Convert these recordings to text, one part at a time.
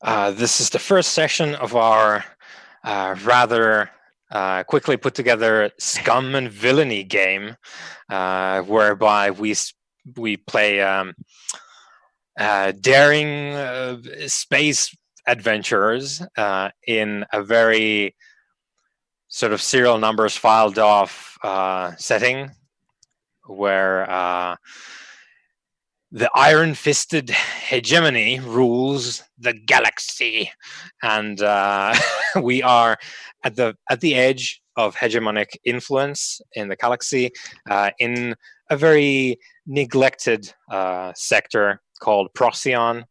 This is the first session of our rather quickly put together Scum and Villainy game, whereby we play daring space adventures in a very sort of serial numbers filed off setting where the iron-fisted hegemony rules the galaxy, and we are at the edge of hegemonic influence in the galaxy, in a very neglected sector called Procyon,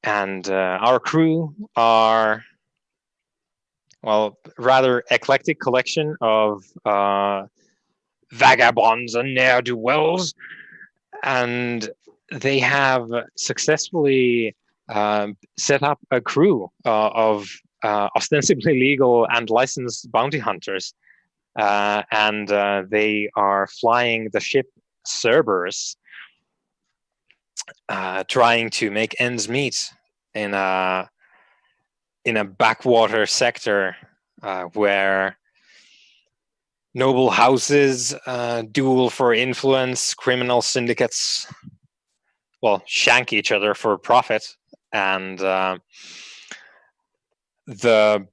and our crew are, well, rather eclectic collection of vagabonds and ne'er-do-wells, and they have successfully set up a crew of ostensibly legal and licensed bounty hunters, and they are flying the ship Cerberus, trying to make ends meet in a backwater sector where noble houses duel for influence, criminal syndicates, well, shank each other for profit, and the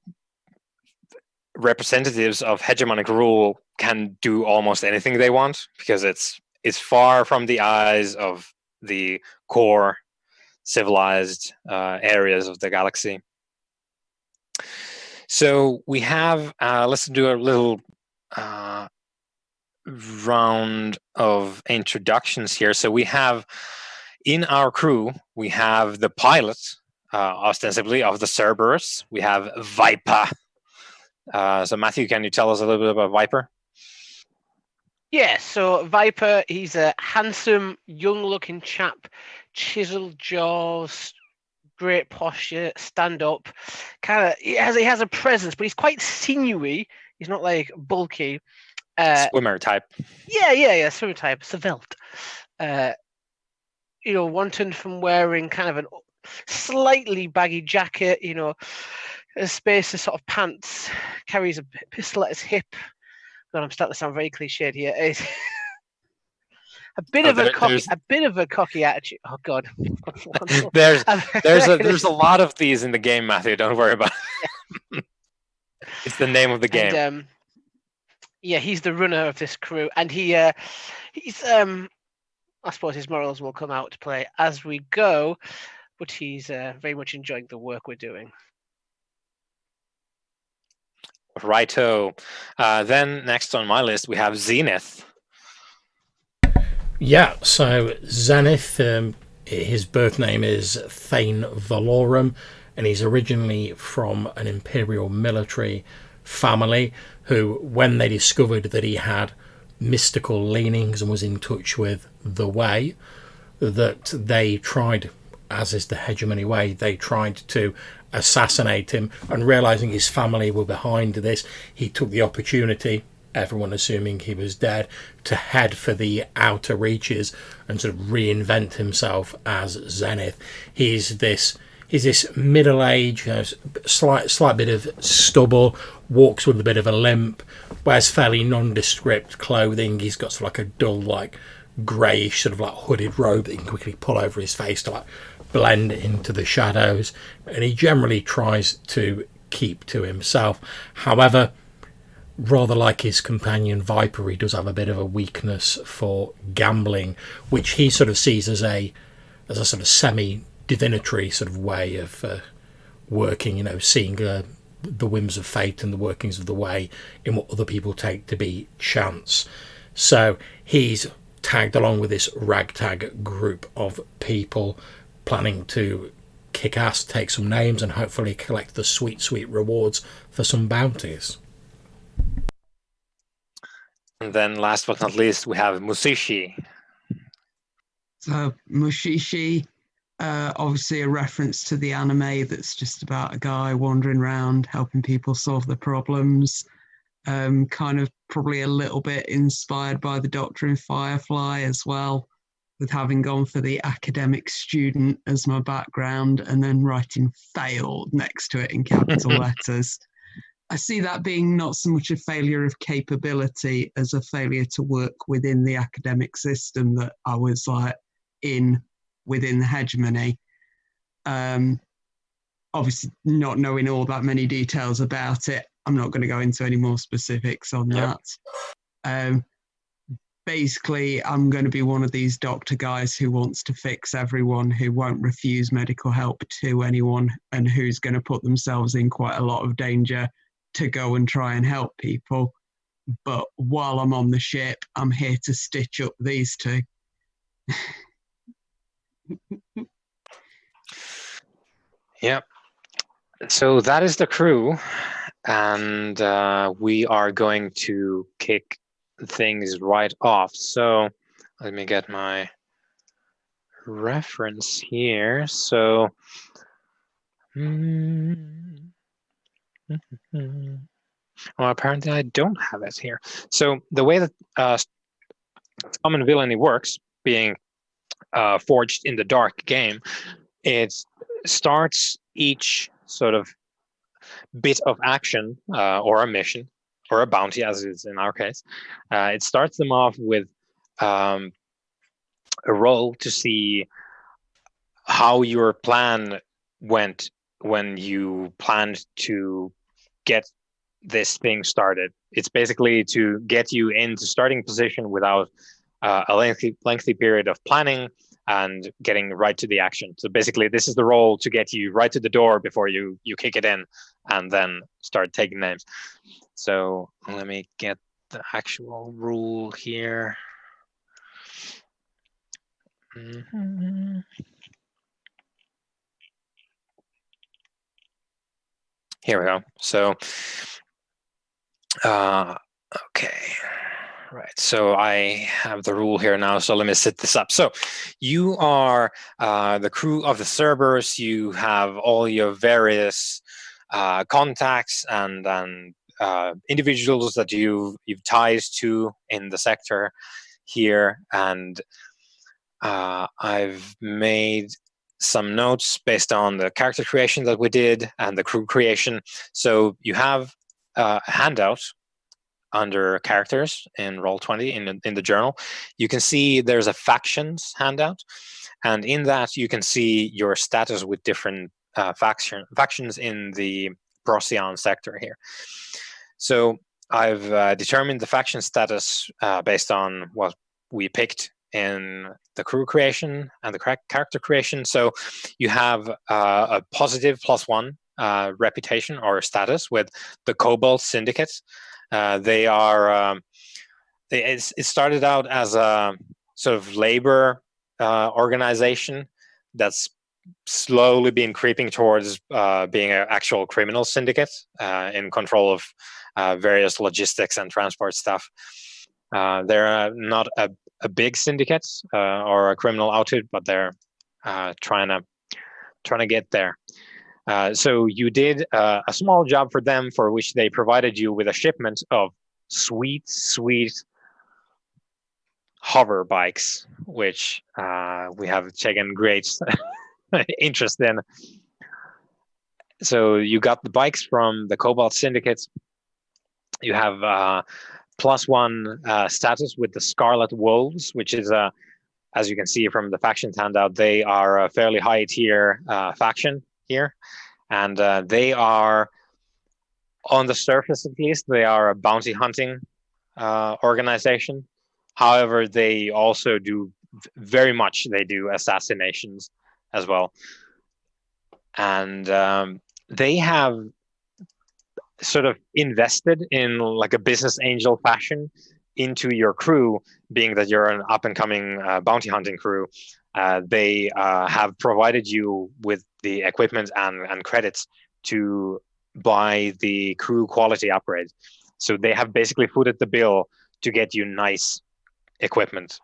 representatives of hegemonic rule can do almost anything they want because it's far from the eyes of the core civilized areas of the galaxy. So we have, let's do a little round of introductions here. So we have, in our crew, we have the pilot, ostensibly, of the Cerberus. We have Viper. So Matthew, can you tell us a little bit about Viper? Yeah, so Viper, he's a handsome, young-looking chap, chiseled jaws, great posture, stand up. Kind of, he has a presence, but he's quite sinewy. He's not like bulky. Swimmer type. Yeah, swimmer type, svelte. Wanton from wearing kind of a slightly baggy jacket. A space of sort of pants. Carries a pistol at his hip. God, I'm starting to sound very cliched here. A bit of a cocky attitude. Oh God, there's a lot of these in the game, Matthew. Don't worry about it. It's the name of the game. And, he's the runner of this crew, and he's I suppose his morals will come out to play as we go, but he's very much enjoying the work we're doing. Righto. Then next on my list we have Zenith. Yeah, so Zenith, his birth name is Thane Valorum, and he's originally from an Imperial military family who, when they discovered that he had mystical leanings and was in touch with the Way, that they tried, as is the hegemony way, they tried to assassinate him, and realising his family were behind this, he took the opportunity, everyone assuming he was dead, to head for the outer reaches and sort of reinvent himself as Zenith. He's this middle-aged, slight bit of stubble, walks with a bit of a limp, wears fairly nondescript clothing. He's got sort of like a dull, like greyish sort of like hooded robe that he can quickly pull over his face to like blend into the shadows, and he generally tries to keep to himself. However, rather like his companion Viper, he does have a bit of a weakness for gambling, which he sort of sees as a sort of semi-divinatory sort of way of working, seeing the whims of fate and the workings of the Way in what other people take to be chance. So he's tagged along with this ragtag group of people, planning to kick ass, take some names, and hopefully collect the sweet rewards for some bounties. And then last but not least, we have Mushishi. So Mushishi, obviously a reference to the anime that's just about a guy wandering around helping people solve their problems. Kind of probably a little bit inspired by the Doctor in Firefly as well. with having gone for the academic student as my background and then writing failed next to it in capital letters. I see that being not so much a failure of capability as a failure to work within the academic system that I was like within the hegemony. Obviously, not knowing all that many details about it, I'm not going to go into any more specifics on that. Basically, I'm going to be one of these doctor guys who wants to fix everyone, who won't refuse medical help to anyone, and who's going to put themselves in quite a lot of danger to go and try and help people. But while I'm on the ship, I'm here to stitch up these two. Yep. So that is the crew, and we are going to kick things right off. So let me get my reference here. So well, apparently I don't have it here. So the way that Scum Villainy works, being forged in the dark game, it starts each sort of bit of action or a mission or a bounty, as is in our case. It starts them off with a roll to see how your plan went when you planned to get this thing started. It's basically to get you into starting position without a lengthy period of planning and getting right to the action. So basically, this is the role to get you right to the door before you kick it in and then start taking names. So let me get the actual rule here. Here we go. So, okay. Right, so I have the rule here now, so let me set this up. So you are the crew of the Cerberus. You have all your various contacts and individuals that you've ties to in the sector here, and I've made some notes based on the character creation that we did and the crew creation. So you have a handout under characters in Roll20 in the journal. You can see there's a factions handout, and in that you can see your status with different factions in the Procyon sector here. So I've determined the faction status based on what we picked in the crew creation and the character creation. So you have a positive +1 reputation or status with the Cobalt Syndicate. They are. It started out as a sort of labor organization that's slowly been creeping towards being an actual criminal syndicate in control of various logistics and transport stuff. They're not a big syndicate or a criminal outfit, but they're trying to get there. So you did a small job for them, for which they provided you with a shipment of sweet hover bikes, which we have taken great interest in. So you got the bikes from the Cobalt Syndicate. You have +1 status with the Scarlet Wolves, which is as you can see from the factions handout, they are a fairly high tier faction here, and they are, on the surface at least, they are a bounty hunting organization. However, they also do very much, they do assassinations as well, and they have sort of invested in like a business angel fashion into your crew, being that you're an up-and-coming bounty hunting crew. They have provided you with the equipment and credits to buy the crew quality upgrade. So they have basically footed the bill to get you nice equipment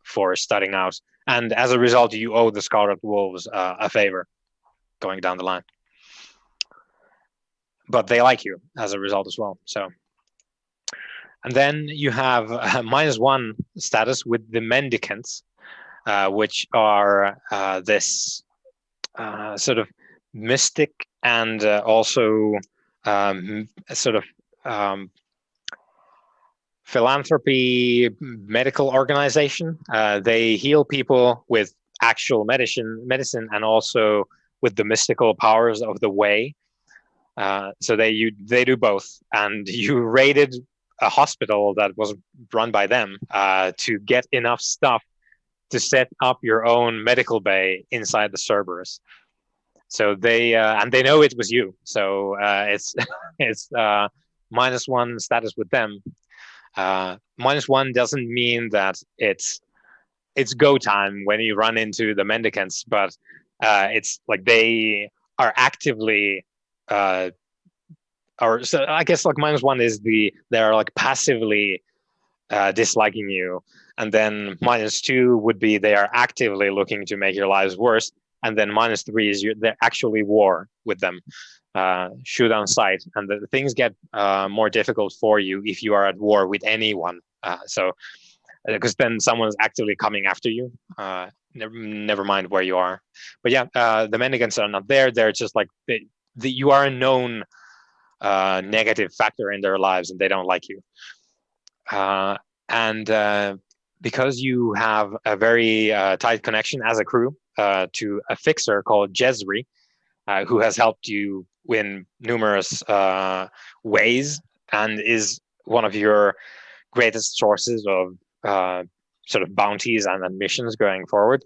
for starting out. And as a result, you owe the Scarlet Wolves a favor going down the line. But they like you as a result as well. So. And then you have -1 status with the Mendicants. which are this sort of mystic and also sort of philanthropy medical organization. They heal people with actual medicine, and also with the mystical powers of the way. So they do both. And you raided a hospital that was run by them to get enough stuff to set up your own medical bay inside the Cerberus. So they and they know it was you. So it's it's -1 status with them. -1 doesn't mean that it's go time when you run into the mendicants, but it's like they are actively or so I guess like -1 is they're like passively disliking you, and then -2 would be they are actively looking to make your lives worse, and then -3 is they're actually war with them, shoot on sight, and the things get more difficult for you if you are at war with anyone. So because then someone's actively coming after you. Never mind where you are, but yeah, the mendicants are not there. They're just like you are a known negative factor in their lives, and they don't like you. And because you have a very tight connection as a crew to a fixer called Jezri, who has helped you in numerous ways and is one of your greatest sources of sort of bounties and missions going forward.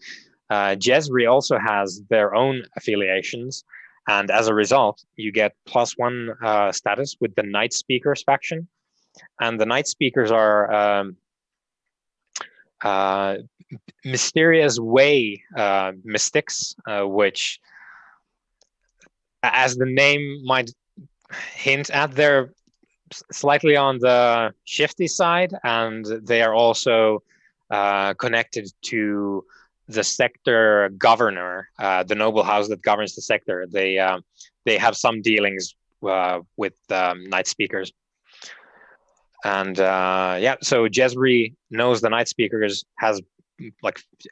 Jezri also has their own affiliations, and as a result, you get +1 status with the Night Speakers faction. And the Night Speakers are mysterious way mystics, which, as the name might hint at, they're slightly on the shifty side, and they are also connected to the sector governor, the noble house that governs the sector. They have some dealings with Night Speakers. And so Jezri knows the Night Speakers,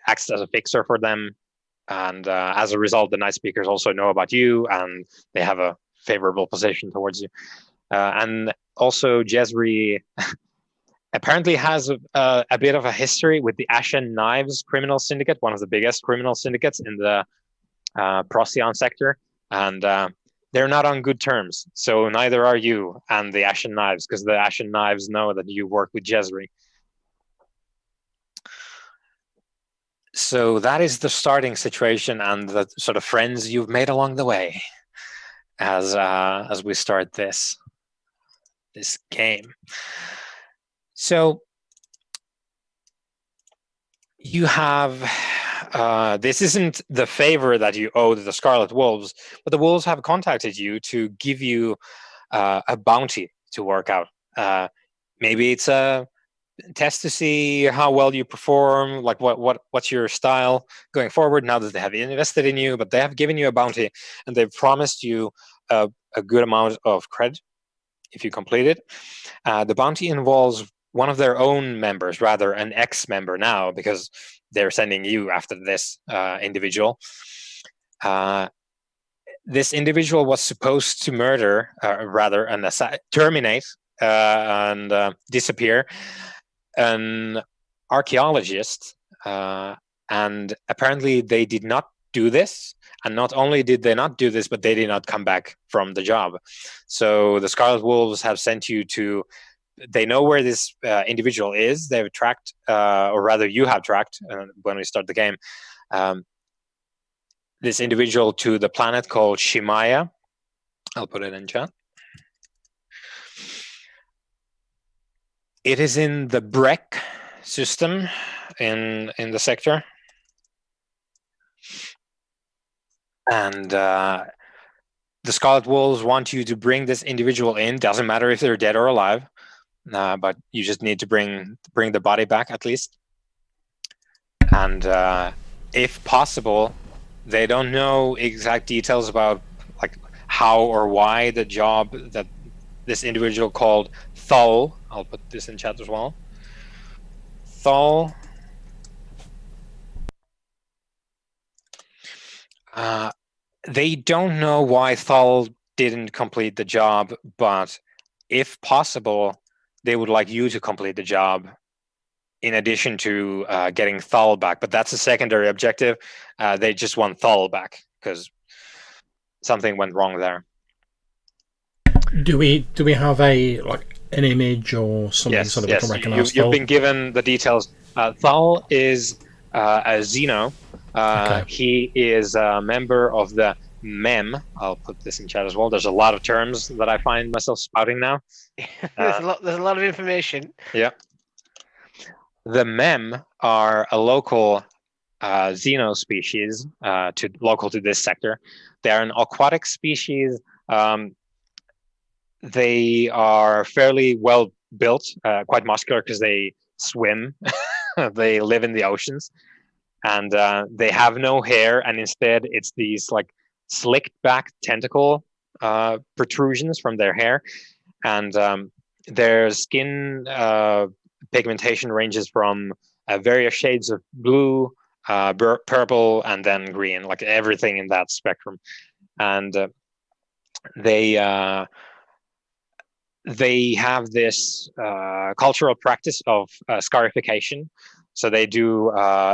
acts as a fixer for them, and as a result, the Night Speakers also know about you, and they have a favorable position towards you. And also, Jezri apparently has a bit of a history with the Ashen Knives criminal syndicate, one of the biggest criminal syndicates in the Procyon sector, and they're not on good terms. So neither are you and the Ashen Knives, because the Ashen Knives know that you work with Jezri. So that is the starting situation and the sort of friends you've made along the way as we start this game. So you have this isn't the favor that you owe to the Scarlet Wolves, but the Wolves have contacted you to give you a bounty to work out. Maybe it's a test to see how well you perform, like what's your style going forward now that they have invested in you, but they have given you a bounty, and they've promised you a good amount of cred if you complete it. The bounty involves one of their own members, rather an ex-member now, because they're sending you after this individual. This individual was supposed to murder, terminate and disappear an archaeologist, and apparently they did not do this. And not only did they not do this, but they did not come back from the job. So the Scarlet Wolves have sent you to. They know where this individual is. They've tracked, or rather, you have tracked when we start the game, this individual to the planet called Shimaya. I'll put it in chat. It is in the Breck system in the sector. And the Scarlet Wolves want you to bring this individual in. Doesn't matter if they're dead or alive, but you just need to bring the body back at least. And if possible, they don't know exact details about like how or why the job that this individual called Thal, I'll put this in chat as well. Thal They don't know why Thal didn't complete the job, but if possible, they would like you to complete the job in addition to getting Thal back. But that's a secondary objective. They just want Thal back because something went wrong there. Do we have an image or something Yes, so that yes. we can recognize You've Thal? been given the details. Thal is a Xeno. Okay. He is a member of the MEM. I'll put this in chat as well. There's a lot of terms that I find myself spouting now. There's a lot of information. Yeah. The MEM are a local Xeno species, local to this sector. They're an aquatic species. They are fairly well built, quite muscular because they swim. They live in the oceans, and they have no hair, and instead it's these like slicked back tentacle protrusions from their hair, and their skin pigmentation ranges from various shades of blue, purple, and then green, like everything in that spectrum. And they have this cultural practice of scarification. So they do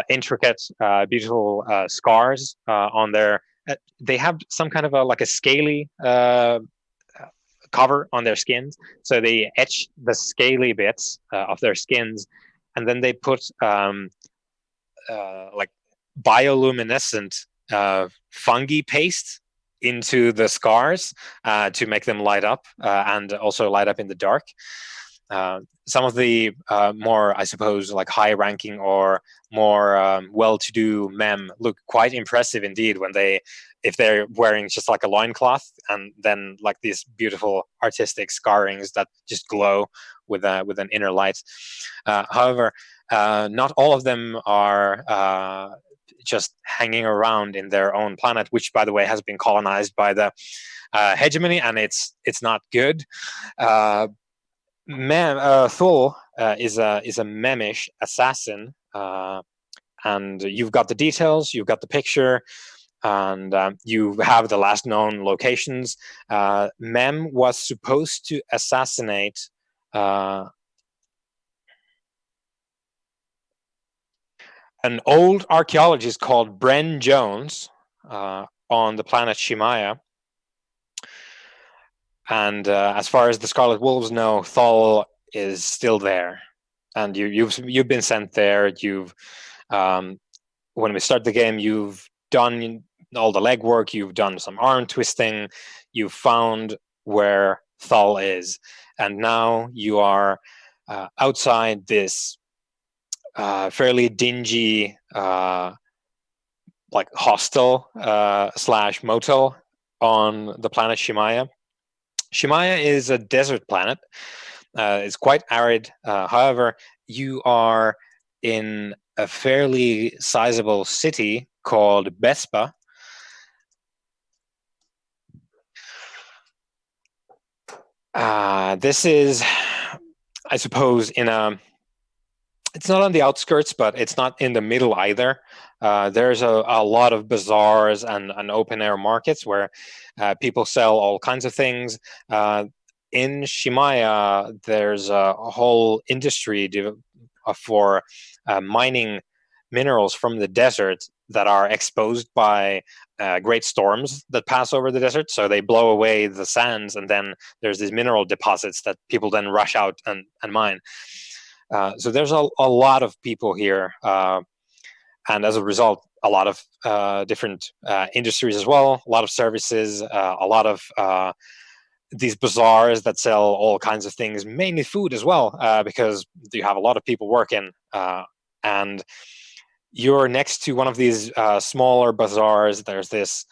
intricate, beautiful scars on their. They have some kind of a scaly cover on their skins. So they etch the scaly bits of their skins, and then they put like bioluminescent fungi paste into the scars to make them light up and also light up in the dark. Some of the more, I suppose, like high-ranking or more well-to-do MEM look quite impressive indeed if they're wearing just like a loincloth and then like these beautiful artistic scarrings that just glow with an inner light. However, not all of them are just hanging around in their own planet, which, by the way, has been colonized by the hegemony, and it's not good. Thul is a memish assassin, and you've got the details, you've got the picture, and you have the last known locations. Mem was supposed to assassinate an old archaeologist called Bren Jones on the planet Shimaya. And as far as the Scarlet Wolves know, Thal is still there, and you've been sent there. When we start the game, you've done all the legwork. You've done some arm twisting. You've found where Thal is, and now you are outside this fairly dingy, like hostel / motel on the planet Shimaya. Shimaya is a desert planet. It's quite arid. However, you are in a fairly sizable city called Bespa. This is, I suppose, it's not on the outskirts, but it's not in the middle either. There's a lot of bazaars and open air markets where people sell all kinds of things. In Shimaya, there's a whole industry for mining minerals from the desert that are exposed by great storms that pass over the desert. So they blow away the sands, and then there's these mineral deposits that people then rush out and mine. So there's a lot of people here, and as a result, a lot of different industries as well, a lot of services, a lot of these bazaars that sell all kinds of things, mainly food as well, because you have a lot of people working, and you're next to one of these smaller bazaars. There's this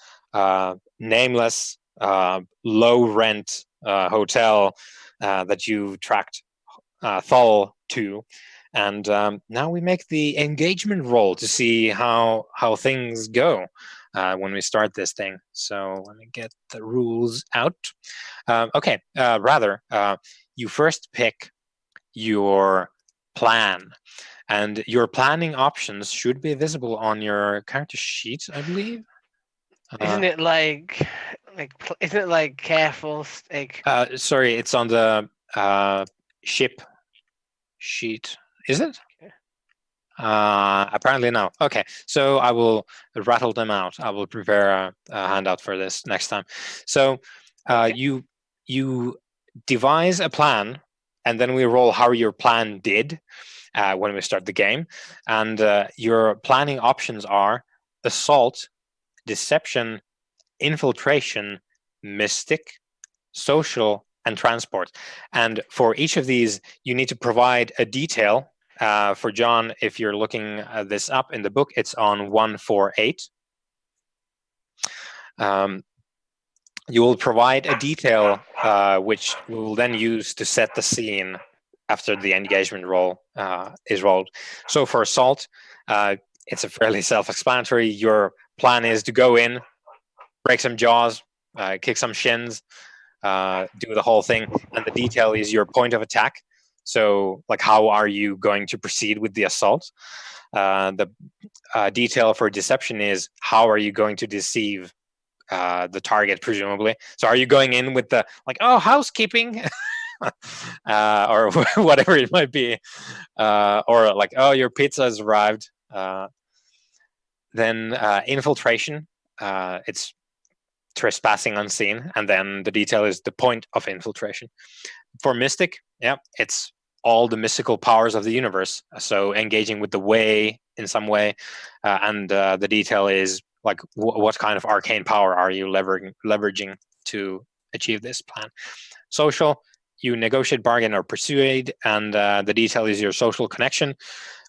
nameless, low-rent hotel that you tracked Thal to, and now we make the engagement roll to see how things go when we start this thing. So let me get the rules out. Okay, you first pick your plan, and your planning options should be visible on your character sheet, I believe. Isn't it like isn't it like careful? Like, Sorry, it's on the ship sheet. Is it? Okay. Apparently no. Okay, so I will rattle them out. I will prepare a handout for this next time. So Okay. you devise a plan, and then we roll how your plan did when we start the game. And your planning options are assault, deception, infiltration, mystic, social, and transport. And for each of these, you need to provide a detail. For John, if you're looking this up in the book, it's on 148. You will provide a detail which we will then use to set the scene after the engagement roll is rolled. So for assault, it's a fairly self-explanatory. Your plan is to go in, break some jaws, kick some shins, do the whole thing, and the detail is your point of attack. So, like, how are you going to proceed with the assault? The detail for deception is how are you going to deceive the target, presumably. So, are you going in with the like, oh, housekeeping, or whatever it might be, or like, oh, your pizza has arrived. Then infiltration, it's trespassing unseen, and then the detail is the point of infiltration. For mystic, yeah, it's all the mystical powers of the universe, so engaging with the way in some way, and the detail is like what kind of arcane power are you leveraging to achieve this plan. Social, you negotiate, bargain, or persuade, and the detail is your social connection,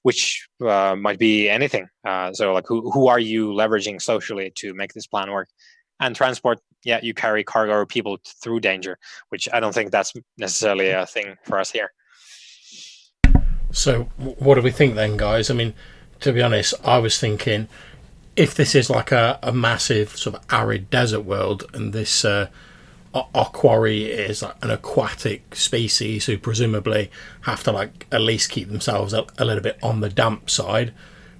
which might be anything. So like who are you leveraging socially to make this plan work? And transport, yeah, you carry cargo or people through danger, which I don't think that's necessarily a thing for us here. So what do we think then, guys? I mean, to be honest, I was thinking if this is like a massive sort of arid desert world, and this our quarry is like an aquatic species who presumably have to like at least keep themselves a little bit on the damp side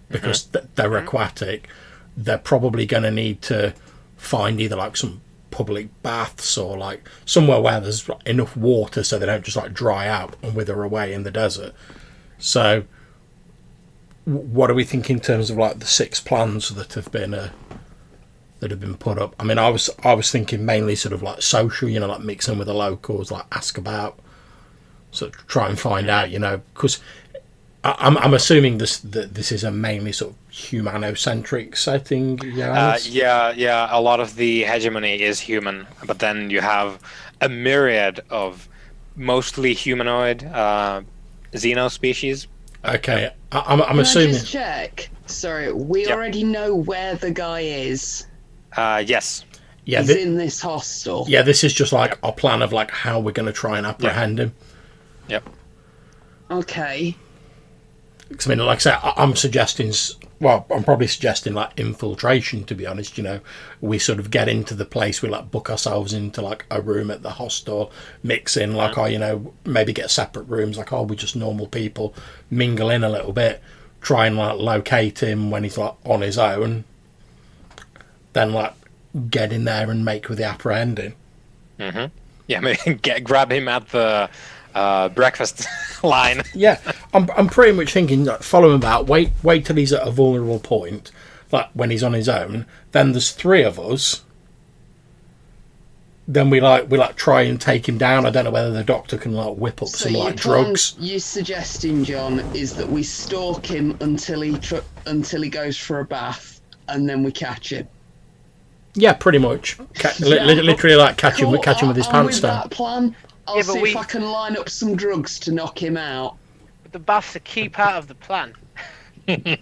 because they're aquatic, they're probably going to need to find either like some public baths or like somewhere where there's enough water so they don't just like dry out and wither away in the desert. So what do we think in terms of like the 6 plans that have been put up? I mean, I was thinking mainly sort of like social, you know, like mixing with the locals, like ask about, sort of try and find out, you know, because I'm assuming this is a mainly sort of humanocentric setting. Yeah. A lot of the hegemony is human, but then you have a myriad of mostly humanoid xeno species. Okay, I'm assuming. Can I just check? Sorry, we already know where the guy is. Yes. Yeah, he's in this hostel. Yeah, this is just like our plan of like how we're going to try and apprehend him. Yep. Okay. Because I mean, like I say, I'm suggesting. Well, I'm probably suggesting like infiltration. To be honest, you know, we sort of get into the place, we like book ourselves into like a room at the hostel, mix in like, you know, maybe get separate rooms. Like, we're just normal people, mingle in a little bit, try and like locate him when he's like on his own. Then like get in there and make with the apprehending. Mm-hmm. Yeah, maybe grab him at the breakfast line. Yeah, I'm pretty much thinking like, follow him about, wait till he's at a vulnerable point, like when he's on his own. Then there's 3 of us. Then we try and take him down. I don't know whether the doctor can like whip up some like drugs. You're suggesting, John, is that we stalk him until he goes for a bath, and then we catch him. Yeah, pretty much. Literally like catch him with his pants down. That plan. I'll see if I can line up some drugs to knock him out. But the bath's a key part of the plan. We're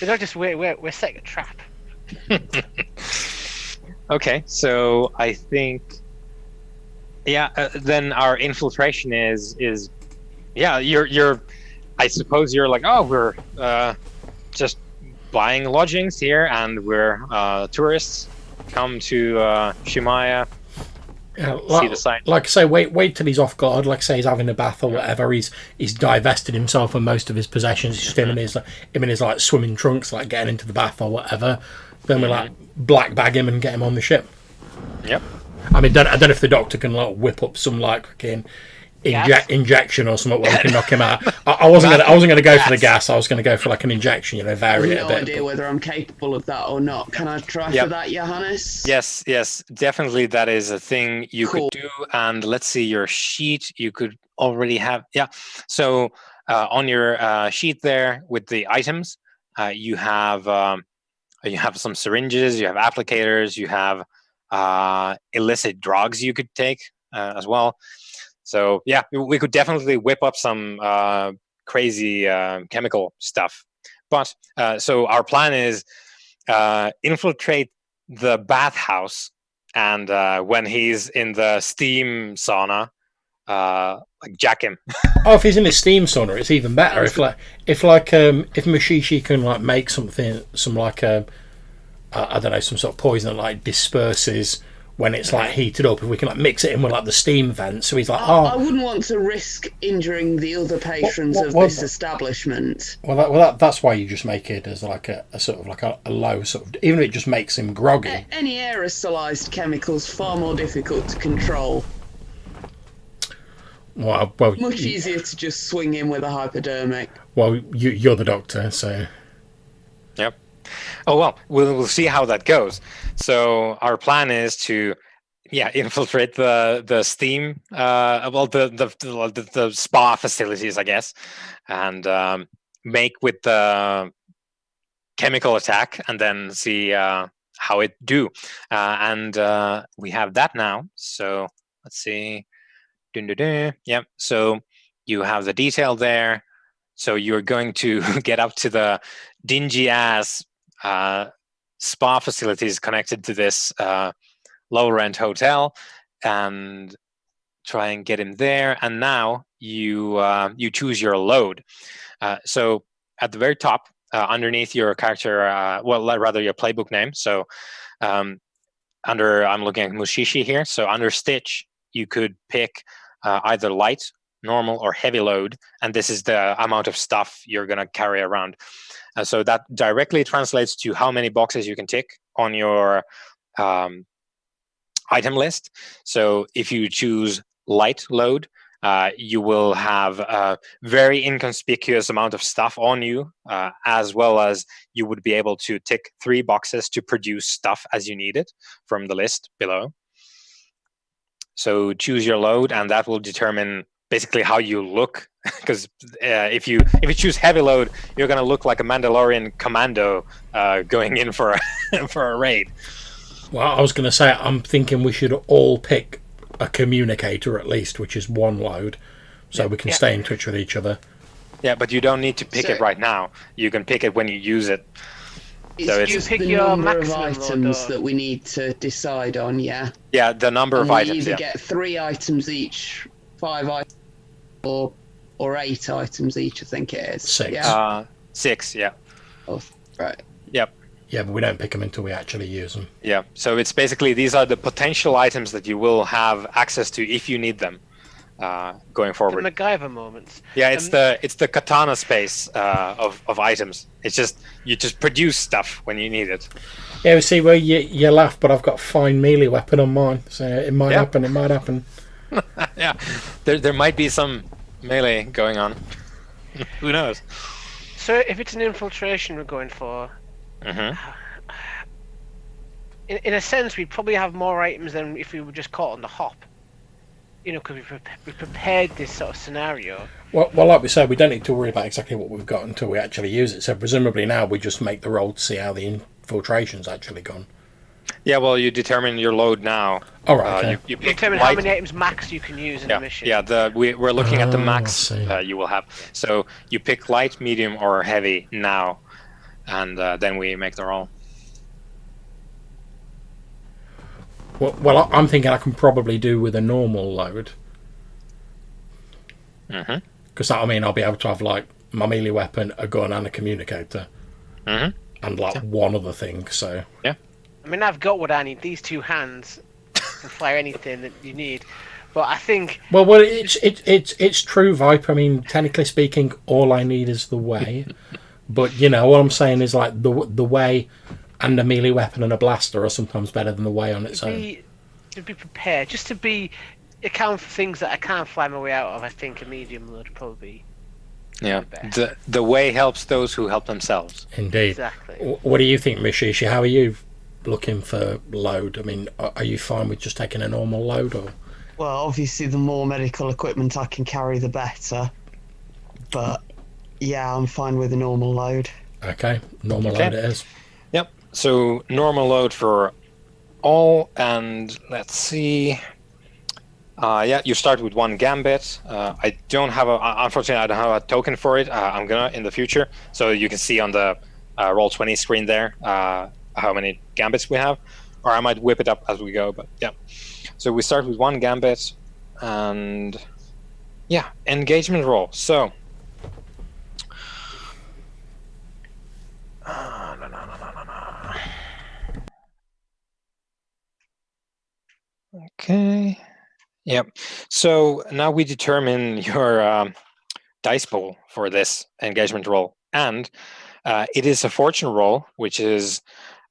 not just we're setting a trap. Okay, so I think, then our infiltration is you're I suppose you're like, we're just buying lodgings here, and we're tourists come to Shimaya. Yeah, see the site. Like I say, wait till he's off guard. Like I say, he's having a bath or whatever. He's divested himself of most of his possessions. It's just him in his like swimming trunks, like getting into the bath or whatever. Then we like black bag him and get him on the ship. Yep. I mean, I don't know if the Doctor can like whip up some like fucking injection or something where we can knock him out. I wasn't gonna go for the gas. I was gonna go for like an injection, vary it a bit. No idea whether I'm capable of that or not. Can I try for that, Johannes? Yes, definitely. That is a thing you could do. And let's see, your sheet you could already have. Yeah. So on your sheet there with the items, you have some syringes, you have applicators, you have illicit drugs you could take as well. So yeah, we could definitely whip up some crazy chemical stuff. But so our plan is infiltrate the bathhouse, and when he's in the steam sauna, jack him. Oh, if he's in a steam sauna, it's even better. If Mushishi can like make something, I don't know, some sort of poison that like disperses when it's like heated up. If we can like mix it in with like the steam vent, so he's like, I wouldn't want to risk injuring the other patrons of this establishment. That's why you just make it as like a sort of like a low sort of, even if it just makes him groggy. Any aerosolized chemicals far more difficult to control. Well, much easier to just swing in with a hypodermic. Well, you're the Doctor, so. Yep. Oh well, we'll see how that goes. So our plan is to, infiltrate the steam, the spa facilities, I guess, and make with the chemical attack, and then see how it do. And we have that now. So let's see. Yep. So you have the detail there. So you're going to get up to the dingy ass spa facilities connected to this low rent hotel and try and get him there. And now you choose your load. So at the very top, underneath your character, rather your playbook name. So I'm looking at Mushishi here. So under Stitch, you could pick either light, normal, or heavy load, and this is the amount of stuff you're going to carry around. So that directly translates to how many boxes you can tick on your item list. So if you choose light load, you will have a very inconspicuous amount of stuff on you, as well as you would be able to tick 3 boxes to produce stuff as you need it from the list below. So choose your load, and that will determine basically how you look. Because if you choose heavy load, you're going to look like a Mandalorian commando going in for a raid. Well, I was going to say, I'm thinking we should all pick a communicator at least, which is 1 load, so we can stay in touch with each other. Yeah, but you don't need to pick it right now. You can pick it when you use it. It's just the number of items that we need to decide on, yeah? Yeah, the number of items, we either get 3 items each, 5 items, or 8 items each, I think it is. 6. Yeah? 6, yeah. Oh, right. Yep. Yeah, but we don't pick them until we actually use them. Yeah, so it's basically, these are the potential items that you will have access to if you need them going forward. The MacGyver moments. Yeah, it's the katana space of items. It's just, you just produce stuff when you need it. Yeah, we see where you laugh, but I've got a fine melee weapon on mine, so it might happen. It might happen. Yeah, there might be some melee going on. Who knows? So if it's an infiltration we're going for, in a sense, we'd probably have more items than if we were just caught on the hop. Because we prepared this sort of scenario. Well, like we said, we don't need to worry about exactly what we've got until we actually use it. So presumably now we just make the roll to see how the infiltration's actually gone. Yeah, well, you determine your load now. All right. Okay. You determine how many items max you can use in the mission. Yeah, we're looking at the max you will have. So you pick light, medium, or heavy now, and then we make the roll. Well, I'm thinking I can probably do with a normal load. Because that'll mean I'll be able to have like my melee weapon, a gun, and a communicator, and like one other thing. So yeah. I mean, I've got what I need. These 2 hands can fire anything that you need. But I think... Well, it's true, Viper. I mean, technically speaking, all I need is the way. But, what I'm saying is, like, the way and a melee weapon and a blaster are sometimes better than the way on its own. To be prepared, just to be account for things that I can't fly my way out of. I think a medium load would probably be Yeah, best. the way helps those who help themselves. Indeed. Exactly. What do you think, Mishishi? How are you looking for load? I mean, are you fine with just taking a normal load, or? Well, obviously, the more medical equipment I can carry, the better. But yeah, I'm fine with a normal load. Okay, normal load it is. Yep. So normal load for all, and let's see. Yeah, you start with 1 gambit. I don't have unfortunately, I don't have a token for it. I'm gonna in the future, so you can see on the Roll20 screen there how many gambits we have, or I might whip it up as we go. But yeah, so we start with 1 gambit, and yeah, engagement roll. So. Okay. Yep. So now we determine your dice pool for this engagement roll, and it is a fortune roll, which is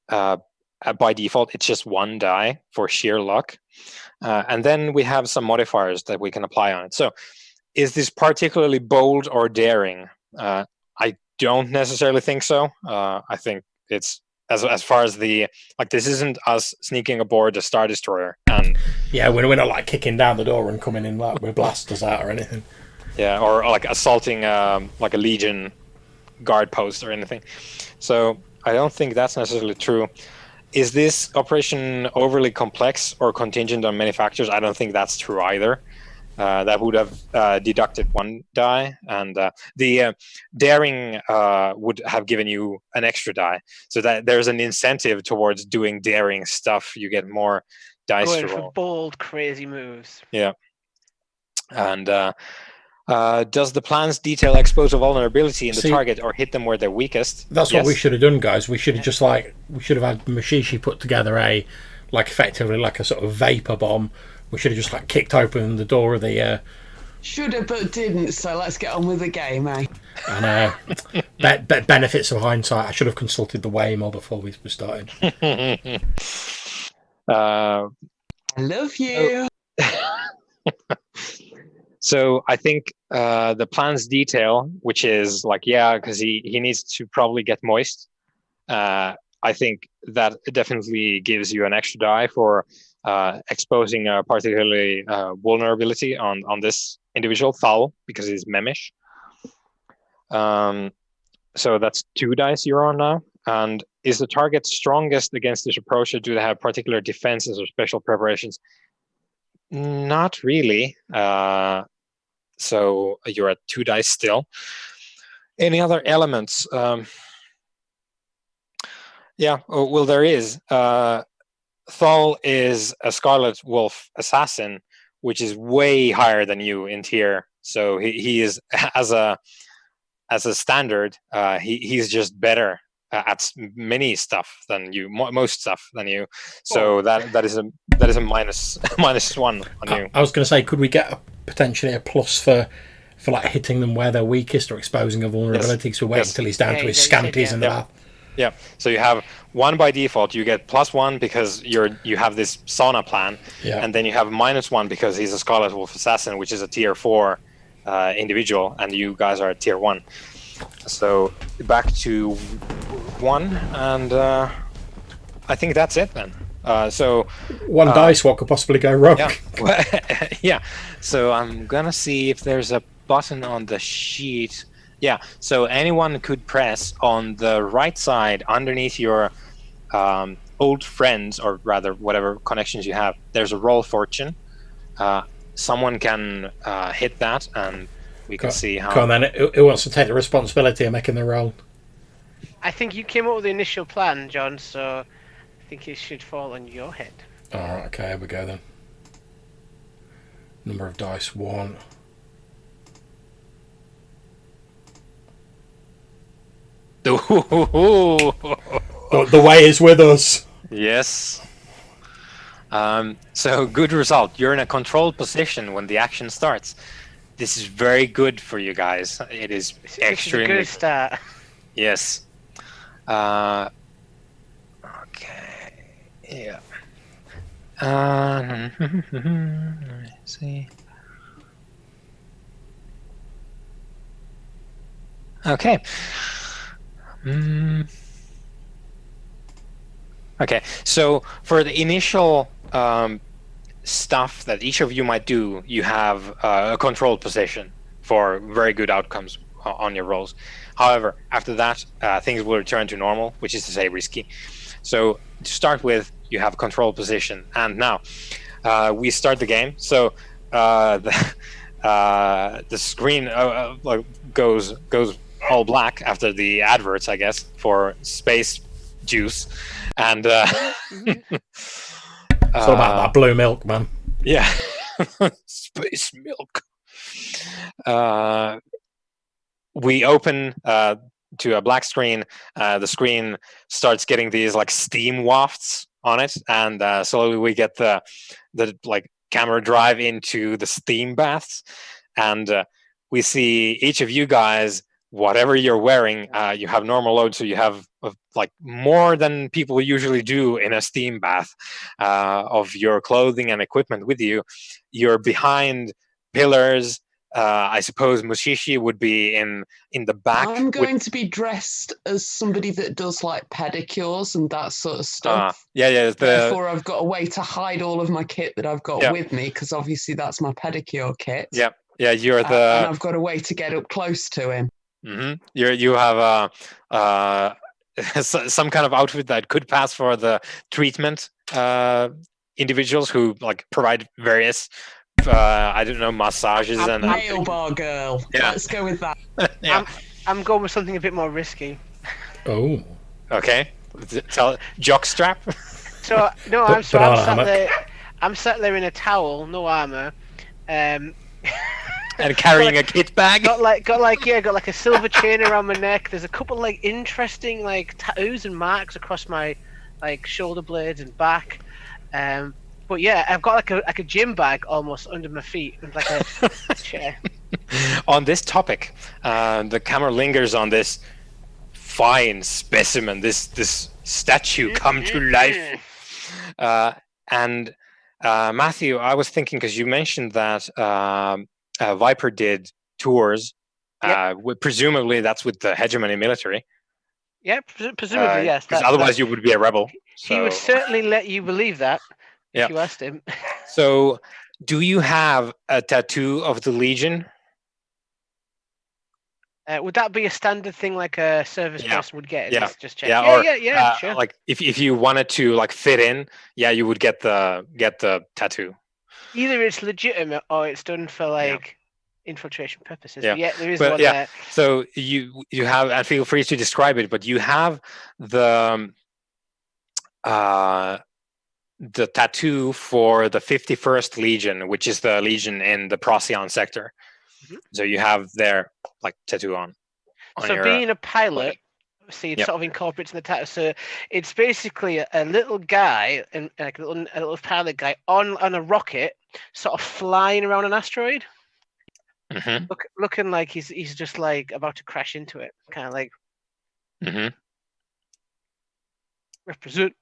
by default it's just 1 die for sheer luck, and then we have some modifiers that we can apply on it. So, is this particularly bold or daring? I don't necessarily think so. I think it's as far as the this isn't us sneaking aboard a Star Destroyer and yeah, we're not like kicking down the door and coming in like with blasters out or anything. Yeah, or like assaulting like a Legion guard post or anything. So I don't think that's necessarily true. Is this operation overly complex or contingent on many factors? I don't think that's true either. That would have deducted 1 die, and the daring would have given you an extra die. So that there's an incentive towards doing daring stuff. You get more dice Going to for roll. bold, crazy moves. Yeah. And does the plan's detail expose a vulnerability in the target or hit them where they're weakest? That's what we should have done, guys. We should have just had Mashishi put together effectively like a sort of vapor bomb. We should have just kicked open the door of the. Should have, but didn't. So let's get on with the game, eh? And benefits of hindsight. I should have consulted the Waymo before we started. I love you. So I think the plan's detail, which is because he needs to probably get moist. I think that definitely gives you an extra die for exposing a particularly vulnerability on this individual foul because he's memish. So that's 2 dice you're on now. And is the target strongest against this approach, or do they have particular defenses or special preparations? Not really. So you're at 2 dice still. Any other elements? Yeah, well, there is. Thal is a Scarlet Wolf assassin, which is way higher than you in tier. So he is as a standard. He's just better at many stuff than you, most stuff than you. So that is a minus -1 on you. I was going to say, could we get potentially a plus for hitting them where they're weakest or exposing a vulnerability? So wait until he's down to his scanties in the bath. Yeah, so you have 1 by default. You get +1 because you have this sauna plan, and then you have -1 because he's a Scarlet Wolf assassin, which is a tier 4 individual, and you guys are at tier 1. So back to 1, and I think that's it then. So 1 dice, what could possibly go wrong? Yeah. Yeah. So I'm gonna see if there's a button on the sheet. Yeah, so anyone could press on the right side underneath your old friends, or rather whatever connections you have. There's a roll fortune. Someone can hit that, and we can see how. Come on then, who wants to take the responsibility of making the roll? I think you came up with the initial plan, John, so I think it should fall on your head. Alright, okay, here we go then. Number of dice, 1. The way is with us. Yes. So good result. You're in a controlled position when the action starts. This is very good for you guys. It is extremely good start. Yes. Okay. Yeah. Let me see. Okay. Okay. So for the initial stuff that each of you might do, you have a controlled position for very good outcomes on your rolls. However, after that, things will return to normal, which is to say risky. So to start with, you have a controlled position, and now we start the game. So the screen goes all black after the adverts, I guess, for space juice, and It's all about that blue milk, man. Yeah, space milk. We open to a black screen. The screen starts getting these like steam wafts on it, and slowly we get the like camera drive into the steam baths, and we see each of you guys. Whatever you're wearing, you have normal load, so you have like more than people usually do in a steam bath of your clothing and equipment with you. You're behind pillars. I suppose Mushishi would be in the back. I'm going to be dressed as somebody that does like pedicures and that sort of stuff. Yeah. Therefore, I've got a way to hide all of my kit that I've got with me, because obviously that's my pedicure kit. Yeah. You're the. And I've got a way to get up close to him. Mm-hmm. You have some kind of outfit that could pass for the treatment individuals who like provide various I don't know, massages and nail bar girl. Yeah. Let's go with that. Yeah. I'm going with something a bit more risky. Oh. Okay. Jockstrap. So no, I'm sat there in a towel, no armor. And carrying a kit bag. Got like a silver chain around my neck. There's a couple like interesting like tattoos and marks across my like shoulder blades and back. But yeah, I've got like a gym bag almost under my feet with like a chair. On this topic, the camera lingers on this fine specimen, this statue come to life. And Matthew, I was thinking, because you mentioned that Viper did tours. Yep. Presumably that's with the hegemony military. Yeah, presumably yes. Because otherwise you would be a rebel. He would certainly let you believe that if you asked him. So, do you have a tattoo of the Legion? Would that be a standard thing like a service person would get? Yeah. Just check. Sure. Like if you wanted to like fit in, you would get the tattoo. Either it's legitimate or it's done for like infiltration purposes. Yeah, but there is one there. So you have, and feel free to describe it, but you have the tattoo for the 51st Legion, which is the Legion in the Procyon sector. Mm-hmm. So you have their like tattoo on so your, being a pilot, see, it sort of incorporates in the tattoo. So it's basically a little guy, and like a little pilot guy on a rocket, sort of flying around an asteroid. Mm-hmm. Looking like he's just like about to crash into it, kind of like. Mm-hmm. Represent.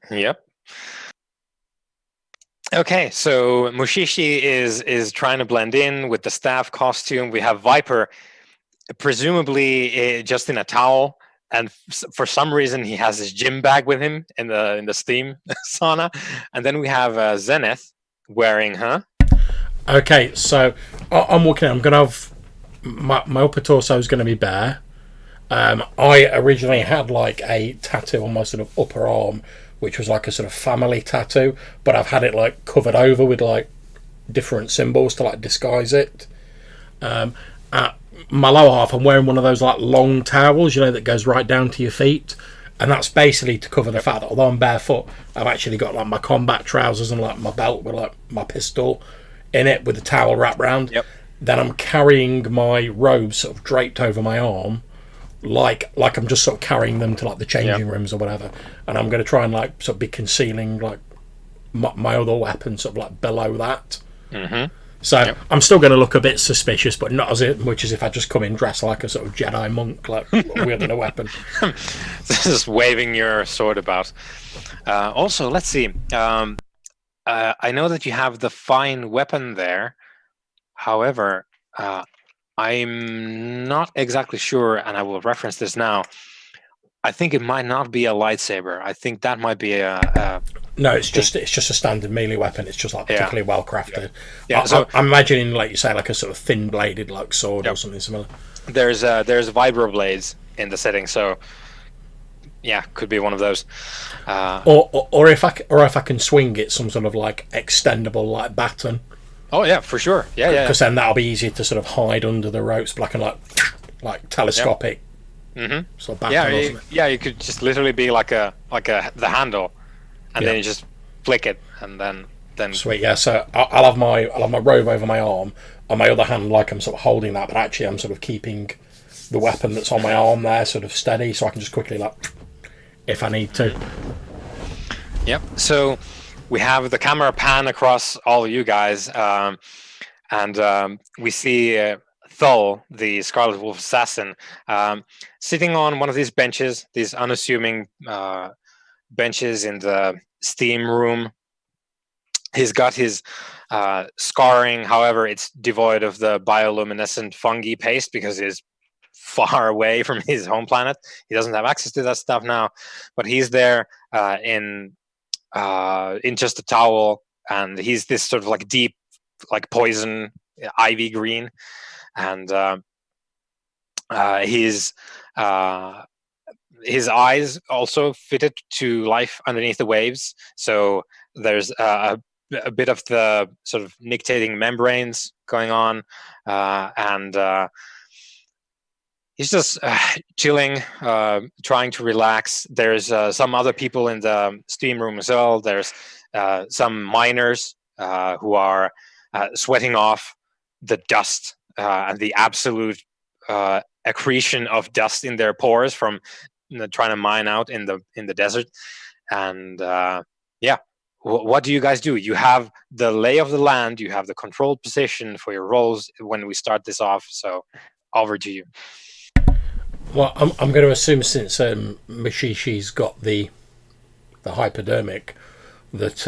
Yep. Okay, so Mushishi is trying to blend in with the staff costume. We have Viper, presumably just in a towel, and for some reason he has his gym bag with him in the steam sauna. And then we have Zenith wearing, Okay, so I'm walking out. I'm going to have my upper torso is going to be bare. I originally had like a tattoo on my sort of upper arm, which was like a sort of family tattoo, but I've had it like covered over with like different symbols to like disguise it. At my lower half, I'm wearing one of those like long towels, that goes right down to your feet, and that's basically to cover the fact that although I'm barefoot, I've actually got like my combat trousers and like my belt with like my pistol in it with the towel wrapped round. Yep. Then I'm carrying my robes sort of draped over my arm, like I'm just sort of carrying them to like the changing rooms or whatever, and I'm going to try and like sort of be concealing like my other weapon sort of like below that. Mm-hmm. So I'm still going to look a bit suspicious, but not as much as if I just come in dressed like a sort of Jedi monk, like wielding a weapon. Just waving your sword about. Also, let's see. I know that you have the fine weapon there. However, I'm not exactly sure, and I will reference this now. I think it might not be a lightsaber. I think that might be a no, it's just a standard melee weapon. It's just like particularly well crafted. Yeah. So I'm imagining, like you say, like a sort of thin bladed like sword or something similar. There's vibroblades in the setting, so yeah, could be one of those. Or if I can swing it, some sort of like extendable like baton. Oh yeah, for sure. Yeah. Because then that'll be easier to sort of hide under the ropes, black and like telescopic. Sort of baton you could just literally be like the handle, and then you just flick it, and then sweet. Yeah, so I'll have my robe over my arm. On my other hand, like I'm sort of holding that, but actually I'm sort of keeping the weapon that's on my arm there sort of steady, so I can just quickly like if I need to. Yep. So we have the camera pan across all of you guys, and we see Thul, the Scarlet Wolf assassin, sitting on one of these benches, these unassuming benches in the steam room. He's got his scarring, however, it's devoid of the bioluminescent fungi paste because he's far away from his home planet. He doesn't have access to that stuff now, but he's there in just a towel, and he's this sort of like deep, like poison ivy green, and his eyes also fitted to life underneath the waves. So there's a bit of the sort of nictating membranes going on, and he's just chilling, trying to relax. There's some other people in the steam room as well. There's some miners who are sweating off the dust and the absolute accretion of dust in their pores from trying to mine out in the desert. And what do you guys do? You have the lay of the land, you have the controlled position for your roles when we start this off, so over to you. Well, I'm going to assume, since Mashishi's got the hypodermic, that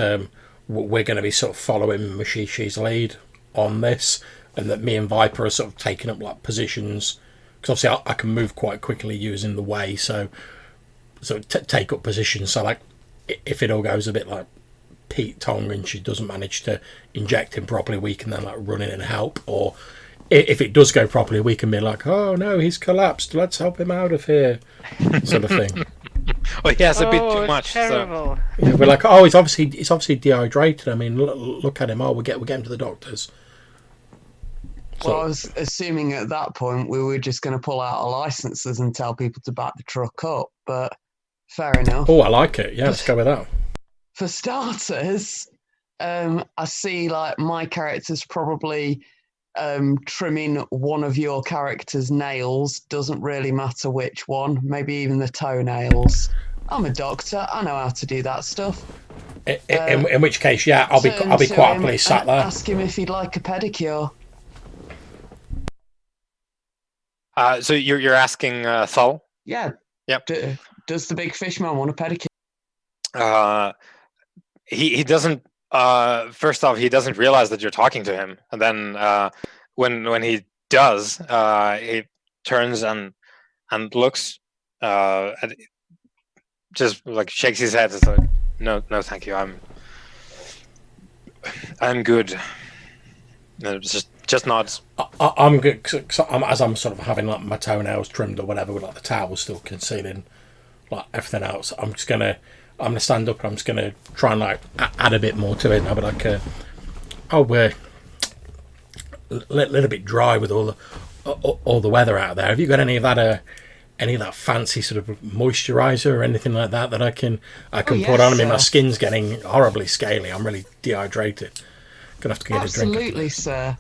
we're going to be sort of following Mashishi's lead on this, and that me and Viper are sort of taking up like positions, because obviously I can move quite quickly using the way, so take up positions. So like if it all goes a bit like Pete Tong and she doesn't manage to inject him properly, we can then like run in and help. Or if it does go properly, we can be like, oh no, he's collapsed, let's help him out of here, sort of thing. Well, he has a bit too much. Terrible. So. Yeah, we're like, oh, he's obviously dehydrated. I mean, look at him. Oh, we'll get him to the doctors. Well, I was assuming at that point we were just going to pull out our licenses and tell people to back the truck up, but fair enough. Oh, I like it. Yeah, let's go with that. For starters, I see like my character's probably trimming one of your character's nails. Doesn't really matter which one, maybe even the toenails. I'm a doctor. I know how to do that stuff. In which case, yeah, I'll be quite happily sat there. Ask him if he'd like a pedicure. So you're asking Thul? Yeah. Yep. Does the big fish man want a pedicure? He doesn't. First off, he doesn't realize that you're talking to him, and then when he does, he turns and looks, just like shakes his head. It's like, no, thank you. I'm good. No, just nods. I'm good. So as I'm sort of having like my toenails trimmed or whatever, with like the towel still concealing like everything else. I'm gonna stand up and I'm just gonna try and like add a bit more to it. And I'll be like, we're a little bit dry with all the weather out there. Have you got any of that fancy sort of moisturizer or anything like that I can put on? I mean, my skin's getting horribly scaly. I'm really dehydrated. Gonna have to get a drink. Absolutely, sir.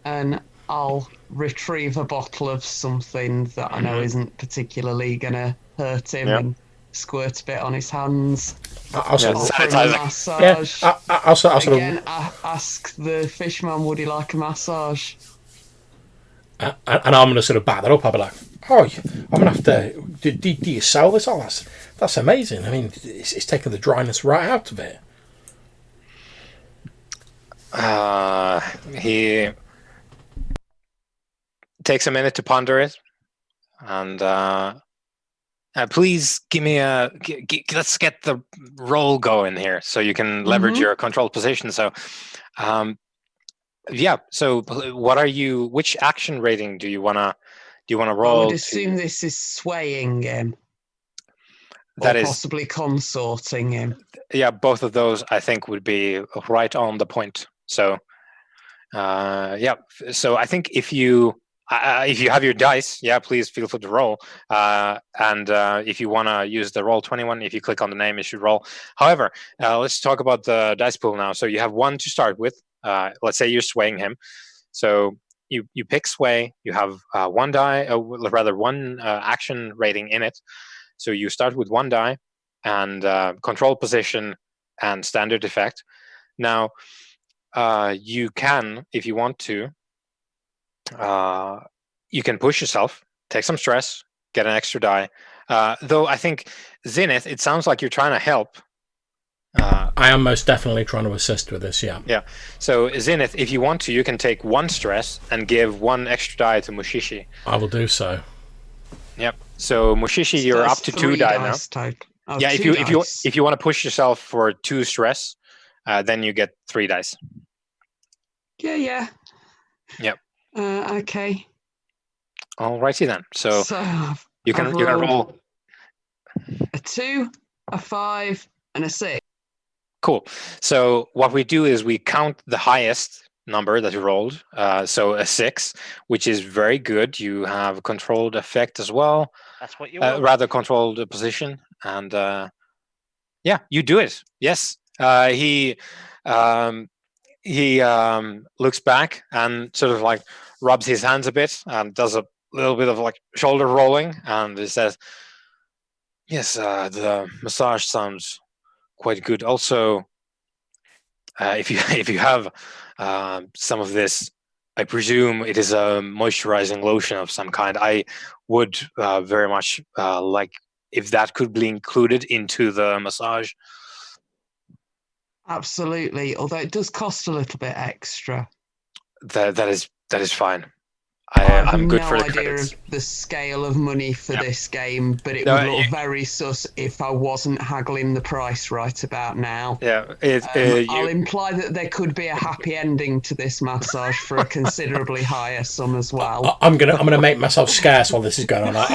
And I'll retrieve a bottle of something that I know isn't particularly gonna hurt him and squirt a bit on his hands. I'll sort of, Offer him a sanitizer. massage. I'll sort of, Again, ask the fishman, would he like a massage? and I'm going to sort of back that up. I'll be like, oh, I'm going to have to. Do you sell this? Oh, that's amazing. I mean, it's taking the dryness right out of it. He takes a minute to ponder it, and please give me let's get the roll going here, so you can leverage your control position. So, yeah. So, what are you? Which action rating do you wanna roll? I would assume this is swaying him. That or is possibly consorting him. Yeah, both of those I think would be right on the point. So, yeah. So I think if you have your dice, yeah, please feel free to roll. And if you want to use the Roll21, if you click on the name, it should roll. However, let's talk about the dice pool now. So you have one to start with. Let's say you're swaying him. So you pick sway. You have one die, rather one action rating in it. So you start with one die and control position and standard effect. Now, you can, if you want to, you can push yourself, take some stress, get an extra die. Though I think, Zenith, it sounds like you're trying to help. I am most definitely trying to assist with this, yeah. Yeah. So, Zenith, if you want to, you can take one stress and give one extra die to Mushishi. I will do so. Yep. So, Mushishi, you're up to 2 die now. Oh, Yeah, if you want to push yourself for 2 stress, then you get 3 dice. Yeah. Yep. Okay. Alrighty then. So you can I've rolled roll a 2, a 5, and a 6. Cool. So what we do is we count the highest number that you rolled. So a 6, which is very good. You have controlled effect as well. That's what you want. Rather controlled position, and yeah, you do it. Yes. He looks back and sort of like rubs his hands a bit and does a little bit of like shoulder rolling, and he says, yes, the massage sounds quite good. Also, if you have some of this, I presume it is a moisturizing lotion of some kind. I would very much like if that could be included into the massage. Absolutely, although it does cost a little bit extra. That is fine. I'm good no for the idea credits. of the scale of money for this game, but it would look very sus if I wasn't haggling the price right about now. Yeah, I'll imply that there could be a happy ending to this massage for a considerably higher sum as well. I'm gonna make myself scarce while this is going on.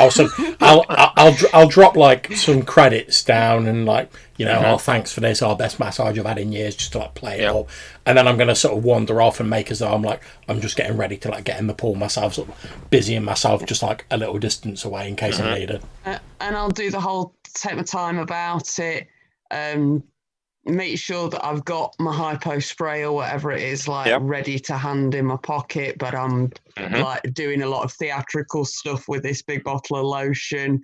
I'll drop like some credits down and like, you know, oh, thanks for this, our best massage I've had in years, just to like play it up. And then I'm going to sort of wander off and make as though I'm just getting ready to like get in the pool myself, sort of busying myself just like a little distance away in case I need it. And I'll do the whole take my time about it, make sure that I've got my hypo spray or whatever it is like ready to hand in my pocket, but I'm like doing a lot of theatrical stuff with this big bottle of lotion.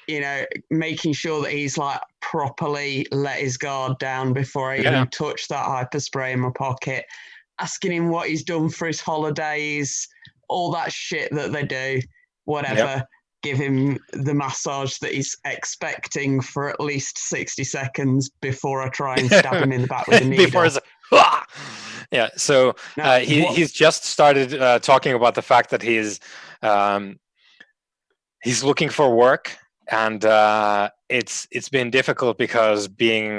You know, making sure that he's like properly let his guard down before I even touch that hyper spray in my pocket, asking him what he's done for his holidays, all that shit that they do, whatever. Give him the massage that he's expecting for at least 60 seconds before I try and stab him in the back with a needle. Yeah, so he's just started talking about the fact that he's looking for work. And it's been difficult because being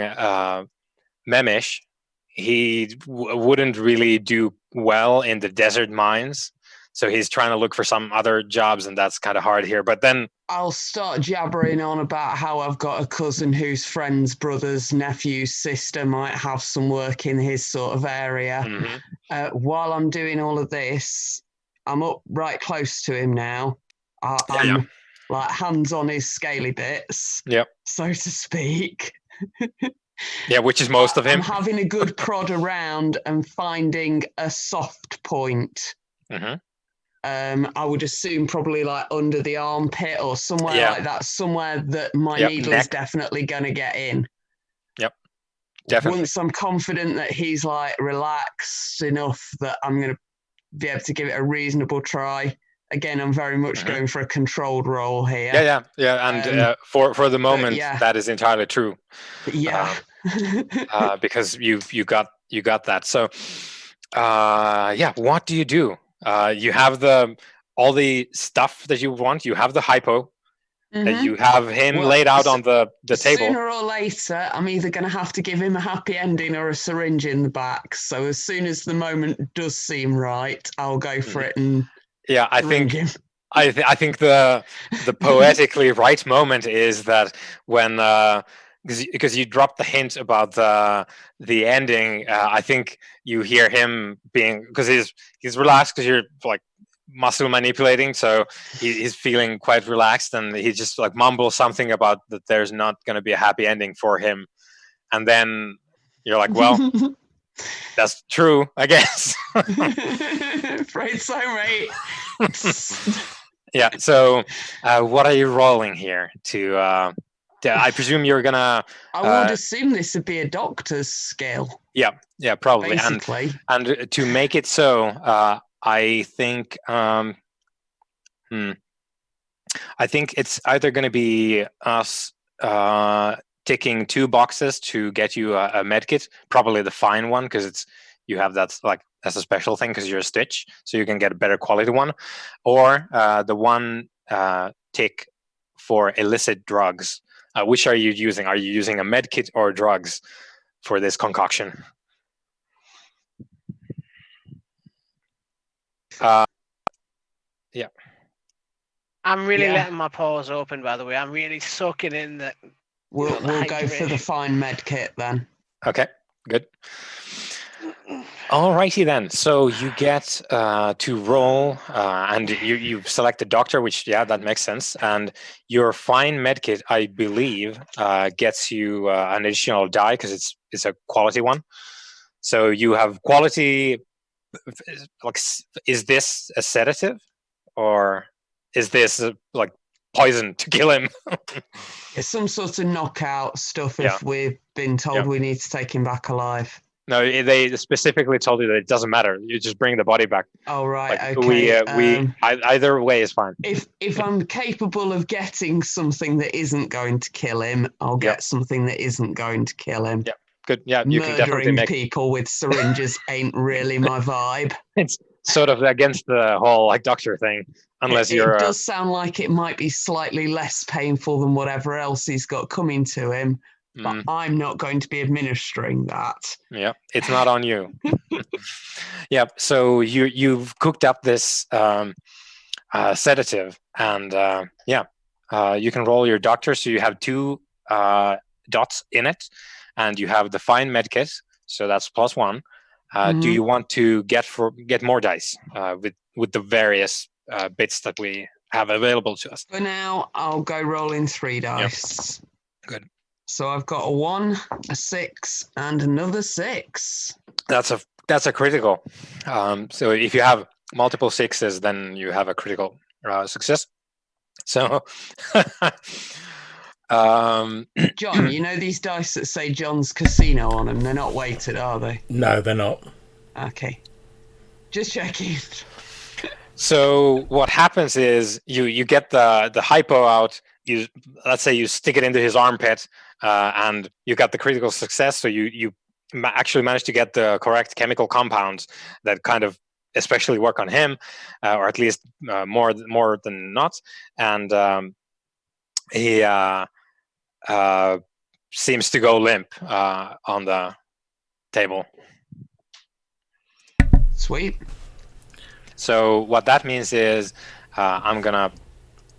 Memish, he wouldn't really do well in the desert mines. So he's trying to look for some other jobs, and that's kind of hard here. But then I'll start jabbering on about how I've got a cousin whose friend's brother's nephew's sister might have some work in his sort of area. While I'm doing all of this, I'm up right close to him now. I'm like hands on his scaly bits, so to speak. Yeah, which is most of him. I'm having a good prod around and finding a soft point. I would assume probably like under the armpit or somewhere like that, somewhere that my needle is definitely going to get in. Yep, definitely. Once I'm confident that he's like relaxed enough that I'm going to be able to give it a reasonable try. Again, I'm very much going for a controlled role here. Yeah. And for the moment, that is entirely true. Yeah. Because you got that. So, what do? You have all the stuff that you want. You have the hypo. You have him laid out on the table. Sooner or later, I'm either going to have to give him a happy ending or a syringe in the back. So as soon as the moment does seem right, I'll go for it and I think him. I think the poetically right moment is that when because you dropped the hint about the ending. I think you hear him being, because he's relaxed, because you're like muscle manipulating, so he's feeling quite relaxed, and he just like mumbles something about that there's not going to be a happy ending for him, and then you're like, well, that's true, I guess. Afraid so, mate. Yeah. So, what are you rolling here? I presume you're gonna. I would assume this would be a doctor's skill. Yeah, probably. Basically. And to make it so, I think. I think it's either going to be us ticking 2 boxes to get you a med kit, probably the fine one, because you have that's a special thing because you're a Stitch, so you can get a better quality one, or the one tick for illicit drugs. Which are you using? Are you using a med kit or drugs for this concoction? Yeah. I'm really letting my paws open, by the way. I'm really soaking in that. We'll go for the fine med kit then. Okay, good. Alrighty then. So you get to roll, and you select a doctor, which that makes sense. And your fine med kit, I believe, gets you an additional die because it's a quality one. So you have quality. Like, is this a sedative, or is this like poison to kill him? It's some sort of knockout stuff. If we've been told we need to take him back alive. No, they specifically told you that it doesn't matter. You just bring the body back. Oh, right. Okay. Either way is fine. If I'm capable of getting something that isn't going to kill him, I'll get something that isn't going to kill him. Yeah, good. Yeah, you can definitely make people with syringes ain't really my vibe. It's sort of against the whole doctor thing, unless you're. It does sound like it might be slightly less painful than whatever else he's got coming to him. But I'm not going to be administering that. Yeah, it's not on you. Yeah, so you've cooked up this sedative, and you can roll your doctor. So you have 2 dots in it, and you have the fine med kit, so that's +1. Do you want to get more dice with the various bits that we have available to us? For now, I'll go rolling 3 dice. Yep. Good. So I've got a 1, a 6, and another 6. That's a critical. So if you have multiple 6s, then you have a critical success. So, John, you know these dice that say John's Casino on them? They're not weighted, are they? No, they're not. Okay. Just checking. So what happens is you get the hypo out. Let's say you stick it into his armpit, and you got the critical success. So you actually managed to get the correct chemical compounds that kind of especially work on him, or at least more than not. And he seems to go limp on the table. Sweet. So what that means is I'm gonna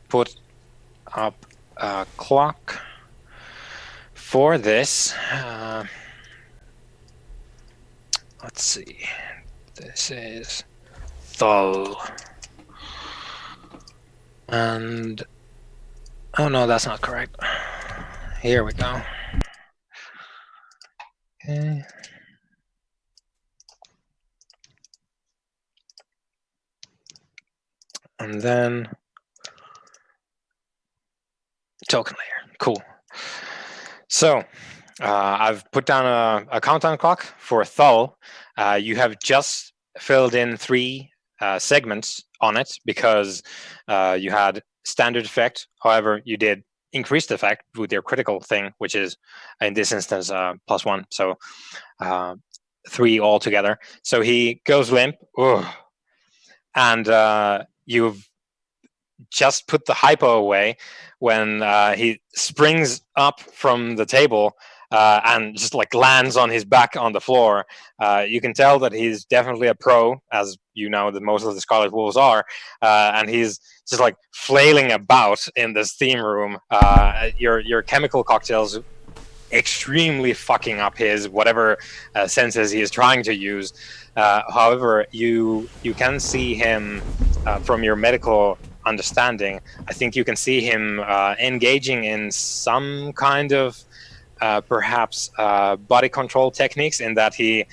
put up a clock for this. Let's see. This is Thul. And oh no, that's not correct. Here we go. Okay. And then token layer. Cool. So I've put down a countdown clock for Thull. You have just filled in 3 segments on it because you had standard effect. However, you did increased effect with your critical thing, which is in this instance +1. So 3 altogether. So he goes limp. Ugh. And you've just put the hypo away when he springs up from the table and just like lands on his back on the floor. You can tell that he's definitely a pro, as you know that most of the Scarlet Wolves are, and he's just like flailing about in this theme room. Your chemical cocktails extremely fucking up his whatever senses he is trying to use. However, you can see him from your medical understanding. I think you can see him engaging in some kind of perhaps body control techniques, in that he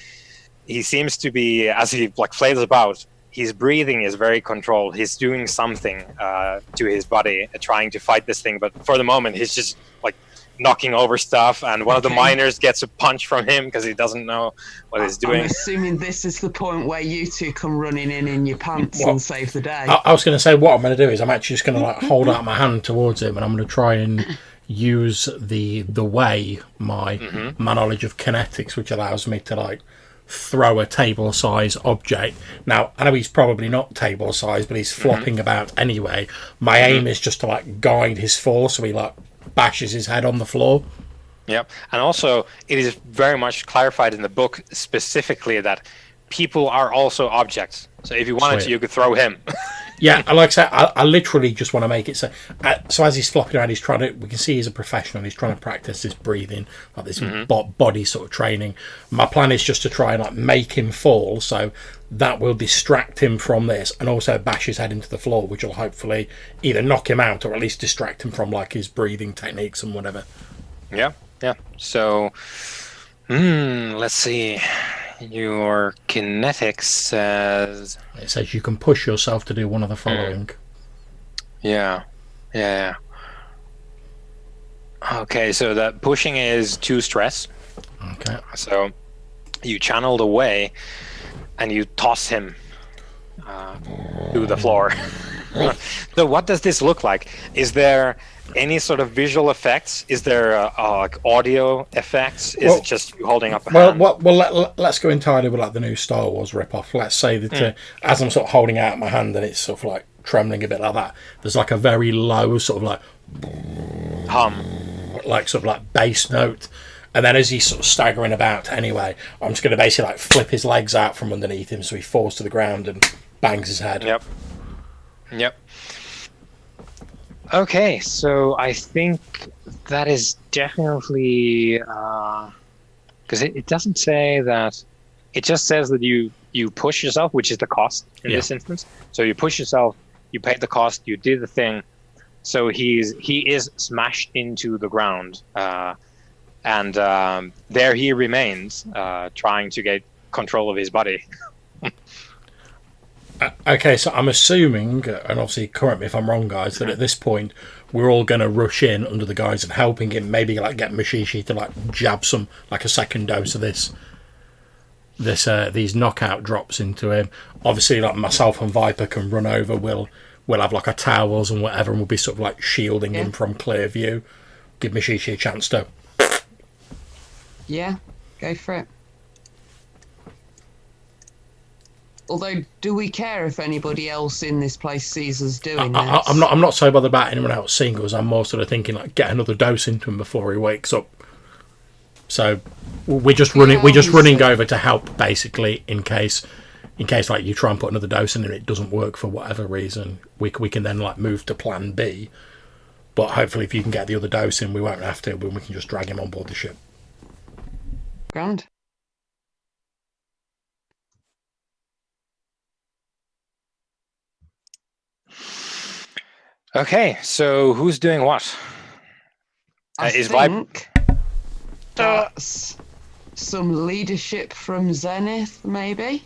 seems to be, as he like flails about, his breathing is very controlled. He's doing something to his body, trying to fight this thing, but for the moment he's just like knocking over stuff, and one of the miners gets a punch from him because he doesn't know what he's doing. I'm assuming this is the point where you two come running in your pants and save the day. I was going to say, what I'm going to do is I'm actually just going to like hold out my hand towards him, and I'm going to try and use the way my knowledge of kinetics, which allows me to like throw a table size object. Now I know he's probably not table size, but he's flopping about anyway. My aim is just to like guide his fall so he like bashes his head on the floor. Yep. And also it is very much clarified in the book specifically that people are also objects. So if you wanted to, you could throw him. Yeah, like I said, I literally just want to make it so. So as he's flopping around, he's trying to. We can see he's a professional. He's trying to practice this breathing, like this body sort of training. My plan is just to try and like make him fall, so that will distract him from this, and also bash his head into the floor, which will hopefully either knock him out or at least distract him from like his breathing techniques and whatever. Yeah. So, let's see. Your kinetics says... It says you can push yourself to do one of the following. Yeah. Okay, so that pushing is 2 stress. Okay. So you channeled away and you toss him to the floor. So what does this look like? Is there any sort of visual effects? Is there like audio effects? Is it just you holding up a hand? Well, let's go entirely with like the new Star Wars ripoff. Let's say that as I'm sort of holding out my hand and it's sort of like trembling a bit like that, there's like a very low sort of like hum, like sort of like bass note. And then as he's sort of staggering about anyway, I'm just going to basically like flip his legs out from underneath him so he falls to the ground and bangs his head. Yep. Okay, so I think that is definitely because it doesn't say that. It just says that you push yourself, which is the cost in this instance. So you push yourself, you paid the cost, you did the thing. So he is smashed into the ground, and there he remains, trying to get control of his body. Okay, so I'm assuming, and obviously correct me if I'm wrong, guys, that at this point we're all going to rush in under the guise of helping him, maybe like get Mashishi to like jab some like a second dose of these knockout drops into him. Obviously, like myself and Viper can run over. We'll have like our towels and whatever, and we'll be sort of like shielding him from clear view. Give Mashishi a chance to. Yeah, go for it. Although, do we care if anybody else in this place sees us doing this? I'm not so bothered about anyone else seeing us. I'm more sort of thinking like get another dose into him before he wakes up. So we're just running over to help, basically, in case like you try and put another dose in and it doesn't work for whatever reason. We can then like move to Plan B. But hopefully, if you can get the other dose in, we won't have to. But we can just drag him on board the ship. Grand. Okay, so who's doing what? I think that's some leadership from Zenith, maybe?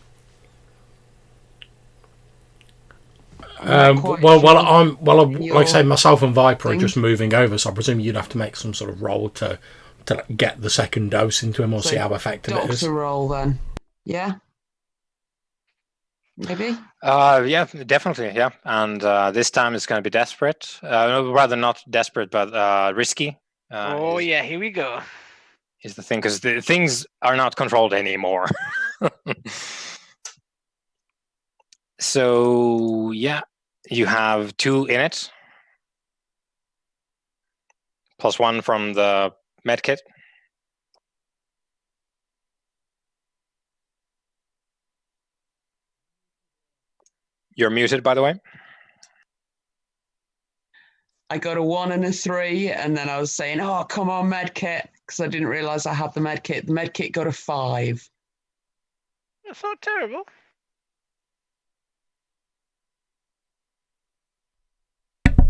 not quite Well, sure. like I say, myself and Viper thing. are just moving over, so I presume you'd have to make some sort of roll to get the second dose into him or So see how effective it is. Doctor roll then. Yeah. Maybe. Yeah, definitely. Yeah, and this time it's going to be desperate. Rather not desperate, but risky. Yeah, here we go. Is the thing, because the things are not controlled anymore. So yeah, you have 2 in it, +1 from the medkit. You're muted, by the way. I got a 1 and a 3, and then I was saying, "Oh, come on, medkit," because I didn't realize I had the medkit. The medkit got a 5. That's not terrible.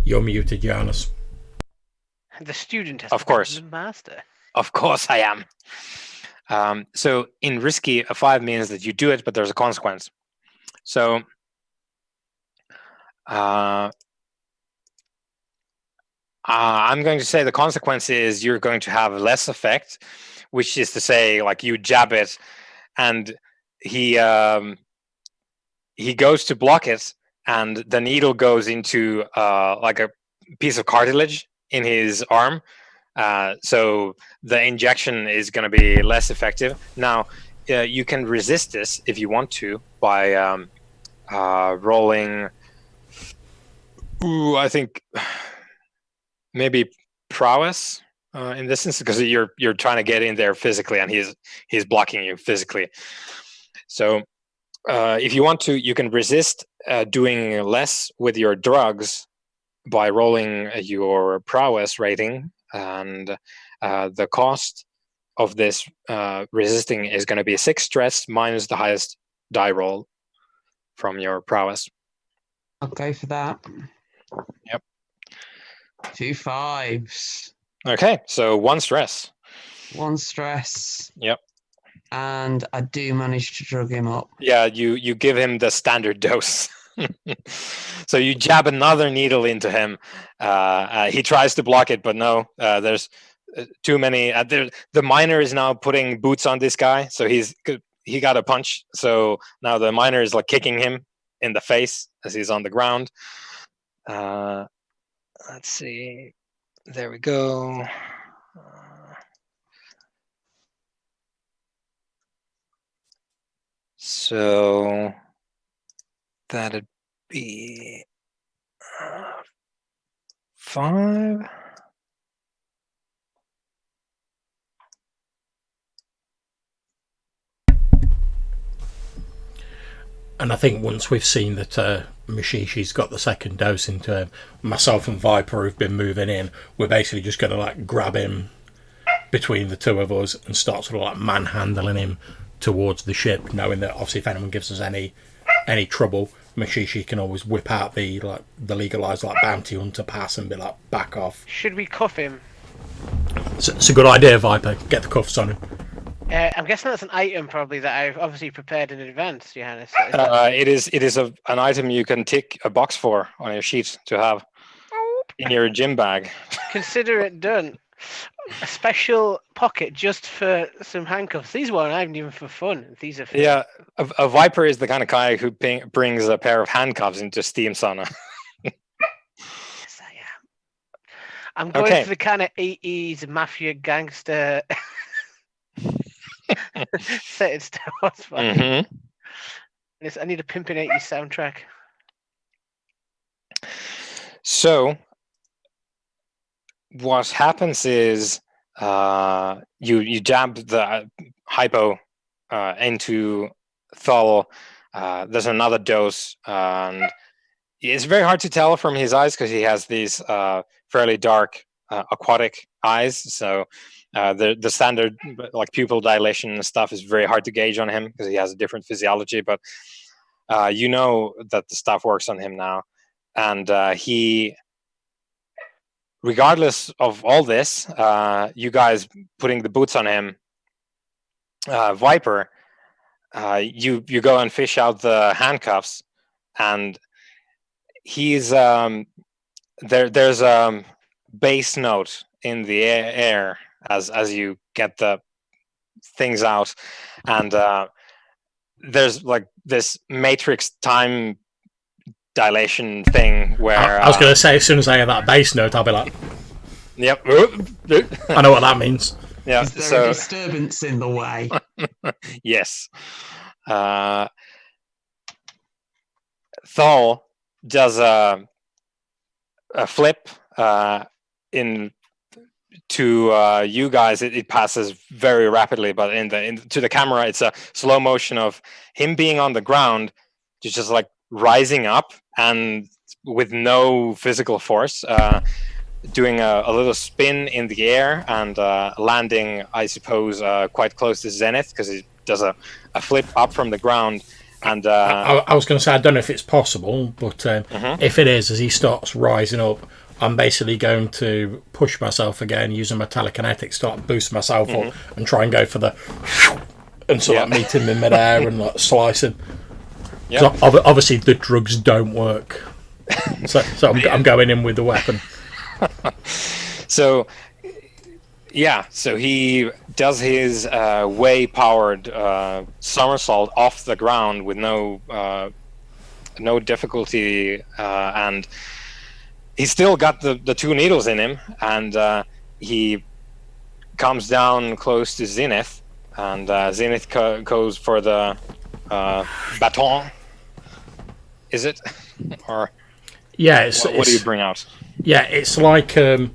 You're muted, Jonas. The student has Of course. the master. Of course I am. So in risky, a 5 means that you do it, but there's a consequence. So I'm going to say the consequence is you're going to have less effect, which is to say, like, you jab it, and he goes to block it, and the needle goes into like a piece of cartilage in his arm. So the injection is going to be less effective. Now, you can resist this if you want to by rolling. I think maybe prowess in this instance, because you're trying to get in there physically, and he's blocking you physically. So if you want to, you can resist doing less with your drugs by rolling your prowess rating, and the cost of this resisting is going to be 6 stress minus the highest die roll from your prowess. I'll go for that. Yep. 2 5s. Okay, so 1 stress. 1 stress. Yep. And I do manage to drug him up. Yeah, you give him the standard dose. So you jab another needle into him. He tries to block it, but no, there's too many. The miner is now putting boots on this guy, so he got a punch. So now the miner is like kicking him in the face as he's on the ground. Let's see. There we go. So that'd be 5. And I think once we've seen that Mashishi's got the second dose into him, myself and Viper have been moving in, we're basically just going to like grab him between the two of us and start sort of like manhandling him towards the ship, knowing that obviously if anyone gives us any trouble, Mashishi can always whip out the legalized like bounty hunter pass and be like, back off. Should we cuff him? It's a good idea, Viper. Get the cuffs on him. I'm guessing that's an item probably that I've obviously prepared in advance, Johannes. It is an item you can tick a box for on your sheet to have in your gym bag. Consider it done. A special pocket just for some handcuffs. These weren't even for fun. These are for... Yeah, a Viper is the kind of guy who brings a pair of handcuffs into Steam Sauna. Yes, I am. I'm going for the kind of 80s mafia gangster set in Star Wars. I need a Pimpin' 80s soundtrack. So what happens is you jab the hypo into Thal. There's another dose, and it's very hard to tell from his eyes because he has these fairly dark aquatic eyes. So the standard like pupil dilation and stuff is very hard to gauge on him because he has a different physiology. But you know that the stuff works on him now, and he. Regardless of all this, you guys putting the boots on him, Viper, you go and fish out the handcuffs, and he's there's bass note in the air as you get the things out, and there's like this matrix time dilation thing where I was going to say, as soon as I hear that bass note, I'll be like, yep. I know what that means. Yeah. Is there So a disturbance in the way? yes, Thal does a flip in to you guys. It passes very rapidly, but to the camera, it's a slow motion of him being on the ground, just like rising up and with no physical force, doing a little spin in the air and landing, I suppose, quite close to Zenith, because he does a flip up from the ground. And I was going to say, I don't know if it's possible, but if it is, as he starts rising up, I'm basically going to push myself again, using my telekinetic, start boost myself up, and try and go for the and so like meet him in midair and like slice him. Yeah. Obviously, the drugs don't work, so I'm going in with the weapon. So he does his way-powered somersault off the ground with no difficulty, and he's still got the two needles in him, and he comes down close to Zenith, and Zenith goes for the baton. Is it? Or yeah, what do you bring out? Yeah, it's like a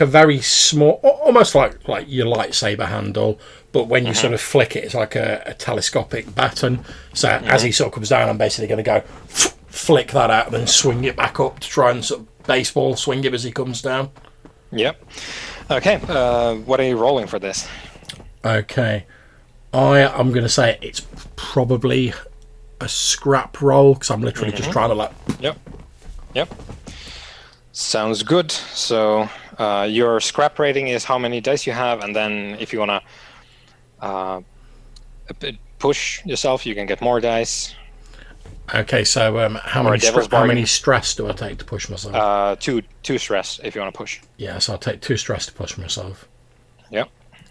very small, almost like your lightsaber handle, but when you sort of flick it, it's like a telescopic baton. So as he sort of comes down, I'm basically going to go flick that out and then swing it back up to try and sort of baseball swing him as he comes down. Yep. Okay. What are you rolling for this? Okay. I'm going to say it's probably a scrap roll, because I'm literally just trying to like... Yep. Sounds good. So your scrap rating is how many dice you have, and then if you want to push yourself, you can get more dice. Okay, so how many stress do I take to push myself? Two stress if you want to push. Yeah, so I'll take 2 stress to push myself. Yep.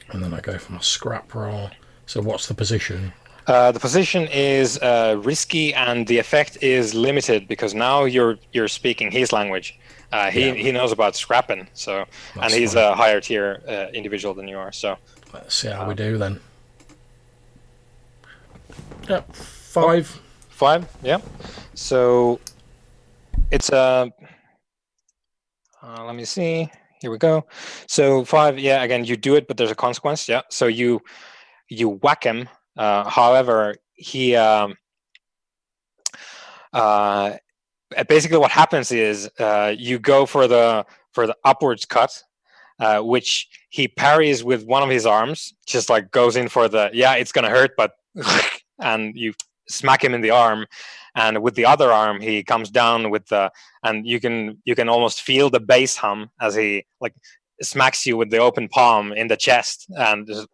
And then I go for my scrap roll. So what's the position? The position is risky, and the effect is limited because now you're speaking his language. He knows about scrapping, so and he's a higher tier individual than you are. So let's see how we do then. Yep, 5. 5, yeah. So it's let me see. Here we go. So 5, yeah. Again, you do it, but there's a consequence. Yeah. So you whack him. However, he basically what happens is you go for the upwards cut, which he parries with one of his arms. Just like goes in for the it's gonna hurt, but and you smack him in the arm, and with the other arm he comes down with and you can almost feel the bass hum as he like smacks you with the open palm in the chest, and just,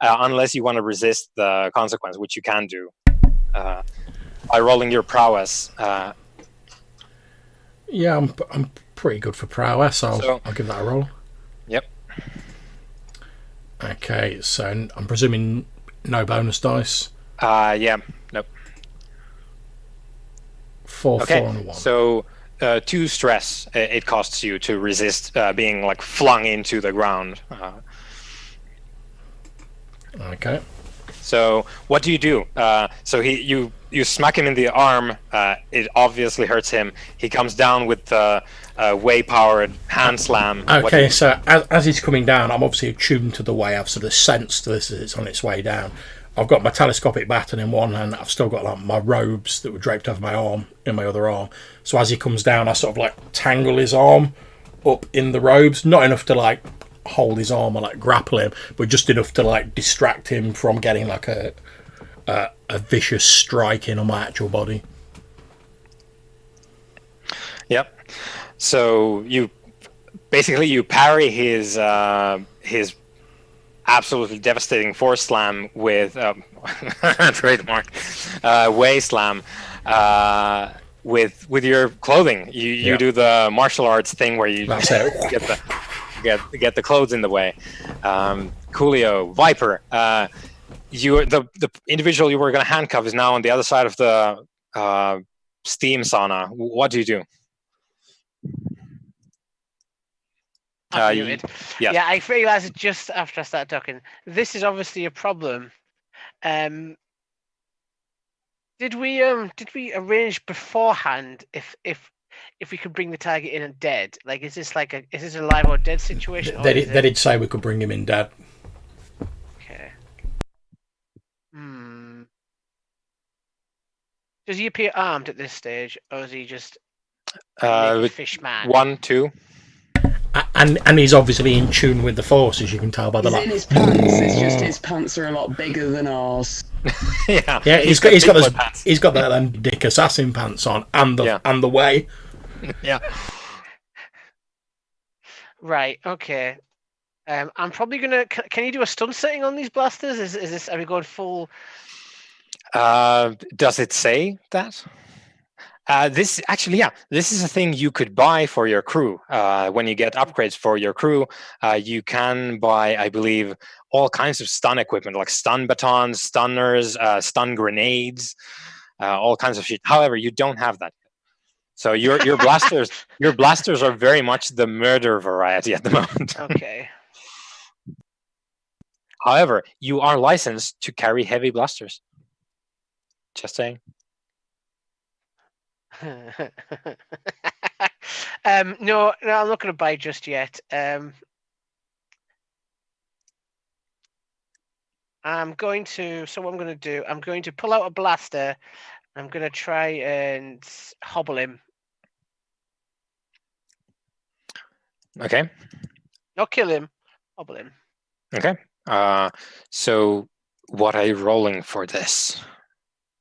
unless you want to resist the consequence, which you can do by rolling your prowess. Yeah, I'm pretty good for prowess. I'll give that a roll. Yep. Okay, so I'm presuming no bonus dice. Yeah. Nope. 4, okay. 4, and 1. So 2 stress it costs you to resist being like flung into the ground. Okay. So what do you do? So you smack him in the arm. It obviously hurts him. He comes down with the way-powered hand slam. Okay, so as he's coming down, I'm obviously attuned to the way. I've sort of sensed this as it's on its way down. I've got my telescopic baton in one hand. I've still got like my robes that were draped over my arm in my other arm. So as he comes down, I sort of like tangle his arm up in the robes. Not enough to like hold his arm or like grapple him, but just enough to like distract him from getting like a vicious strike in on my actual body. Yep. So you parry his absolutely devastating force slam with trademark way slam, with your clothing. You do the martial arts thing where you That's it. get the clothes in the way. Coolio, Viper. You the individual you were going to handcuff is now on the other side of the steam sauna. What do you do? I'm muted. yeah. Yeah, I realised just after I started talking. This is obviously a problem. Did we arrange beforehand if we could bring the target in and dead? Like, is this a live or dead situation? Or They did say we could bring him in dead. Okay. Does he appear armed at this stage, or is he just a fish man? 1, 2. And he's obviously in tune with the Force, as you can tell by the He's in his pants. It's just his pants are a lot bigger than ours. Yeah, he's got them Dick Assassin pants on, and the way. Yeah. Right. Okay. I'm probably gonna. Can you do a stun setting on these blasters? Is this? Are we going full? Does it say that? This is a thing you could buy for your crew. When you get upgrades for your crew, you can buy, I believe, all kinds of stun equipment, like stun batons, stunners, stun grenades, all kinds of shit. However, you don't have that. So your blasters are very much the murder variety at the moment. Okay. However, you are licensed to carry heavy blasters. Just saying. No, I'm not going to buy just yet. I'm going to. So what I'm going to do? I'm going to pull out a blaster. I'm going to try and hobble him. Okay. Not kill him. Hobble him. Okay. So what are you rolling for this?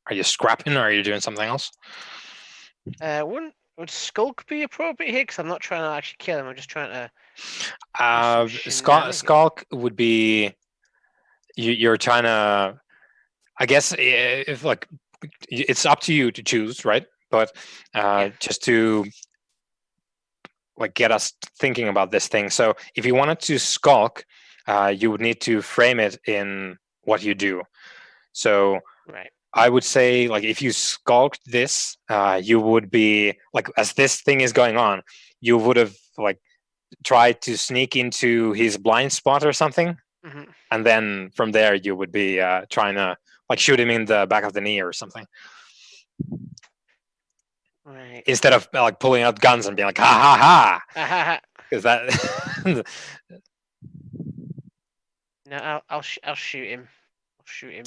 Are you scrapping or are you doing something else? Would Skulk be appropriate here? Because I'm not trying to actually kill him. I'm just trying to. Skulk would be. You're trying to. I guess if it's up to you to choose, right? But just to get us thinking about this thing. So if you wanted to skulk, you would need to frame it in what you do. So. Right. I would say, if you skulked this, you would be as this thing is going on, you would have tried to sneak into his blind spot or something, and then from there you would be trying to shoot him in the back of the knee or something. Right. Instead of pulling out guns and being like ha ha ha, because that. No, I'll shoot him. I'll shoot him.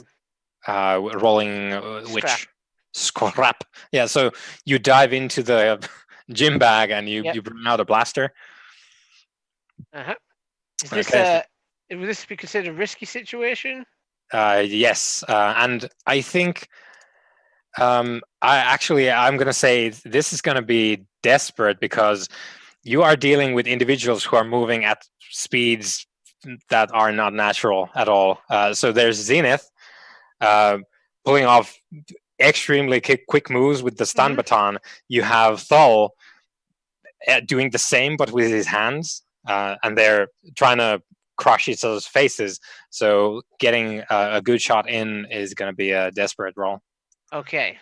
Rolling which scrap. Yeah, so you dive into the gym bag and you bring out a blaster. Is this would this be considered a risky situation? Yes, and I think I'm going to say this is going to be desperate because you are dealing with individuals who are moving at speeds that are not natural at all. So there's Zenith. Pulling off extremely quick moves with the stun baton. You have Thal doing the same but with his hands, and they're trying to crush each other's faces. So getting a good shot in is going to be a desperate roll. Okay,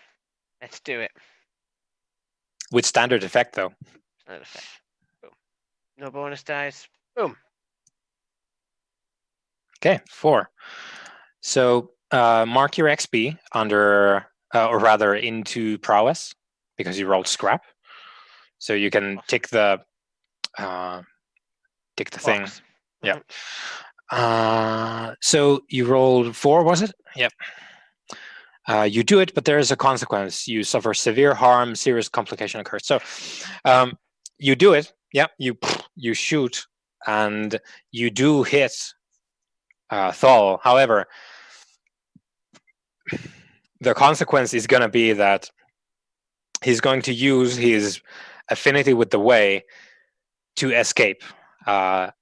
let's do it. With standard effect, though. Standard effect. Boom. No bonus dice. Boom. Okay, 4. So mark your XP under, or rather into prowess, because you rolled scrap. So you can tick the thing. Yeah. So you rolled 4, was it? Yep. You do it, but there is a consequence. You suffer severe harm, serious complication occurs. So you do it. Yep. You shoot, and you do hit Thal. However, the consequence is going to be that he's going to use his affinity with the way to escape.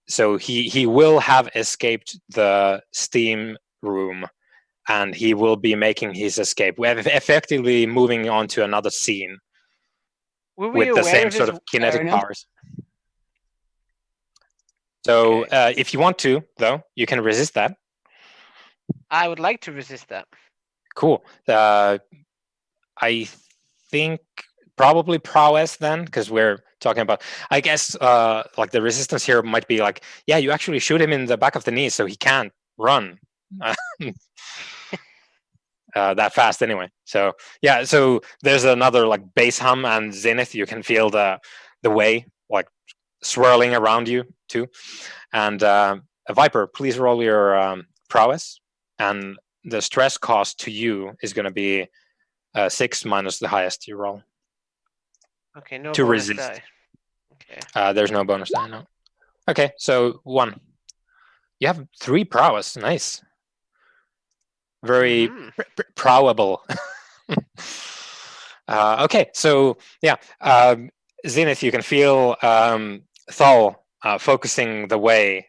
So he will have escaped the steam room, and he will be making his escape, effectively moving on to another scene. Were we with the aware same of sort his? of kinetic enough. powers. So Okay. if you want to, though, you can resist that. I would like to resist that. Cool. I think probably prowess then, because we're talking about. I guess like the resistance here might be like, yeah, you actually shoot him in the back of the knee, so he can't run that fast anyway. So yeah, so there's another like base hum and Zenith. You can feel the way like swirling around you too. And a Viper, please roll your prowess, and the stress cost to you is going to be 6 minus the highest you roll Okay, no to bonus resist. die. Okay. There's no bonus die, no. Okay, so 1. You have 3 prowess. Nice. Very Mhm. prowable. Okay, so yeah, Zenith, you can feel Thal focusing the way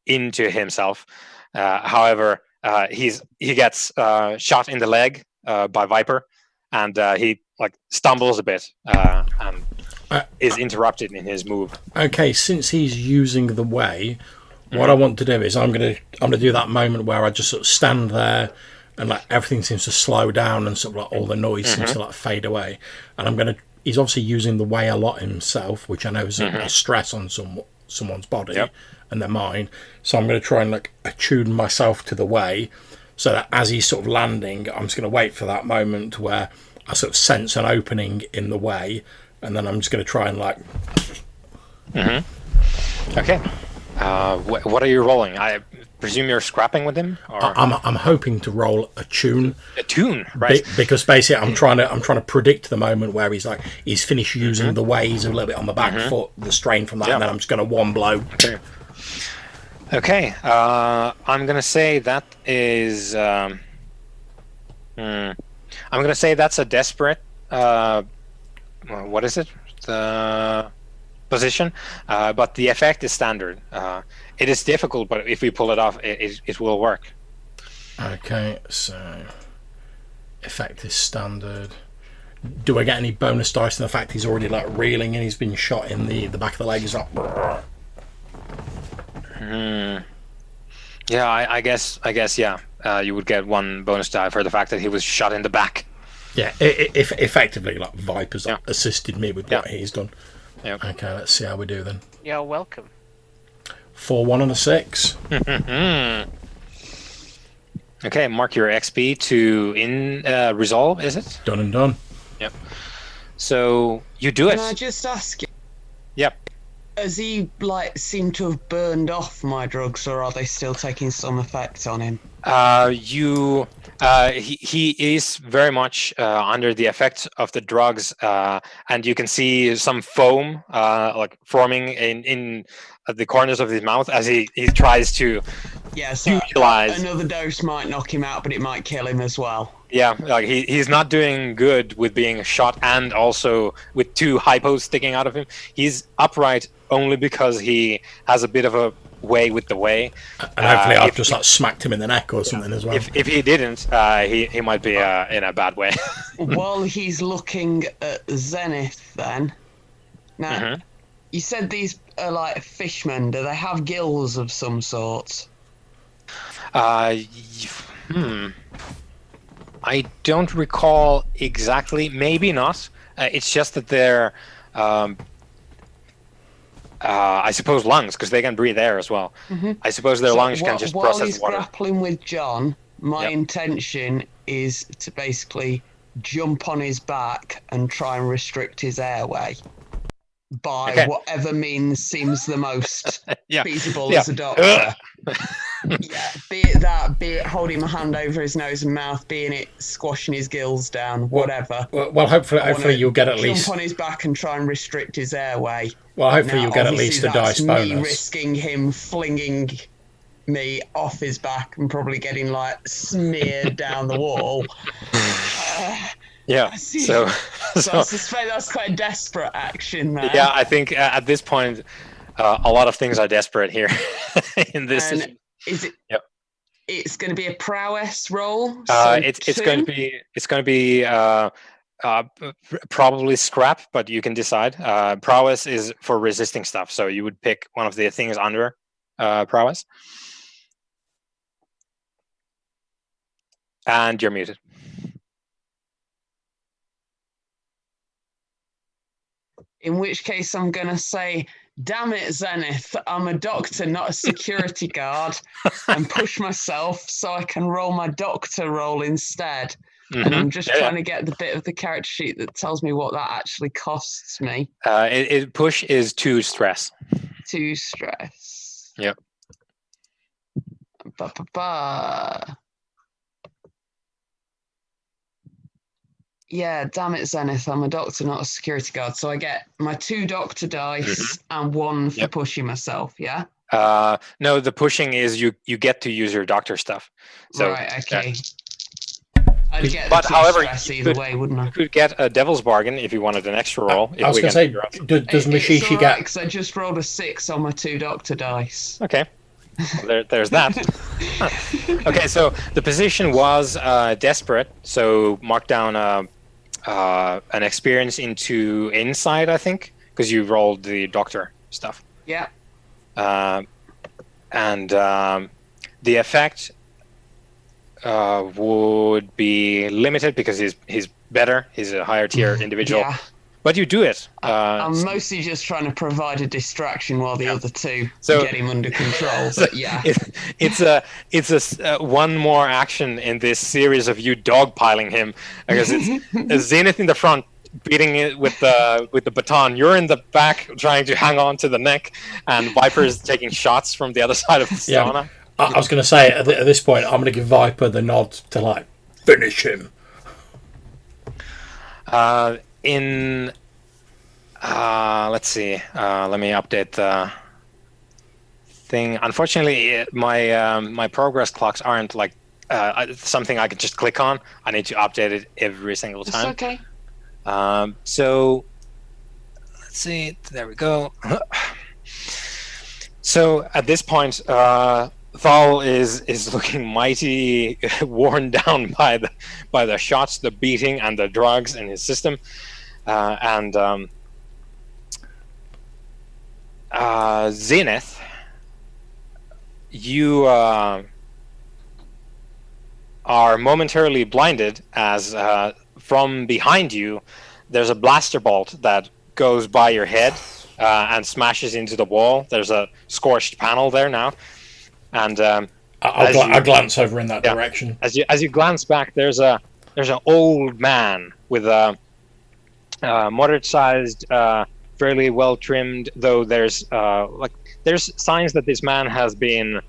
into himself. However, he gets shot in the leg by Viper, and he like stumbles a bit and is interrupted in his move. Okay, since he's using the way, what I want to do is I'm gonna do that moment where I just sort of stand there and like everything seems to slow down and sort of like all the noise seems to like fade away. And he's obviously using the way a lot himself, which I know is a stress on someone's body and their mind. So I'm going to try and like attune myself to the way, so that as he's sort of landing, I'm just going to wait for that moment where I sort of sense an opening in the way, and then I'm just going to try and like. Okay. What are you rolling? I presume you're scrapping with him, or I'm hoping to roll a tune. a tune, right? Because basically I'm trying to predict the moment where he's finished using the way, he's a little bit on the back foot, the strain from that, and then I'm just going to one blow. Okay. I'm gonna say that is. I'm gonna say that's a desperate. What is it? The position, but the effect is standard. It is difficult, but if we pull it off, it will work. Okay, so effect is standard. Do I get any bonus dice in the fact he's already like reeling and he's been shot in the back of the leg? He's like. Yeah, I guess yeah. You would get 1 bonus die for the fact that he was shot in the back. Yeah, if effectively like Viper's assisted me with what he's done. Yep. Okay, let's see how we do then. You're welcome. 4, 1, and a 6. Okay, mark your XP to resolve. Is it Done and done. Yep. So you do it. Can I just ask you? Yep. Has he like seemed to have burned off my drugs, or are they still taking some effect on him? He is very much under the effects of the drugs, and you can see some foam like forming in the corners of his mouth as he tries to So utilize. another dose might knock him out, but it might kill him as well. Yeah, like he's not doing good with being shot and also with 2 hypos sticking out of him. He's upright only because he has a bit of a way with the way. And hopefully I've just like smacked him in the neck or something as well. If he didn't, he might be in a bad way. While he's looking at Zenith then, now, you said these are like fishmen. Do they have gills of some sort? I don't recall exactly. Maybe not. It's just that they're, I suppose, lungs, because they can breathe air as well. I suppose their lungs can just while process he's water. grappling with John, my intention is to basically jump on his back and try and restrict his airway by whatever means seems the most feasible as a doctor. Be it holding my hand over his nose and mouth, being it squashing his gills down, whatever. Well, hopefully you'll get at least jump on his back and try and restrict his airway. Well, hopefully you'll get at least a dice bonus. Me risking him flinging me off his back and probably getting like smeared down the wall. Yeah. So I suspect that's quite a desperate action there. Yeah, I think at this point, a lot of things are desperate here in this. Is it? Yep. It's going to be a prowess roll. It's going to be Probably scrap, but you can decide. Prowess is for resisting stuff, so you would pick one of the things under prowess. And you're muted. In which case, I'm going to say, damn it, Zenith, I'm a doctor, not a security guard, and push myself so I can roll my doctor roll instead. And I'm just trying to get the bit of the character sheet that tells me what that actually costs me. Push is 2 stress. 2 stress. Yep. Yeah, damn it, Zenith. I'm a doctor, not a security guard. So I get my 2 doctor dice and 1 for pushing myself, yeah? No, the pushing is you get to use your doctor stuff. So, right, okay. I'd get the but 2 however, stress either way, wouldn't I? You could get a devil's bargain if you wanted an extra roll. I was going to say, does Mashishi get... Because I just rolled a 6 on my 2 doctor dice. Okay. Well, there's that. Okay, so the position was desperate, so mark down an experience into insight, I think, because you rolled the doctor stuff. Yeah. And the effect would be limited because he's better. He's a higher tier individual. Yeah. But you do it. I'm mostly just trying to provide a distraction while the other 2 get him under control. But yeah, it's a one more action in this series of you dogpiling him, because it's Zenith in the front beating it with the baton. You're in the back trying to hang on to the neck, and Viper is taking shots from the other side of the sauna. I was going to say at this point I'm going to give Viper the nod to finish him. Let's see. Let me update the thing. Unfortunately, my progress clocks aren't something I can just click on. I need to update it every single time. It's okay. So let's see. There we go. So at this point, Thal is looking mighty worn down by the shots, the beating, and the drugs in his system, Zenith, you are momentarily blinded as from behind you there's a blaster bolt that goes by your head and smashes into the wall. There's a scorched panel there now, and I'll glance over in that direction. As you glance back, there's an old man with a moderate-sized, fairly well trimmed, though there's signs that this man has been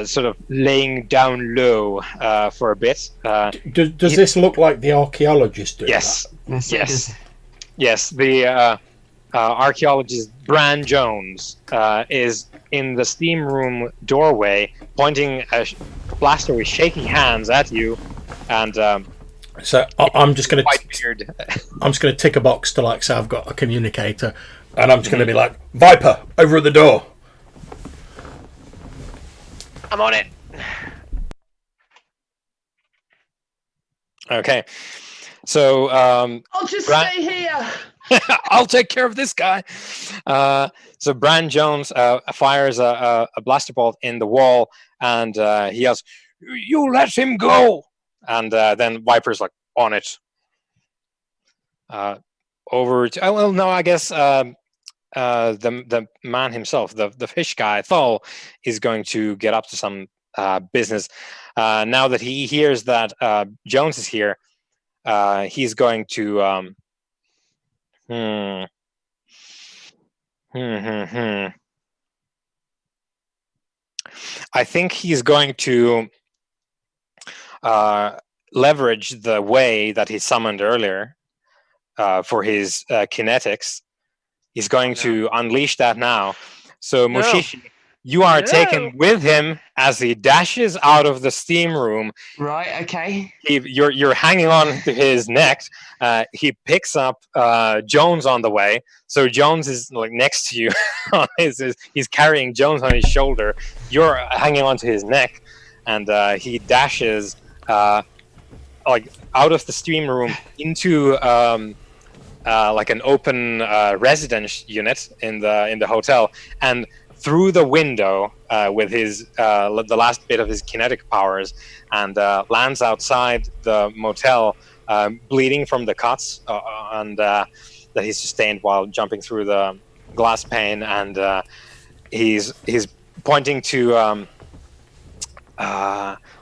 sort of laying down low for a bit. Does this look like the archaeologist doing yes. that? Yes. The archaeologist Bran Jones is in the steam room doorway, pointing a blaster with shaking hands at you, and so I'm just going to tick a box to say I've got a communicator, and I'm just going to be like, Viper, over at the door. I'm on it. Okay, so I'll just stay here. I'll take care of this guy. So Bran Jones fires a blaster bolt in the wall, and he yells, "You let him go!" And then Viper's on it. Over to I guess the man himself, the fish guy, Thal, is going to get up to some business. Now that he hears that Jones is here, he's going to I think he's going to leverage the way that he summoned earlier for his kinetics. He's going to unleash that now. So Mushishi, you are taken with him as he dashes out of the steam room. Right, okay. You're hanging on to his neck. He picks up Jones on the way. So Jones is next to you. He's carrying Jones on his shoulder. You're hanging on to his neck. And he dashes like out of the steam room into like an open residence unit in the hotel, and through the window with his the last bit of his kinetic powers, and lands outside the motel, bleeding from the cuts and that he sustained while jumping through the glass pane, and he's pointing to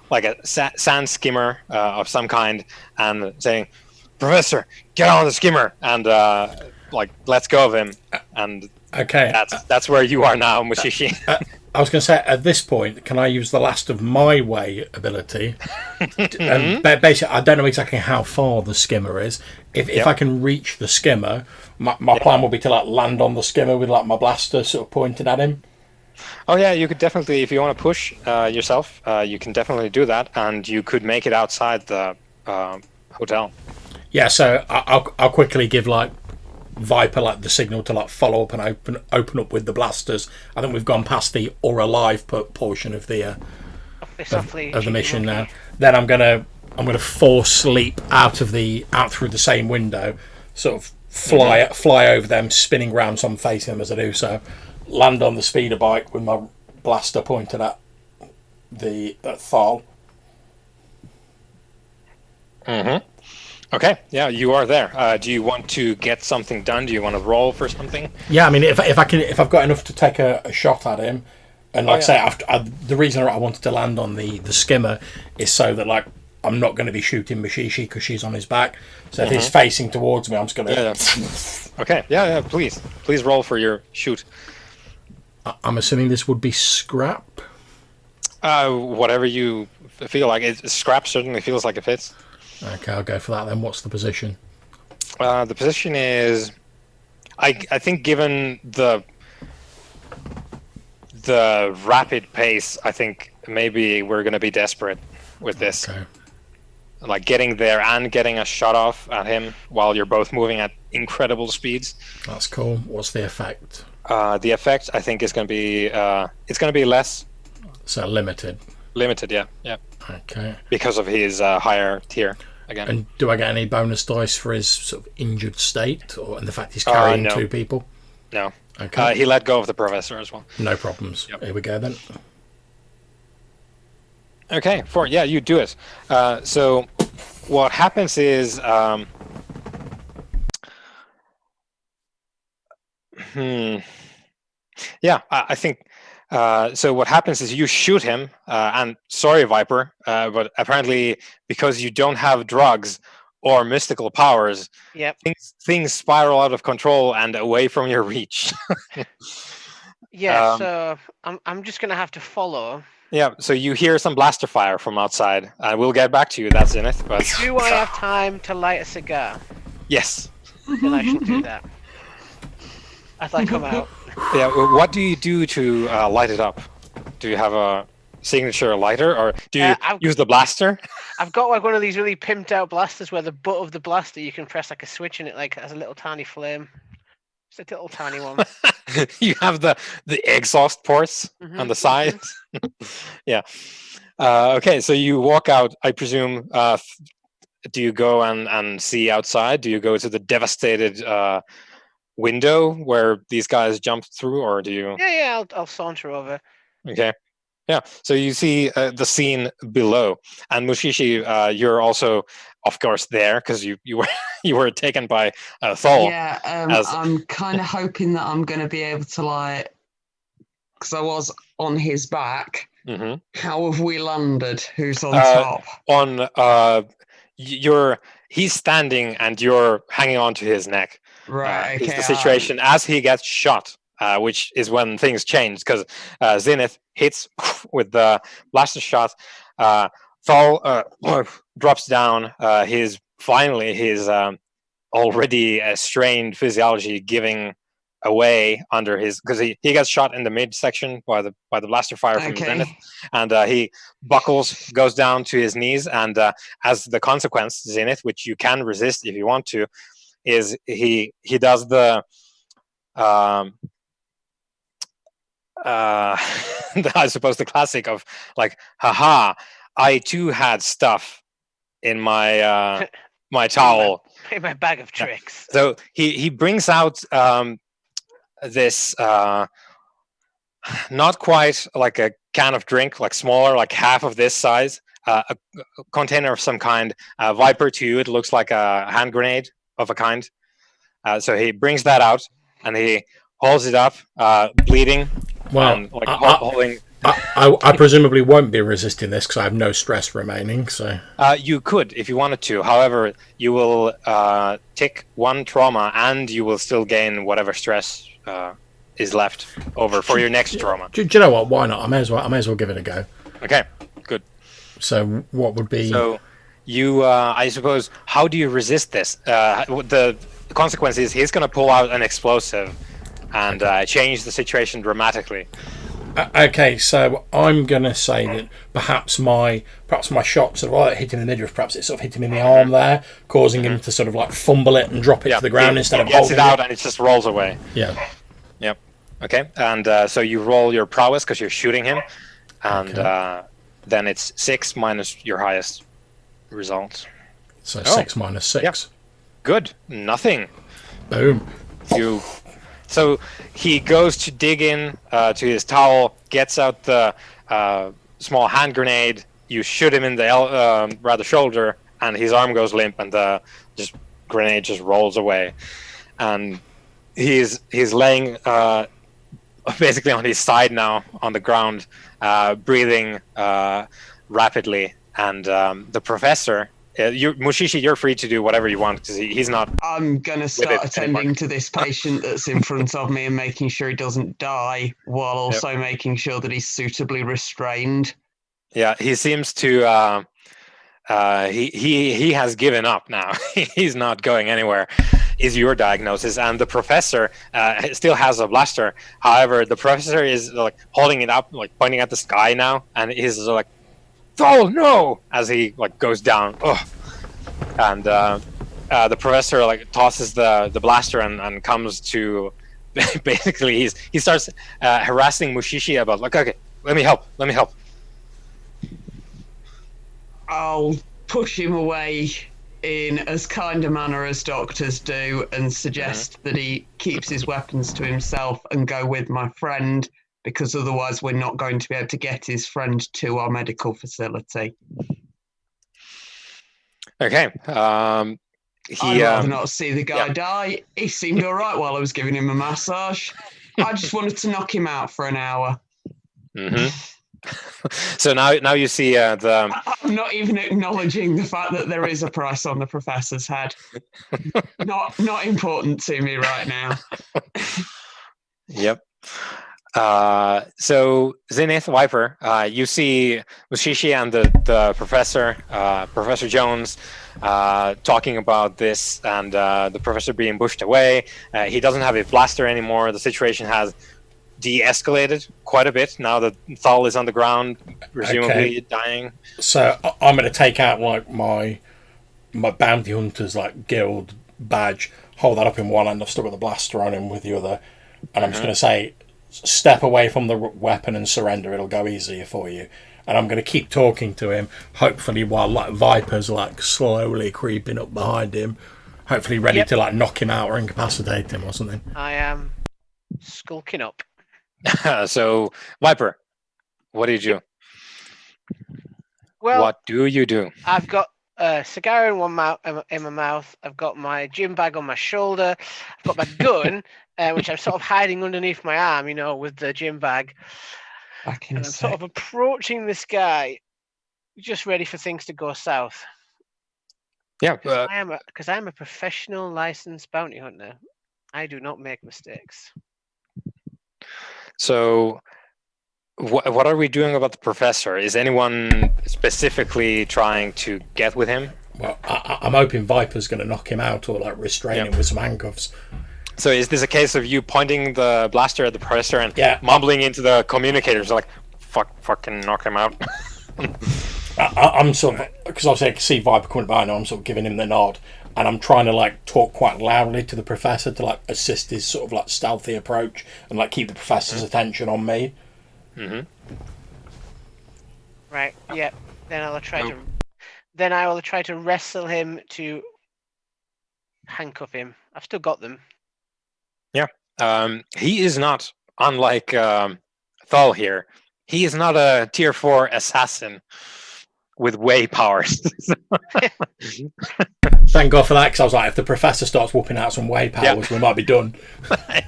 like a sand skimmer of some kind, and saying, "Professor, get on the skimmer," and like lets go of him. And Okay. that's where you are now, Mushishi. I was going to say, at this point, can I use the last of my way ability? And basically, I don't know exactly how far the skimmer is. If I can reach the skimmer, my plan will be to like land on the skimmer with like my blaster sort of pointed at him. Oh yeah, you could definitely, if you want to push yourself, you can definitely do that, and you could make it outside the hotel. Yeah, so I'll quickly give like Viper like the signal to like follow up and open up with the blasters. I think we've gone past the or alive portion of the of the mission now. Then I'm gonna force Leap out through the same window, sort of fly over them, spinning round, so I'm facing them as I do so. Land on the speeder bike with my blaster pointed at the Thal. Okay, yeah, you are there. Do you want to get something done? Do you want to roll for something? Yeah, I mean, if I've got enough to take a shot at him, and like I say, the reason I wanted to land on the skimmer is so that like I'm not going to be shooting Mushishi because she's on his back. So if he's facing towards me, I'm just going to. Yeah. Okay, yeah, please roll for your shoot. I'm assuming this would be scrap. Whatever you feel like. Scrap certainly feels like it fits. Okay, I'll go for that then. What's the position? The position is, I think, given the rapid pace, I think maybe we're going to be desperate with this. Okay. Like getting there and getting a shot off at him while you're both moving at incredible speeds. That's cool. What's the effect? The effect, I think, is going to be it's going to be less. So limited. Limited, yeah. Okay. Because of his higher tier again. And do I get any bonus dice for his sort of injured state, and the fact he's carrying no. two people? No. Okay. He let go of the professor as well. No problems. Yep. Here we go then. Okay, you do it. So what happens is I think so what happens is you shoot him, and sorry, Viper, but apparently because you don't have drugs or mystical powers, things spiral out of control and away from your reach. So I'm just gonna have to follow. Yeah, so you hear some blaster fire from outside. We'll get back to you, that's Zenith. But do I have time to light a cigar? Yes. Then I should do that as I come out. Yeah, what do you do to light it up? Do you have a signature lighter, or do you use the blaster? I've got like one of these really pimped out blasters where the butt of the blaster you can press like a switch and it like has a little tiny flame. Just a little tiny one. You have the exhaust ports on the sides. Yeah. Okay, so you walk out, I presume. Do you go and see outside? Do you go to the devastated window where these guys jumped through, or do you? Yeah, I'll saunter over. Okay. Yeah, so you see the scene below, and Mushishi, you're also, of course, there because you were taken by Thal. Yeah, I'm kind of hoping that I'm going to be able to like, because I was on his back. Mm-hmm. How have we landed? Who's on top? He's standing and you're hanging on to his neck. Right. Is the situation as he gets shot. Which is when things change, because Zenith hits with the blaster shot. Thal drops down. His already strained physiology giving away under his, because he gets shot in the midsection by the blaster fire from Zenith, and he buckles, goes down to his knees, and as the consequence, Zenith, which you can resist if you want to, is he does the I suppose the classic of like, haha, I too had stuff in my my towel. In my bag of tricks. So he brings out this not quite like a can of drink, like smaller, like half of this size, a container of some kind. Viper, to you, it looks like a hand grenade of a kind. So he brings that out and he holds it up, bleeding. Well, and, like, holding. I presumably won't be resisting this because I have no stress remaining. So you could if you wanted to. However, you will take 1 trauma, and you will still gain whatever stress is left over for your next trauma. Do you know what? Why not? I may as well give it a go. Okay, good. So what would be? So you, I suppose, how do you resist this? The consequence is he's going to pull out an explosive and change the situation dramatically. Okay, so I'm gonna say that perhaps my shot sort of like hitting the midriff, perhaps it sort of hit him in the arm there, causing him to sort of like fumble it and drop it to the ground instead of holding it out, and it just rolls away. Yeah. Yep. Okay, and so you roll your prowess because you're shooting him, and then it's 6 minus your highest result. So 6 minus 6. Yep. Good. Nothing. Boom. So he goes to dig in to his towel, gets out the small hand grenade. You shoot him in the rather shoulder, and his arm goes limp, and the grenade just rolls away. And he's laying basically on his side now on the ground, breathing rapidly. And the professor. Mushishi, you're free to do whatever you want because he's not. I'm going to start attending to this patient that's in front of me and making sure he doesn't die while also making sure that he's suitably restrained. Yeah, he seems to. He has given up now. He's not going anywhere. Is your diagnosis, and the professor still has a blaster. However, the professor is like holding it up, like pointing at the sky now, and he's like, "Oh no!" as he like goes down. Ugh. And the professor like tosses the blaster and comes to basically he starts harassing Mushishi about like, okay, let me help. I'll push him away in as kind a manner as doctors do and suggest that he keeps his weapons to himself and go with my friend, because otherwise we're not going to be able to get his friend to our medical facility. Okay. I'd rather not see the guy die. He seemed all right while I was giving him a massage. I just wanted to knock him out for an hour. Mm-hmm. So now you see the. I'm not even acknowledging the fact that there is a price on the professor's head. Not important to me right now. Yep. So Zenith, Viper, you see Mushishi and the professor, Professor Jones, talking about this, and the professor being pushed away. He doesn't have a blaster anymore. The situation has de-escalated quite a bit now that Thal is on the ground, presumably dying. So I'm going to take out like my bounty hunter's like guild badge, hold that up in one hand. I've still got the blaster on him with the other, and I'm just going to say, step away from the weapon and surrender. It'll go easier for you. And I'm going to keep talking to him, hopefully while like Viper's like slowly creeping up behind him, hopefully ready to like knock him out or incapacitate him or something. I am skulking up. So Viper, what did you do? Well, what do you do? I've got a cigar in my mouth. I've got my gym bag on my shoulder. I've got my gun, which I'm sort of hiding underneath my arm, with the gym bag. And I'm sort of approaching this guy, just ready for things to go south. Yeah, because I am a professional licensed bounty hunter. I do not make mistakes. So, what are we doing about the professor? Is anyone specifically trying to get with him? Well, I'm hoping Viper's going to knock him out or like restrain him with some handcuffs. So is this a case of you pointing the blaster at the professor and mumbling into the communicators like, fucking knock him out? I'm sort of, because obviously I can see Viper coming by now, I'm sort of giving him the nod, and I'm trying to like talk quite loudly to the professor to like assist his sort of like stealthy approach and like keep the professor's attention on me. Mm-hmm. Right, yeah. Then I'll try to then I will try to wrestle him to handcuff him. I've still got them. He is not, unlike Thal here, he is not a tier 4 assassin with way powers. Thank God for that, because I was like, if the professor starts whooping out some way powers, we might be done.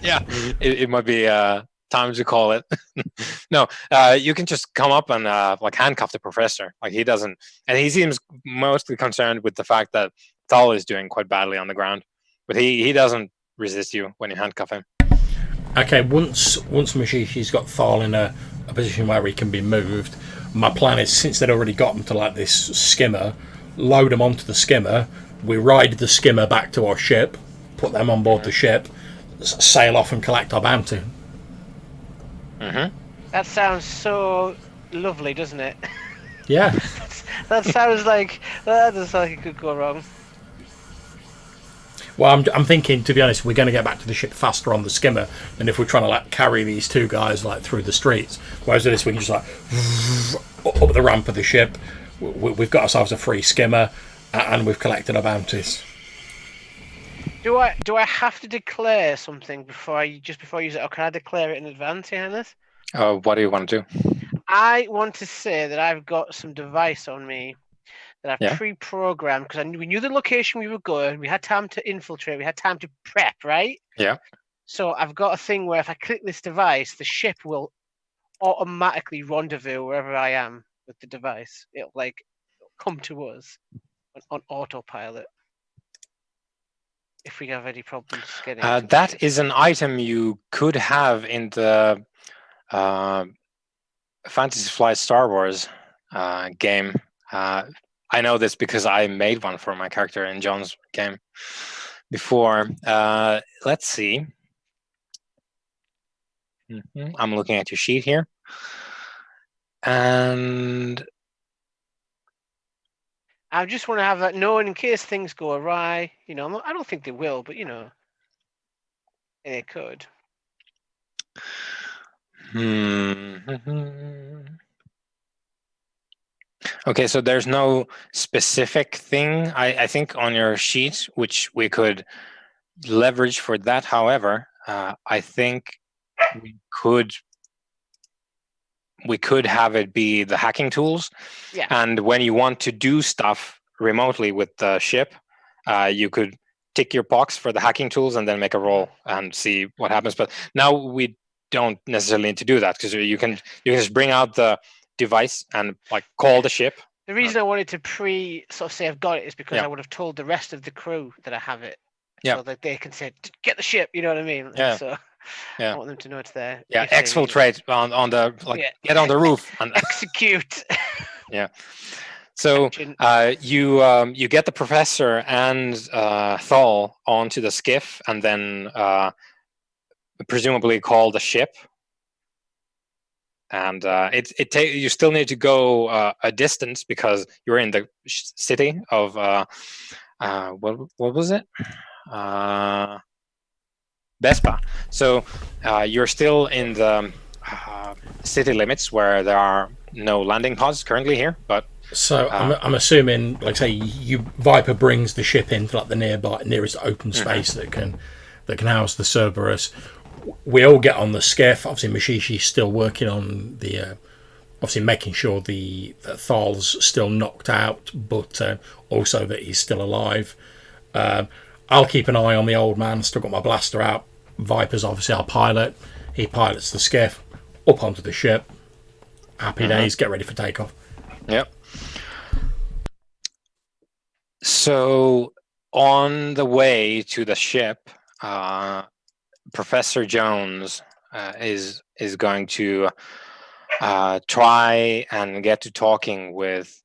Yeah, it might be time to call it. No, you can just come up and like handcuff the professor. Like he doesn't, and he seems mostly concerned with the fact that Thal is doing quite badly on the ground, but he doesn't resist you when you handcuff him. Okay, once Mashishi's got Thal in a position where he can be moved, my plan is, since they'd already got him to like this skimmer, load them onto the skimmer, we ride the skimmer back to our ship, put them on board the ship, sail off and collect our bounty. Mm-hmm. That sounds so lovely, doesn't it? Yeah. That sounds like it could go wrong. Well, I'm thinking, to be honest, we're going to get back to the ship faster on the skimmer than if we're trying to like carry these two guys like through the streets. Whereas with this, we can just like up the ramp of the ship. We've got ourselves a free skimmer, and we've collected our bounties. Do I have to declare something before I use it, or can I declare it in advance, Johannes? What do you want to do? I want to say that I've got some device on me that I've pre-programmed, because we knew the location we were going. We had time to infiltrate. We had time to prep, right? Yeah. So I've got a thing where if I click this device, the ship will automatically rendezvous wherever I am with the device. It'll come to us on autopilot. If we have any problems getting that is an item you could have in the Fantasy Flight Star Wars game. I know this because I made one for my character in John's game before. Let's see. Mm-hmm. I'm looking at your sheet here. And I just want to have that known in case things go awry. I don't think they will, but they could. Okay, so there's no specific thing, I think, on your sheet which we could leverage for that. However, I think we could have it be the hacking tools. Yeah. And when you want to do stuff remotely with the ship, you could tick your box for the hacking tools and then make a roll and see what happens. But now we don't necessarily need to do that, because you can just bring out the device and like call the ship. The reason I wanted to say I've got it is because I would have told the rest of the crew that I have it. Yeah. So that they can say, get the ship, you know what I mean? Yeah. So I want them to know it's there. Yeah, exfiltrate on the get on the roof and execute. Yeah. So you get the professor and Thal onto the skiff, and then presumably call the ship. And you still need to go a distance, because you're in the city of what was it? Vespa. So you're still in the city limits where there are no landing pods currently here, but so I'm assuming, like say, Viper brings the ship into like the nearest open space that can house the Cerberus. We all get on the skiff. Obviously, Mashishi's still working on the obviously making sure that Thal's still knocked out, but also that he's still alive. I'll keep an eye on the old man. Still got my blaster out. Viper's obviously our pilot. He pilots the skiff up onto the ship. Happy days. Get ready for takeoff. Yep. So on the way to the ship, Professor Jones is going to try and get to talking with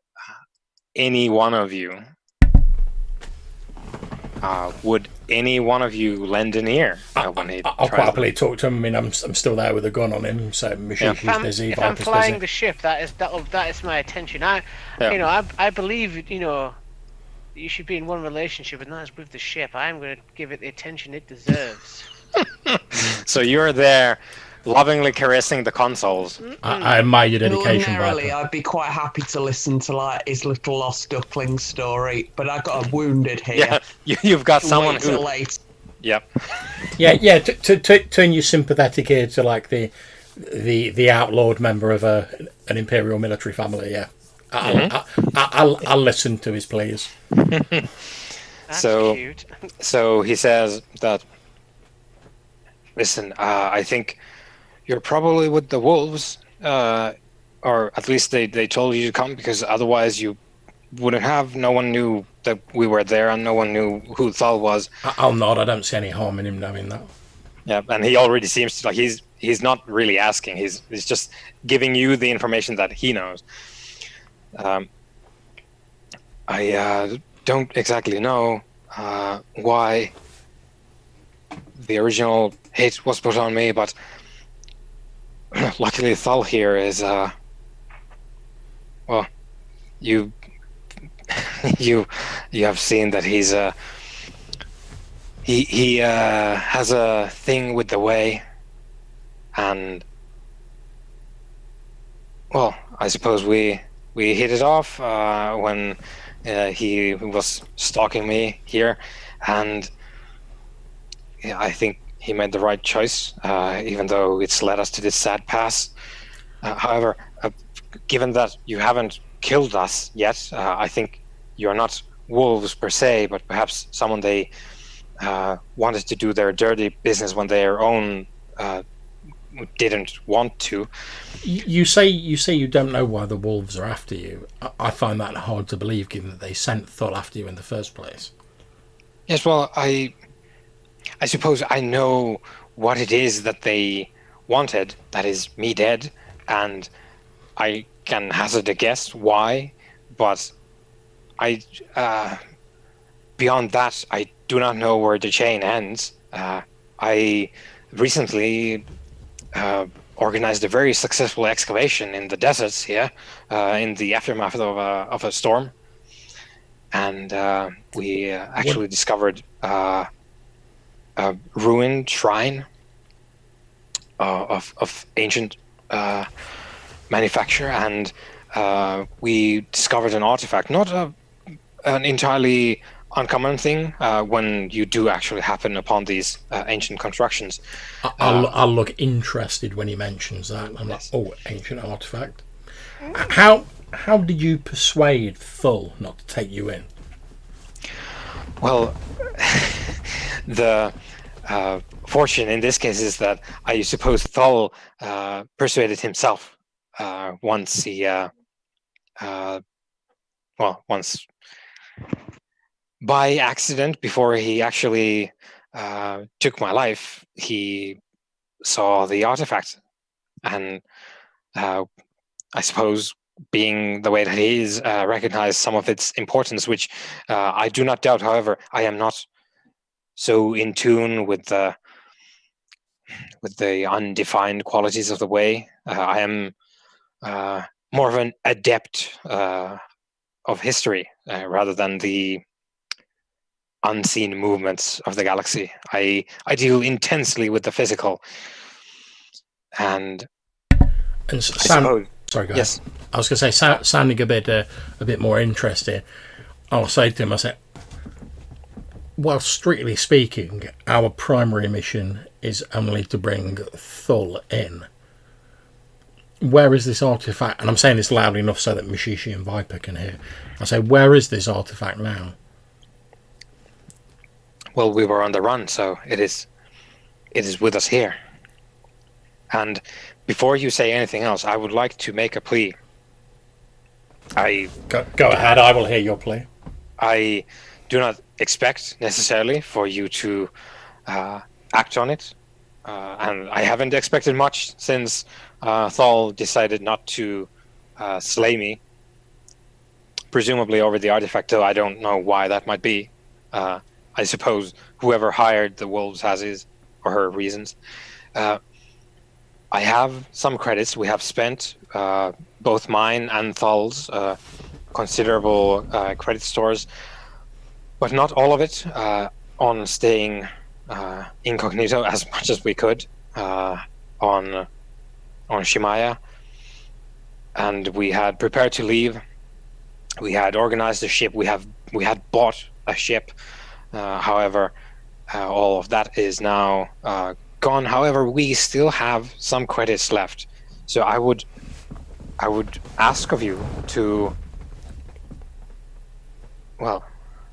any one of you. Would any one of you lend an ear? I'll quite happily talk to him. I mean, I'm still there with a gun on him, so Mashishi's busy. If I'm flying the ship, that is my attention. I believe you should be in one relationship, and that is with the ship. I'm going to give it the attention it deserves. So you're there lovingly caressing the consoles. I admire your dedication, Ordinarily, Viper. I'd be quite happy to listen to like his little lost duckling story, but I got a wounded here. Yeah, you've got someone Wait till who. late. Yep. Yeah. To turn your sympathetic ear to like the outlawed member of an imperial military family. Yeah, I'll listen to his pleas. That's So- cute. So he says that. Listen, I think you're probably with the wolves, or at least they told you to come because otherwise you wouldn't have. No one knew that we were there, and no one knew who Thal was. I'll nod. I don't see any harm in him knowing that. Yeah, and he already seems to like he's not really asking. He's just giving you the information that he knows. I don't exactly know why the original hit was put on me, but luckily Thal here is well, you you have seen that he's he has a thing with the way, and well, I suppose we hit it off when he was stalking me here, and yeah, I think he made the right choice, even though it's led us to this sad pass. However, given that you haven't killed us yet, I think you're not wolves per se, but perhaps someone they wanted to do their dirty business when their own didn't want to. You say you don't know why the wolves are after you. I find that hard to believe, given that they sent Thul after you in the first place. Yes, well, I suppose I know what it is that they wanted. That is me dead, and I can hazard a guess why, but I beyond that, I do not know where the chain ends. I recently organized a very successful excavation in the deserts here, in the aftermath of a storm, and we actually discovered a ruined shrine of ancient manufacture, and we discovered an artifact, not an entirely uncommon thing when you do actually happen upon these ancient constructions. I'll look interested when he mentions that. I'm Yes. like, oh, ancient artifact. How did you persuade Thul not to take you in? Well, the fortune in this case is that I suppose Thal persuaded himself once he, once by accident, before he actually took my life, he saw the artifact, and I suppose, being the way that he is, recognized some of its importance, which I do not doubt. However, I am not so in tune with the undefined qualities of the way. I am more of an adept of history rather than the unseen movements of the galaxy. I deal intensely with the physical, and And I suppose, sorry, go yes. ahead. I was going to say, sounding a bit more interesting, I'll say to him, I said, well, strictly speaking, our primary mission is only to bring Thul in. Where is this artifact? And I'm saying this loud enough so that Mishishi and Viper can hear. I say, where is this artifact now? Well, we were on the run, so it is with us here. And before you say anything else, I would like to make a plea. Go ahead, I will hear your plea. I do not expect necessarily for you to act on it, and I haven't expected much since Thal decided not to slay me, presumably over the artifact, though I don't know why that might be. I suppose whoever hired the wolves has his or her reasons. I have some credits. We have spent, both mine and Thal's, considerable credit stores, but not all of it, on staying incognito as much as we could. on Shimaya, and we had prepared to leave. We had organized a ship. We had bought a ship. However, all of that is now gone. However, we still have some credits left. So I would ask of you to, well,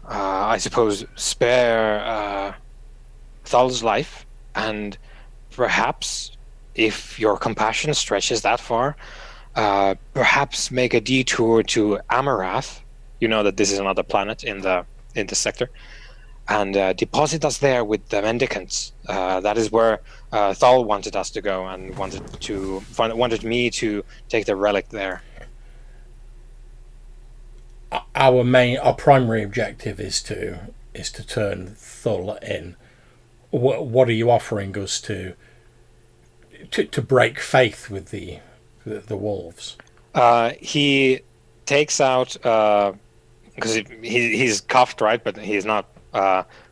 I suppose spare Thal's life, and perhaps, if your compassion stretches that far, perhaps make a detour to Amarath. You know that this is another planet in the sector, and deposit us there with the mendicants. That is where Thal wanted us to go, and wanted me to take the relic there. Our primary objective is to turn Thal in. What are you offering us to break faith with the wolves? He takes out, because he's cuffed, right? But he's not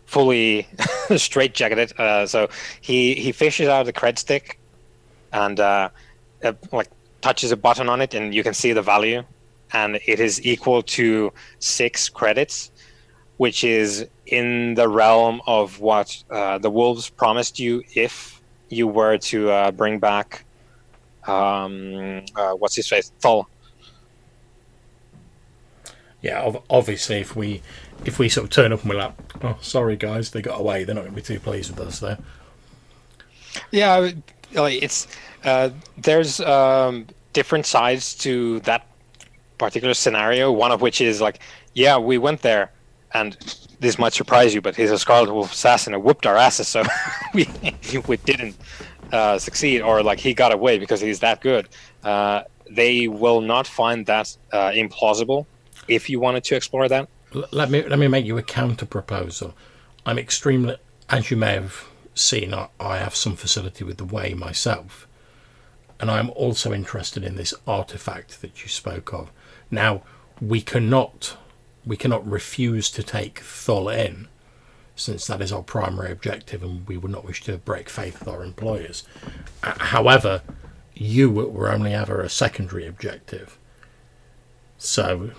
fully straitjacketed. So he fishes out a cred stick and like touches a button on it, and you can see the value, and it is equal to 6 credits, which is in the realm of what the wolves promised you if you were to bring back what's his face, Thal. Yeah, obviously, if we sort of turn up and we're like, oh, sorry guys, they got away, they're not going to be too pleased with us there. Yeah, like it's there's different sides to that particular scenario. One of which is like, yeah, we went there, and this might surprise you, but he's a Scarlet Wolf assassin and whooped our asses, so we didn't succeed, or like he got away because he's that good. They will not find that implausible. If you wanted to explore that, let me make you a counter proposal. I'm extremely, as you may have seen, I have some facility with the Way myself, and I'm also interested in this artifact that you spoke of. Now, we cannot refuse to take Thal in, since that is our primary objective, and we would not wish to break faith with our employers. However, you were only ever a secondary objective. So,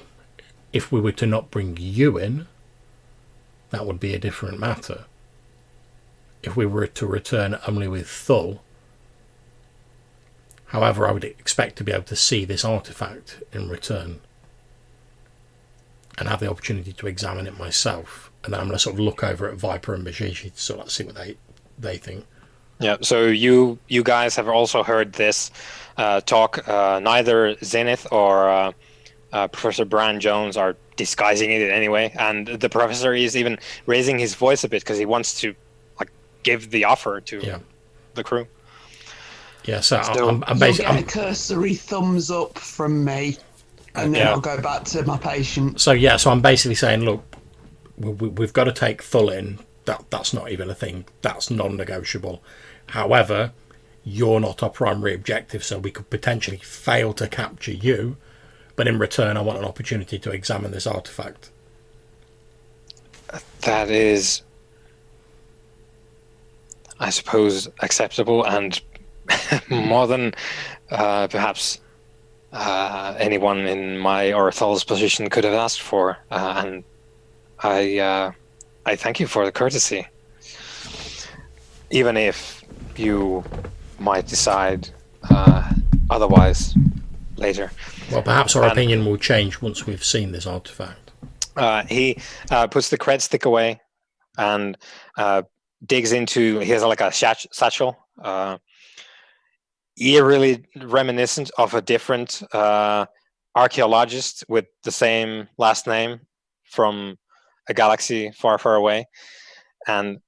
if we were to not bring you in, that would be a different matter. If we were to return only with Thal, however, I would expect to be able to see this artifact in return and have the opportunity to examine it myself. And then I'm going to sort of look over at Viper and Bajiji to sort of see what they think. Yeah, so you guys have also heard this talk. Neither Zenith or Professor Brian Jones are disguising it in any way, and the professor is even raising his voice a bit because he wants to like give the offer to the crew. Yeah, so I'm basically get a cursory thumbs up from me, and then I'll go back to my patient. So I'm basically saying, look, we've got to take Thal in. That's not even a thing. That's non-negotiable. However, you're not our primary objective, so we could potentially fail to capture you. But in return, I want an opportunity to examine this artifact. That is, I suppose, acceptable and more than perhaps anyone in my or Thal's position could have asked for. And I thank you for the courtesy. Even if you might decide otherwise later. Well, perhaps our opinion will change once we've seen this artifact. He puts the cred stick away and digs into. He has like a satchel, eerily reminiscent of a different archaeologist with the same last name from a galaxy far, far away, and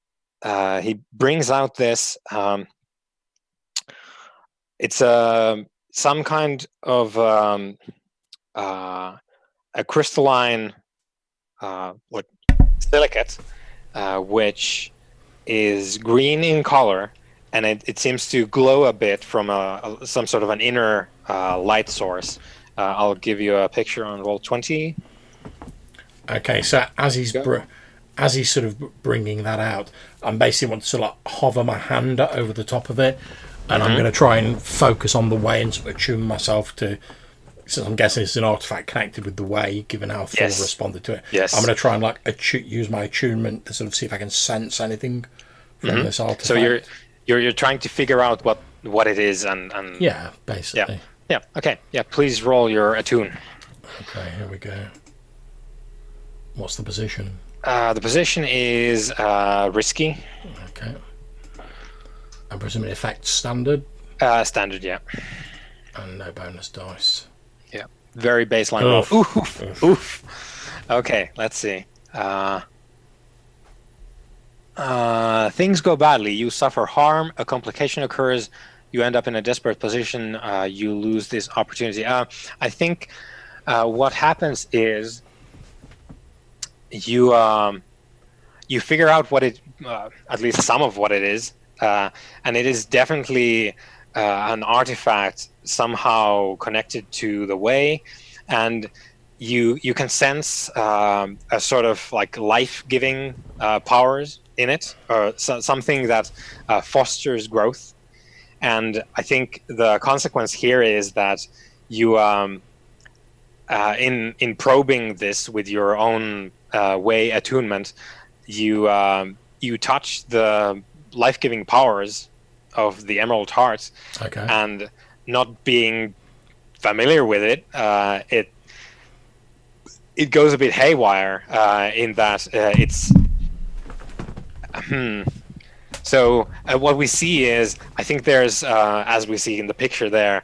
he brings out this. It's some kind of a crystalline like silicate, which is green in color, and it seems to glow a bit from some sort of an inner light source. I'll give you a picture on roll 20. Okay, so as he's sort of bringing that out, I'm basically want to sort of like hover my hand over the top of it, and I'm going to try and focus on the way and sort of attune myself to. Since I'm guessing it's an artifact connected with the way, given how Thor responded to it. Yes. I'm going to try and use my attunement to sort of see if I can sense anything from this artifact. So you're trying to figure out what it is and yeah, basically. Yeah. Okay. Yeah. Please roll your attune. Okay. Here we go. What's the position? The position is risky. Okay. I'm presuming it affects standard. Standard. Yeah. And no bonus dice. Yeah. Very baseline roll. Oof. Okay. Let's see. Things go badly. You suffer harm. A complication occurs. You end up in a desperate position. You lose this opportunity. I think what happens is you figure out what it, at least some of what it is, and it is definitely an artifact somehow connected to the way, and you can sense a sort of like life-giving powers in it, or something that fosters growth. And I think the consequence here is that you, in probing this with your own way attunement, you touch the life-giving powers of the Emerald Heart, and not being familiar with it, it goes a bit haywire in that it's. So what we see is, I think there's, as we see in the picture there,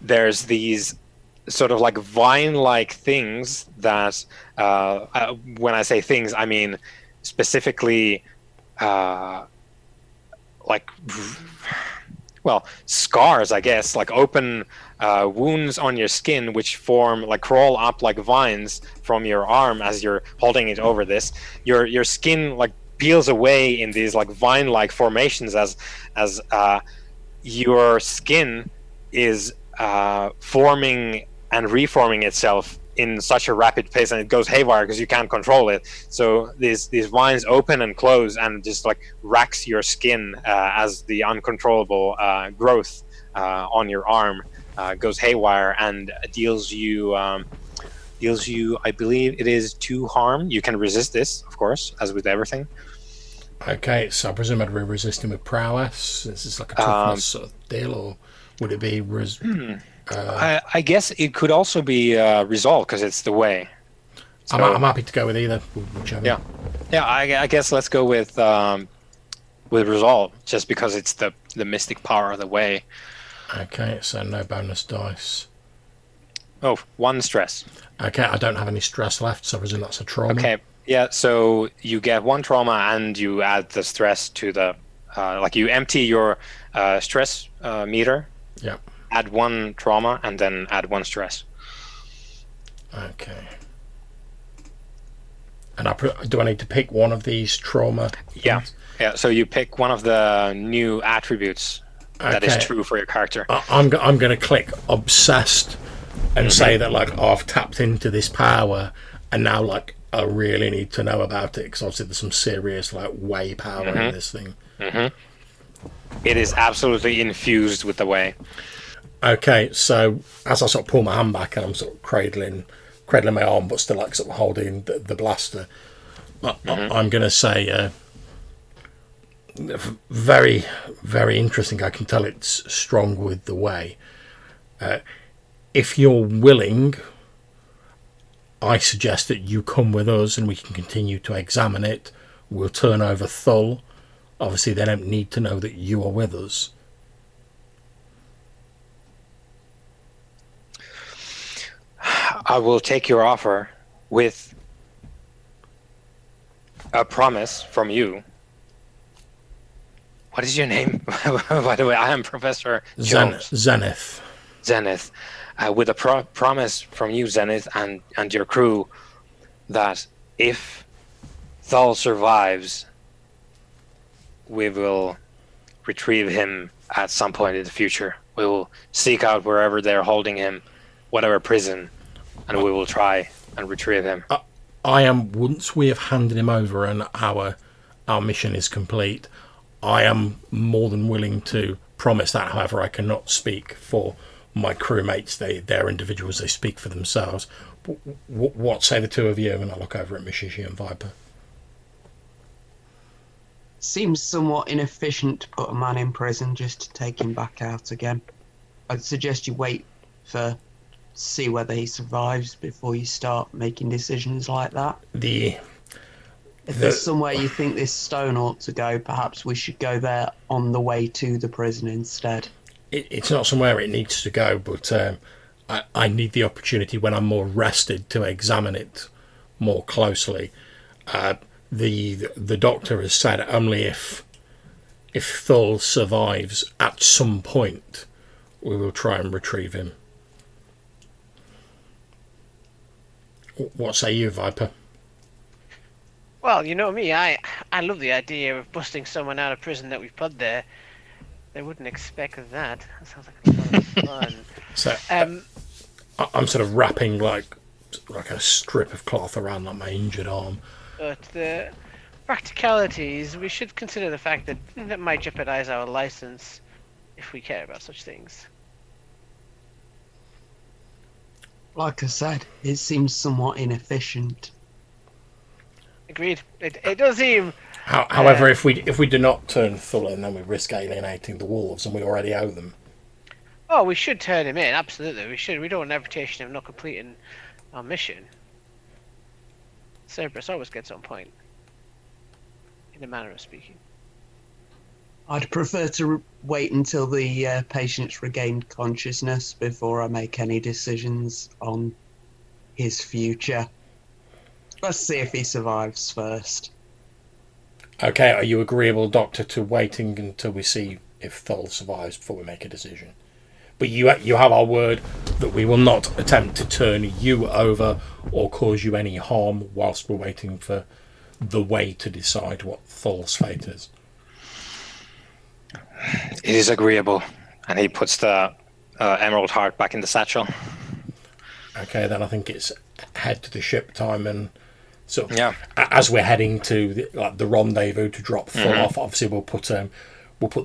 there's these sort of like vine-like things that, when I say things, I mean specifically like, well, scars, I guess, like open wounds on your skin, which crawl up like vines from your arm as you're holding it over this. Your skin like peels away in these like vine-like formations as your skin is forming and reforming itself in such a rapid pace, and it goes haywire because you can't control it. So these vines open and close and just like racks your skin as the uncontrollable growth on your arm goes haywire and deals you, I believe it is 2 harm. You can resist this, of course, as with everything. Okay, so I presume I'd be resisting with prowess. This is like a toughness sort of deal, or would it be? I guess it could also be resolve because it's the way. So, I'm happy to go with either. Whichever. Yeah. I guess let's go with resolve, just because it's the mystic power of the way. Okay, so no bonus dice. Oh, 1 stress. Okay, I don't have any stress left, so I presume that's a trauma. Okay. Yeah, so you get 1 trauma and you add the stress to the, like you empty your stress meter, add 1 trauma, and then add 1 stress. Okay. And do I need to pick one of these trauma things? Yeah, so you pick one of the new attributes that is true for your character. I'm going to click obsessed and say that, like, I've tapped into this power, and now, like, I really need to know about it, because obviously there's some serious like way power in this thing. It is absolutely infused with the way. Okay, so as I sort of pull my hand back and I'm sort of cradling my arm, but still like sort of holding the blaster, I'm going to say very, very interesting. I can tell it's strong with the way. If you're willing, I suggest that you come with us and we can continue to examine it. We'll turn over Thull. Obviously, they don't need to know that you are with us. I will take your offer with a promise from you. What is your name? By the way, I am Professor Jones. Zenith. Zenith. With a promise from you, Zenith, and your crew, that if Thal survives, we will retrieve him at some point in the future. We will seek out wherever they're holding him, whatever prison, and we will try and retrieve him. Once we have handed him over and our mission is complete, I am more than willing to promise that. However, I cannot speak for my crewmates. They're individuals. They speak for themselves. What say the two of you? And I look over at Mishishi and Viper. Seems somewhat inefficient to put a man in prison just to take him back out again. I'd suggest you wait to see whether he survives before you start making decisions like that. If there's somewhere you think this stone ought to go, perhaps we should go there on the way to the prison instead. It's not somewhere it needs to go, but I need the opportunity when I'm more rested to examine it more closely. The doctor has said only if Thull survives at some point, we will try and retrieve him. What say you, Viper? Well, you know me, I love the idea of busting someone out of prison that we've put there. They wouldn't expect that. That sounds like a lot of fun. So I'm sort of wrapping like a strip of cloth around like my injured arm. But the practicalities, we should consider the fact that that might jeopardize our license if we care about such things. Like I said, it seems somewhat inefficient. Agreed. It does seem. However, if we do not turn Thull in, then we risk alienating the wolves, and we already owe them. Oh, we should turn him in. Absolutely, we should. We don't want a reputation of not completing our mission. Cerberus always gets on point, in a manner of speaking. I'd prefer to wait until the patient's regained consciousness before I make any decisions on his future. Let's see if he survives first. Okay, are you agreeable, Doctor, to waiting until we see if Thull survives before we make a decision? But you have our word that we will not attempt to turn you over or cause you any harm whilst we're waiting for the way to decide what Thull's fate is. It is agreeable. And he puts the emerald heart back in the satchel. Okay, then I think it's head to the ship time, and so as we're heading to the rendezvous to drop Thull off, obviously we'll put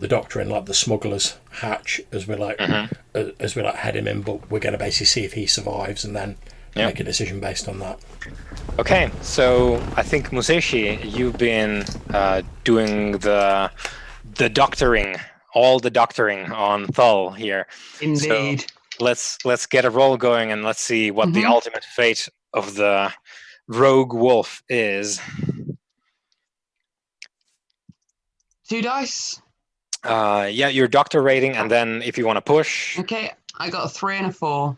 the doctor in like the smuggler's hatch as we head him in, but we're going to basically see if he survives and then make a decision based on that. Okay, so I think Musashi, you've been doing the doctoring, all the doctoring on Thull here. Indeed. So let's get a roll going and let's see what the ultimate fate of the rogue wolf is. 2 dice. Your doctor rating, and then if you want to push. Okay, I got a 3 and a 4.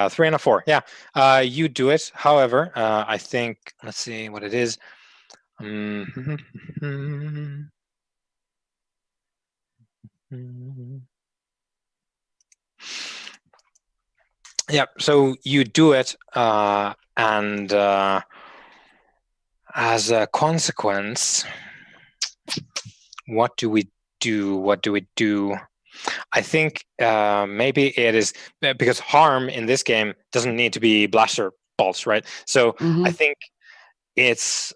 3 and a 4. Yeah, you do it. However, I think let's see what it is. Yeah, so you do it, and as a consequence, what do we do? I think maybe it is because harm in this game doesn't need to be blaster bolts, right? So I think it's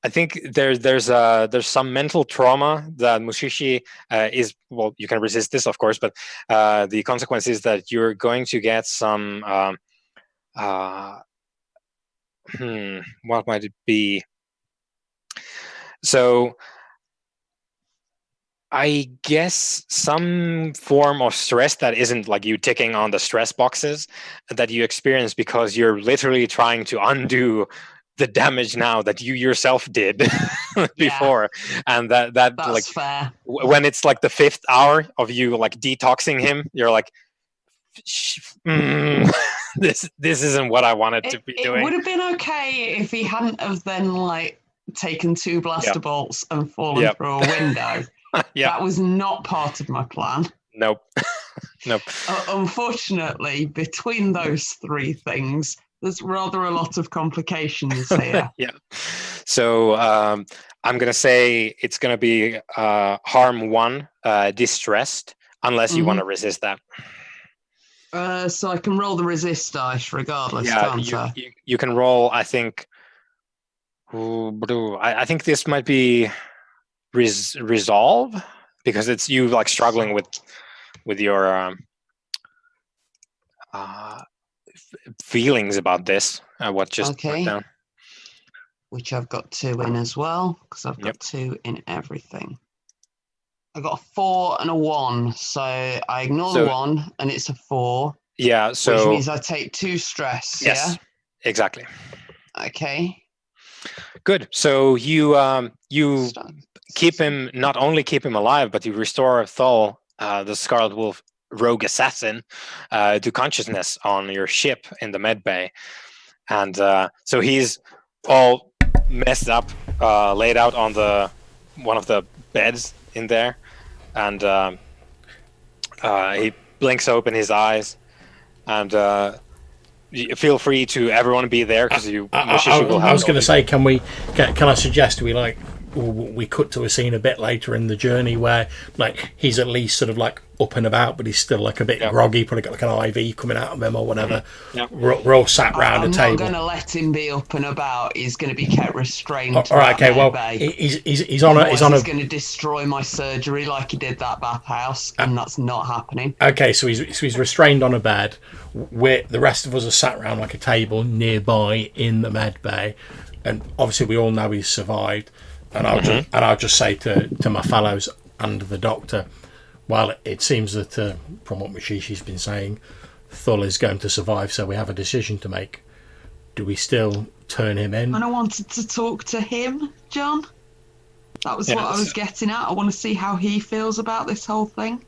I think there's some mental trauma that Mushishi is. Well, you can resist this, of course, but the consequence is that you're going to get some. What might it be? So, I guess some form of stress that isn't like you ticking on the stress boxes that you experience because you're literally trying to undo the damage now that you yourself did before. And that's like fair. When it's like the 5th hour of you like detoxing him, you're like, this isn't what I wanted to be doing. It would have been okay if he hadn't have then like taken 2 blaster bolts and fallen through a window. That was not part of my plan. Nope. Unfortunately, between those 3 things, there's rather a lot of complications here. So I'm going to say it's going to be harm 1, distressed, unless you want to resist that. So I can roll the resist dice regardless, can't I? You can roll, I think. I think this might be resolve, because it's you like struggling with your feelings about this. What just went Okay. down. Which I've got 2 in as well, because I've got Yep. 2 in everything. I got a 4 and a 1, so I ignore So- the 1, and it's a 4, Yeah. which So means I take 2 stress. yes, exactly. Yeah. Okay. Good. So you Start. keep him, not only keep him alive, but you restore Thol, the Scarlet Wolf rogue assassin, to consciousness on your ship in the med bay, and so he's all messed up, laid out on one of the beds in there, and he blinks open his eyes, and feel free to everyone be there, because you. I was going to say, can I suggest we cut to a scene a bit later in the journey where like he's at least sort of like up and about, but he's still like a bit groggy, probably got like an IV coming out of him or whatever. Yep. We're all sat round a table. I'm not going to let him be up and about. He's going to be kept restrained. All right, okay. Well, he's on a. He's going to destroy my surgery like he did that bathhouse, and that's not happening. Okay, so he's restrained on a bed. The rest of us are sat around like a table nearby in the med bay, and obviously we all know he's survived. And I'll just say to my fellows and the doctor, well, it seems that from what Mashishi's been saying, Thul is going to survive, so we have a decision to make. Do we still turn him in? And I wanted to talk to him, John. That was what I was getting at. I want to see how he feels about this whole thing.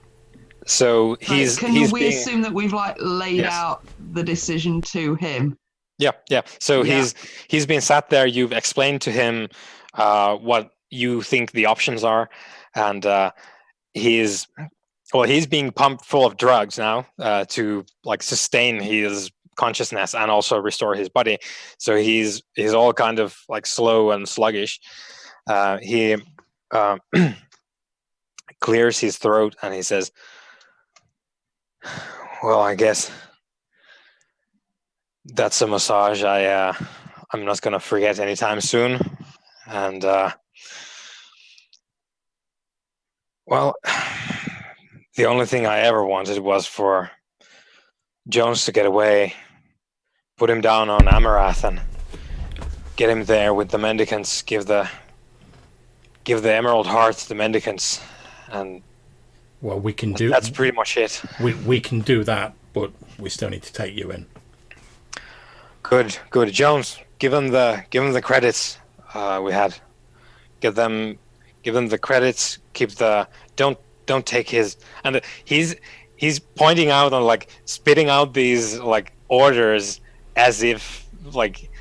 So Can we assume that we've like laid out the decision to him? Yeah. So he's been sat there. You've explained to him what you think the options are, and he's being pumped full of drugs now to like sustain his consciousness and also restore his body. So he's all kind of like slow and sluggish. He clears his throat and he says, "Well, I guess that's a massage I'm not going to forget anytime soon." And well, the only thing I ever wanted was for Jones to get away, put him down on Amarath, and get him there with the mendicants. Give the Emerald Heart to the mendicants, and well, we can do. That's pretty much it. We can do that, but we still need to take you in. Good. Jones, give him the credits we had. Give them the credits. Keep the don't take his, and he's pointing out and like spitting out these like orders as if like,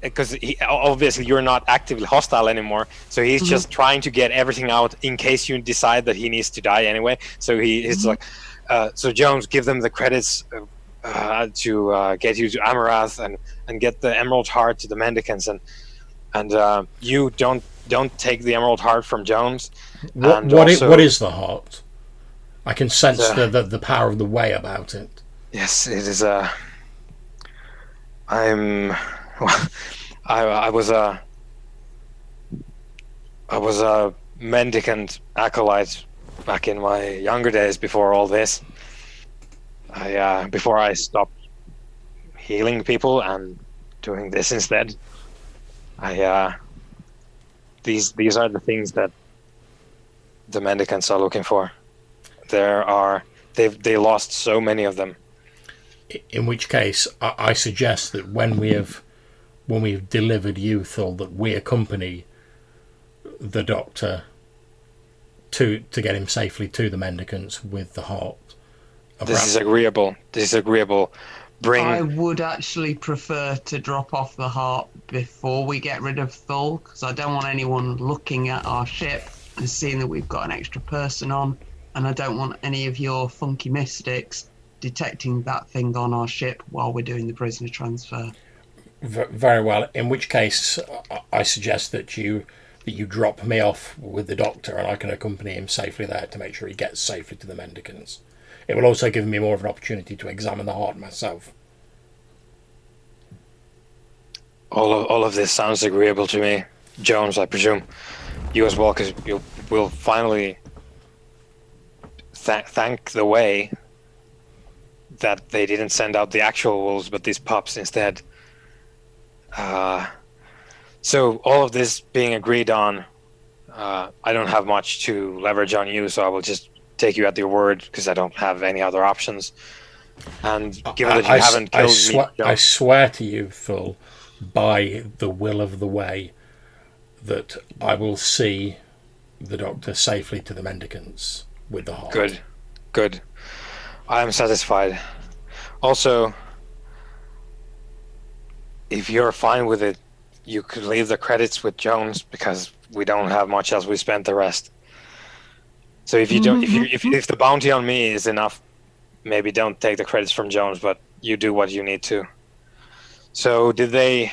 because obviously you're not actively hostile anymore, so he's just trying to get everything out in case you decide that he needs to die anyway. So he's like, so Jones, give them the credits to get you to Amarath and get the Emerald Heart to the mendicants, and you don't take the Emerald Heart from Jones. What is the heart? I can sense the power of the way about it. Yes, it is. I was a mendicant acolyte back in my younger days before all this. Before I stopped healing people and doing this instead. These are the things that the mendicants are looking for. They lost so many of them. In which case, I suggest that when we've delivered you, Thul, that we accompany the doctor to get him safely to the mendicants with the heart. This is agreeable. I would actually prefer to drop off the heart before we get rid of Thul, because I don't want anyone looking at our ship and seeing that we've got an extra person on, and I don't want any of your funky mystics detecting that thing on our ship while we're doing the prisoner transfer. Very well. In which case, I suggest that you drop me off with the doctor, and I can accompany him safely there to make sure he gets safely to the mendicants. It will also give me more of an opportunity to examine the heart myself. All of this sounds agreeable to me, Jones. I presume you as well, because will finally thank the way that they didn't send out the actual wolves, but these pups instead. So all of this being agreed on, I don't have much to leverage on you, so I will just take you at your word because I don't have any other options. And given that you haven't killed me, I swear to you, Thul, by the will of the way, that I will see the Doctor safely to the mendicants with the heart. Good. I am satisfied. Also, if you're fine with it, you could leave the credits with Jones because we don't have much else. We spent the rest. So if you don't, if the bounty on me is enough, maybe don't take the credits from Jones, but you do what you need to. So did they?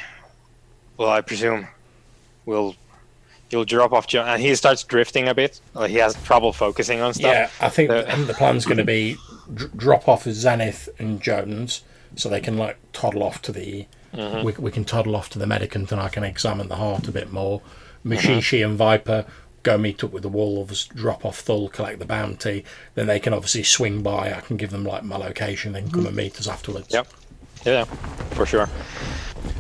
Well, I presume you'll drop off Jones, and he starts drifting a bit. He has trouble focusing on stuff. Yeah, I think the plan's going to be drop off Zenith and Jones, so they can like toddle off to the. We can toddle off to the medicant, and I can examine the heart a bit more. Mushishi and Viper go meet up with the wolves, drop off Thul, collect the bounty. Then they can obviously swing by. I can give them like my location, then come and meet us afterwards. Yep. Yeah, for sure.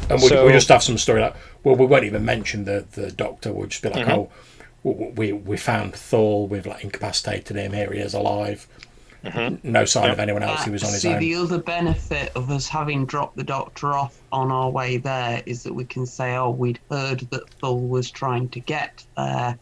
And we'll just have some story like, well, we won't even mention the Doctor. We'll just be like, oh, we found Thul, we've like incapacitated him. Here he is alive. No sign of anyone else. He was on his own. The other benefit of us having dropped the Doctor off on our way there is that we can say, oh, we'd heard that Thul was trying to get there.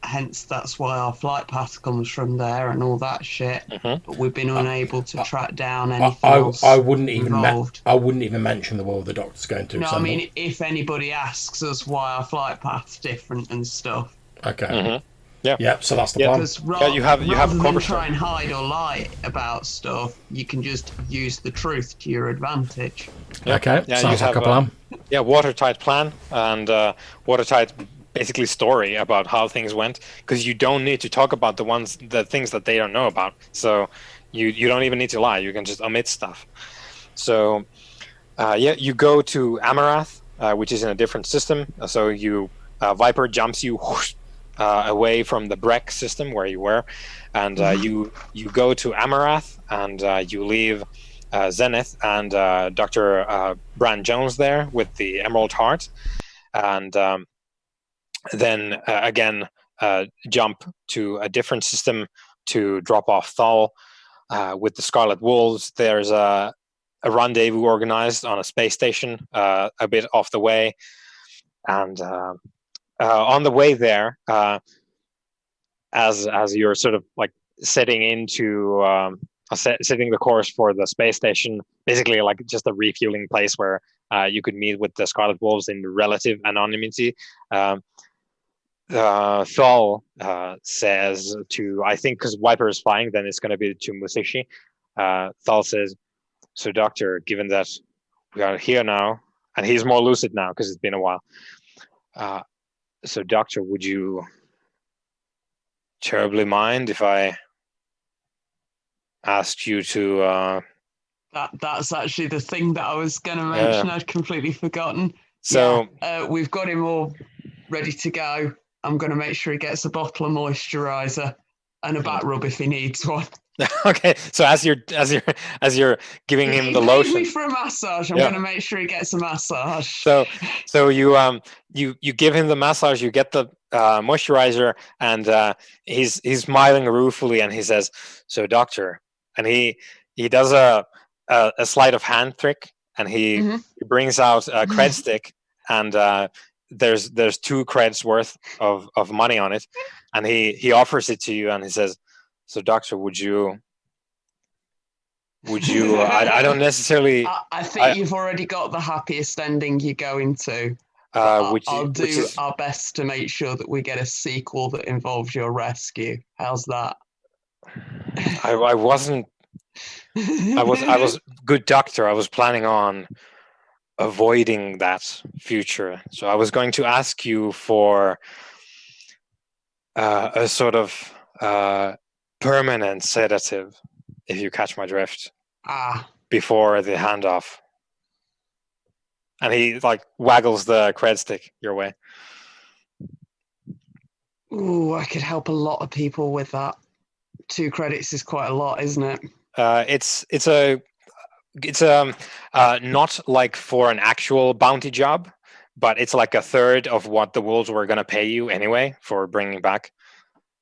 Hence, that's why our flight path comes from there and all that shit. But we've been unable to track down anything else. I wouldn't even mention the world the Doctor's going to. No, I mean, if anybody asks us why our flight path's different and stuff. Okay. Yeah, so that's the plan. Because rather than try and hide or lie about stuff, you can just use the truth to your advantage. Okay, sounds like a plan. Watertight plan and watertight basically story about how things went, because you don't need to talk about the things that they don't know about. So you don't even need to lie. You can just omit stuff. So you go to Amarath, which is in a different system. So Viper jumps you away from the Breck system where you were, and you go to Amarath, and you leave Zenith and Dr. Bran Jones there with the Emerald Heart, and then again jump to a different system to drop off Thal with the Scarlet Wolves. There's a rendezvous organized on a space station a bit off the way, and on the way there, as you're sort of like setting into setting the course for the space station, basically like just a refueling place where you could meet with the Scarlet Wolves in relative anonymity. Thal says to, I think because Viper is flying, then it's going to be to Musishi. Thal says, so Doctor, given that we are here now, and he's more lucid now because it's been a while. So Doctor, would you terribly mind if I asked you to... That's actually the thing that I was going to mention. I'd completely forgotten. So we've got him all ready to go. I'm going to make sure he gets a bottle of moisturizer and a back rub if he needs one. Okay, so as you're giving him the lotion, me for a massage. I'm going to make sure he gets a massage. So you give him the massage. You get the moisturizer, and he's smiling ruefully, and he says, "So, Doctor," and he does a sleight of hand trick, and he brings out a cred stick, and there's 2 creds worth of money on it, and he offers it to you, and he says, so Doctor, would you I don't necessarily I think you've already got the happiest ending you're going to. I'll do our best to make sure that we get a sequel that involves your rescue. How's that? I was good Doctor. I was planning on avoiding that future. So I was going to ask you for a sort of permanent sedative, if you catch my drift, before the handoff. And he like waggles the cred stick your way. Ooh, I could help a lot of people with that. 2 credits is quite a lot, isn't it? It's not like for an actual bounty job, but it's like a third of what the wolves were gonna pay you anyway for bringing back.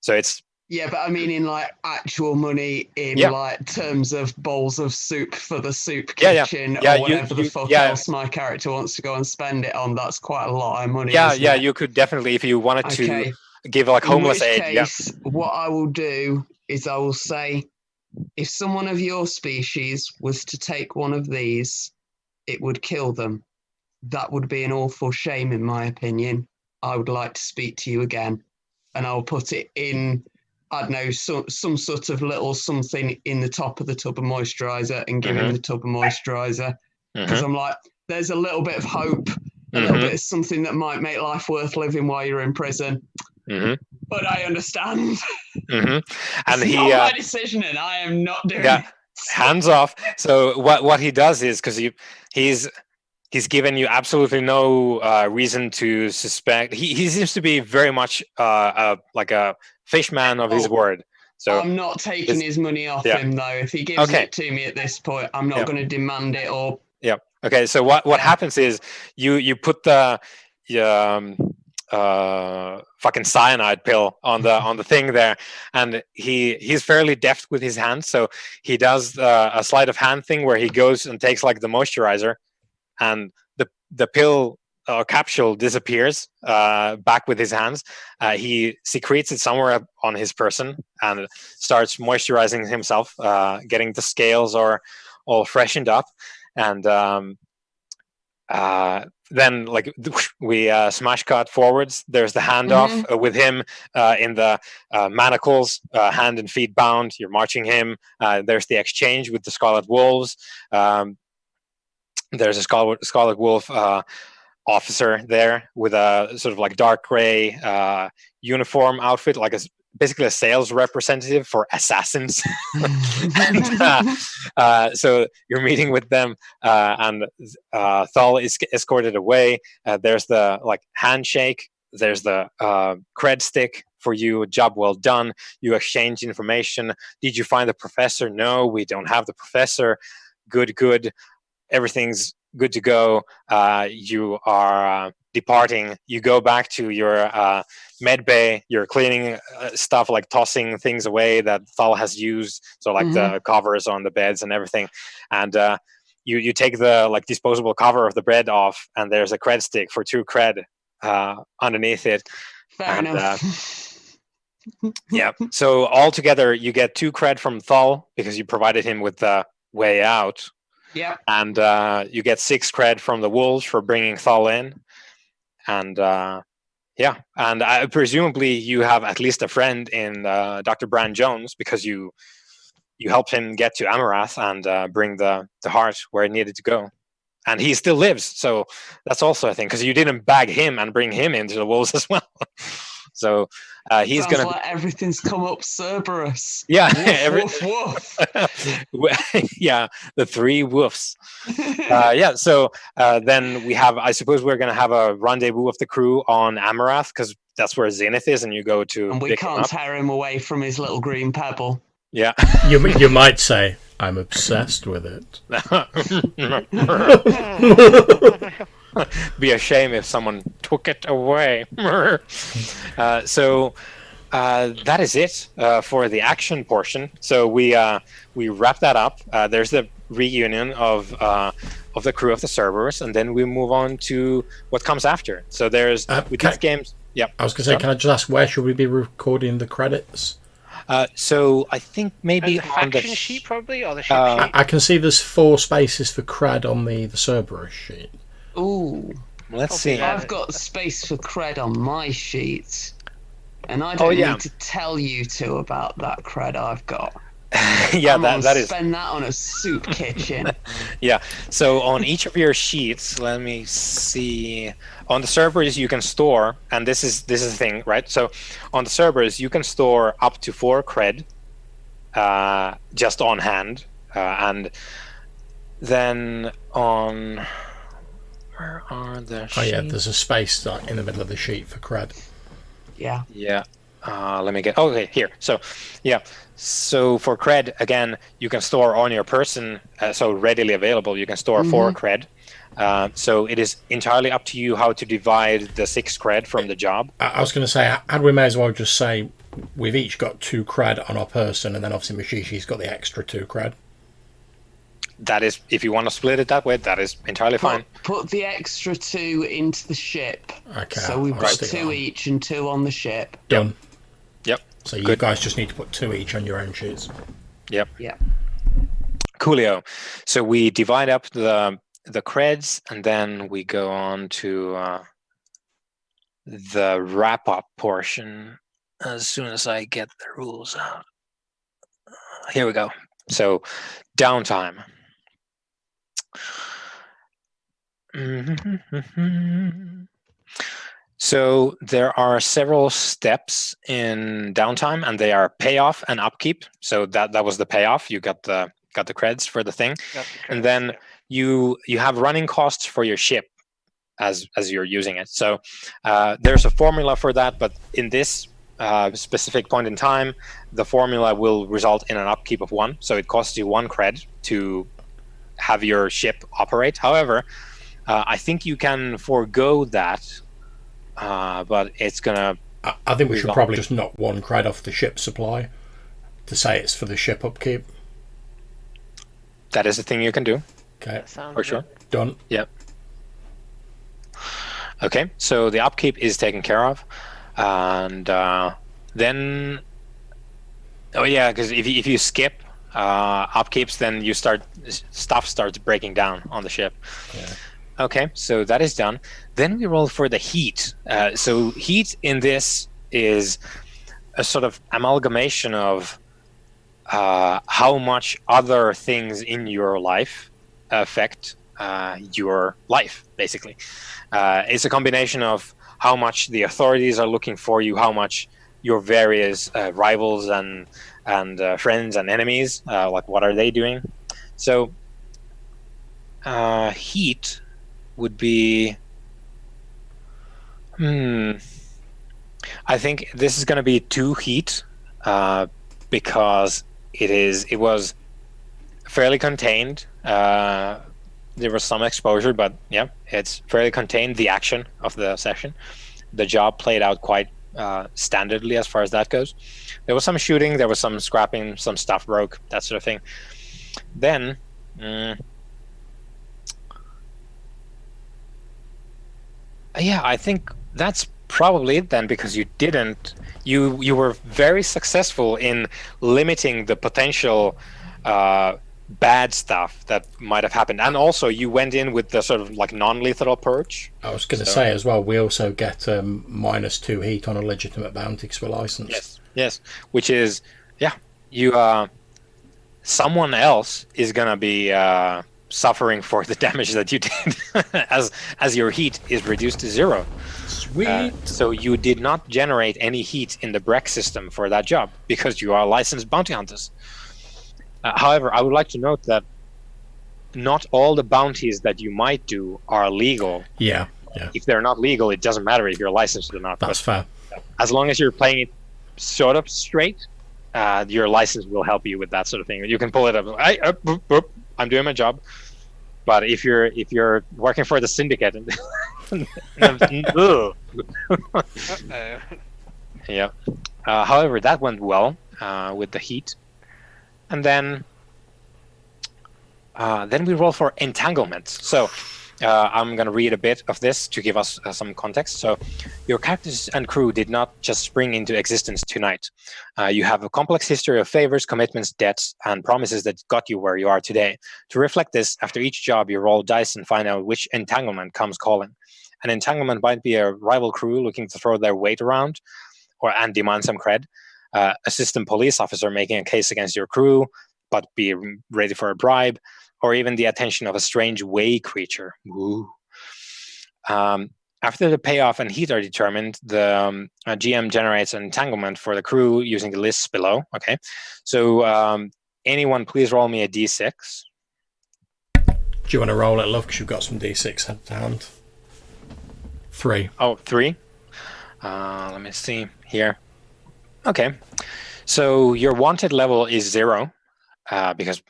So it's Yeah, but I mean in like actual money, in Yeah. like terms of bowls of soup for the soup Yeah, kitchen yeah, or whatever the fuck yeah. else my character wants to go and spend it on. That's quite a lot of money. Yeah, isn't yeah. it? You could definitely, if you wanted to Okay. give like In homeless which aid. Yeah. case, what I will do is I will say, if someone of your species was to take one of these, it would kill them. That would be an awful shame, in my opinion. I would like to speak to you again. And I'll put it in, I don't know, some sort of little something in the top of the tub of moisturizer and give him the tub of moisturizer. Because I'm like, there's a little bit of hope, a little bit of something that might make life worth living while you're in prison. But I understand. And It's he not my decision, and I am not doing it. hands off. So what he does is, because he's given you absolutely no reason to suspect. He seems to be very much like a fishman of his word. So I'm not taking his money off him, though. If he gives it to me at this point, I'm not going to demand it or. Yeah. Okay. So what happens is you put the fucking cyanide pill on the thing there, and he's fairly deft with his hands, so he does a sleight of hand thing where he goes and takes like the moisturizer, and the pill or capsule disappears back with his hands. He secretes it somewhere on his person and starts moisturizing himself, getting the scales all freshened up, and then like we smash cut forwards. There's the handoff with him in the manacles, hand and feet bound. You're marching him. There's the exchange with the Scarlet Wolves. There's a Scarlet Wolf officer there with a sort of like dark gray uniform outfit, like basically a sales representative for assassins. And, so you're meeting with them, and Thal is escorted away. There's the like handshake. There's the cred stick for you. Job well done. You exchange information. Did you find the professor? No, we don't have the professor. Good. Everything's good to go. You are departing. You go back to your med bay. You're cleaning stuff, like tossing things away that Thal has used, so like the covers on the beds and everything. And you take the like disposable cover of the bread off, and there's a cred stick for 2 cred underneath it. Fair enough. Yeah. So altogether, you get 2 cred from Thal because you provided him with the way out. Yeah. And you get 6 cred from the wolves for bringing Thal in. And and presumably you have at least a friend in Dr. Brand Jones, because you helped him get to Amarath and bring the heart where it needed to go. And he still lives, so that's also a thing, because you didn't bag him and bring him into the wolves as well. So he's Sounds gonna. Like everything's come up Cerberus. Yeah, woof. Yeah, the 3 woofs. So then we have. I suppose we're gonna have a rendezvous of the crew on Amarath, because that's where Zenith is, and you go to. And we can't tear him away from his little green pebble. Yeah. You might say, I'm obsessed with it. Be a shame if someone took it away. So that is it for the action portion. So we wrap that up. There's the reunion of the crew of the Cerberus, and then we move on to what comes after. So there's with these games. Yeah. I was going to say, can I just ask, where should we be recording the credits? So I think maybe on the faction sheet, probably, or the ship sheet. I can see there's 4 spaces for cred on the Cerberus sheet. Ooh. Let's see. I've got space for cred on my sheet. And I don't need to tell you 2 about that cred I've got. Yeah, that is. Spend that on a soup kitchen. Yeah. So on each of your sheets, let me see. On the Cerberus, you can store, and this is the thing, right? So on the Cerberus, you can store up to 4 cred, just on hand, and then on. Where are the sheets? Oh yeah, there's a space in the middle of the sheet for cred. Yeah. Yeah. let me get. Okay, here. So, yeah. So for cred, again, you can store on your person, so readily available. You can store 4 cred. So it is entirely up to you how to divide the 6 cred from the job. I was going to say, and we may as well just say we've each got 2 cred on our person, and then obviously Mashishi's got the extra 2 cred. That is, if you want to split it that way, that is entirely fine. Put the extra 2 into the ship. Okay. So we've got 2 each and 2 on the ship. Done. Yep. So you guys just need to put 2 each on your own sheets. Yep. Yeah. Coolio. So we divide up the creds, and then we go on to the wrap-up portion as soon as I get the rules out. Here we go. So downtime. So there are several steps in downtime, and they are payoff and upkeep. So that was the payoff. You got the creds for the thing, and then you have running costs for your ship as you're using it. So there's a formula for that, but in this specific point in time, the formula will result in an upkeep of 1. So it costs you 1 cred to have your ship operate. However, I think you can forego that, but it's gonna. I think we should probably just knock 1 cred off the ship supply to say it's for the ship upkeep. That is a thing you can do. Okay, for sure. Done. Yep. Okay, so the upkeep is taken care of, and then, oh yeah, because if you skip upkeeps, then stuff starts breaking down on the ship. Yeah. Okay, so that is done. Then we roll for the heat. So heat in this is a sort of amalgamation of how much other things in your life affect your life, basically. It's a combination of how much the authorities are looking for you, how much your various rivals and friends and enemies, like what are they doing. So heat would be I think this is going to be 2 heat because it was fairly contained. There was some exposure, but yeah, it's fairly contained, the action of the session. The job played out quite standardly as far as that goes. There was some shooting, there was some scrapping, some stuff broke, that sort of thing. Then yeah, I think that's probably it then, because you were very successful in limiting the potential bad stuff that might have happened, and also you went in with the sort of like non-lethal approach. I was going to say as well, we also get -2 heat on a legitimate bounty because we're licensed. Yes, which is you someone else is going to be suffering for the damage that you did as your heat is reduced to 0. Sweet. So you did not generate any heat in the Breck system for that job because you are licensed bounty hunters. However, I would like to note that not all the bounties that you might do are legal. Yeah. If they're not legal, it doesn't matter if you're licensed or not. That's fair. As long as you're playing it sort of straight, your license will help you with that sort of thing. You can pull it up. I'm doing my job. But if you're working for the syndicate, yeah. However, that went well with the heat, and then we roll for entanglements. So I'm going to read a bit of this to give us some context. So your characters and crew did not just spring into existence tonight. You have a complex history of favors, commitments, debts, and promises that got you where you are today. To reflect this, after each job, you roll dice and find out which entanglement comes calling. An entanglement might be a rival crew looking to throw their weight around and demand some cred. A system police officer making a case against your crew, but be ready for a bribe. Or even the attention of a strange way creature. Ooh. After the payoff and heat are determined, the GM generates an entanglement for the crew using the lists below. Okay, so anyone please roll me a d6. Do you want to roll it, love? Because you've got some d6 at hand. 3. Oh, 3. Let me see here. Okay. So your wanted level is 0 because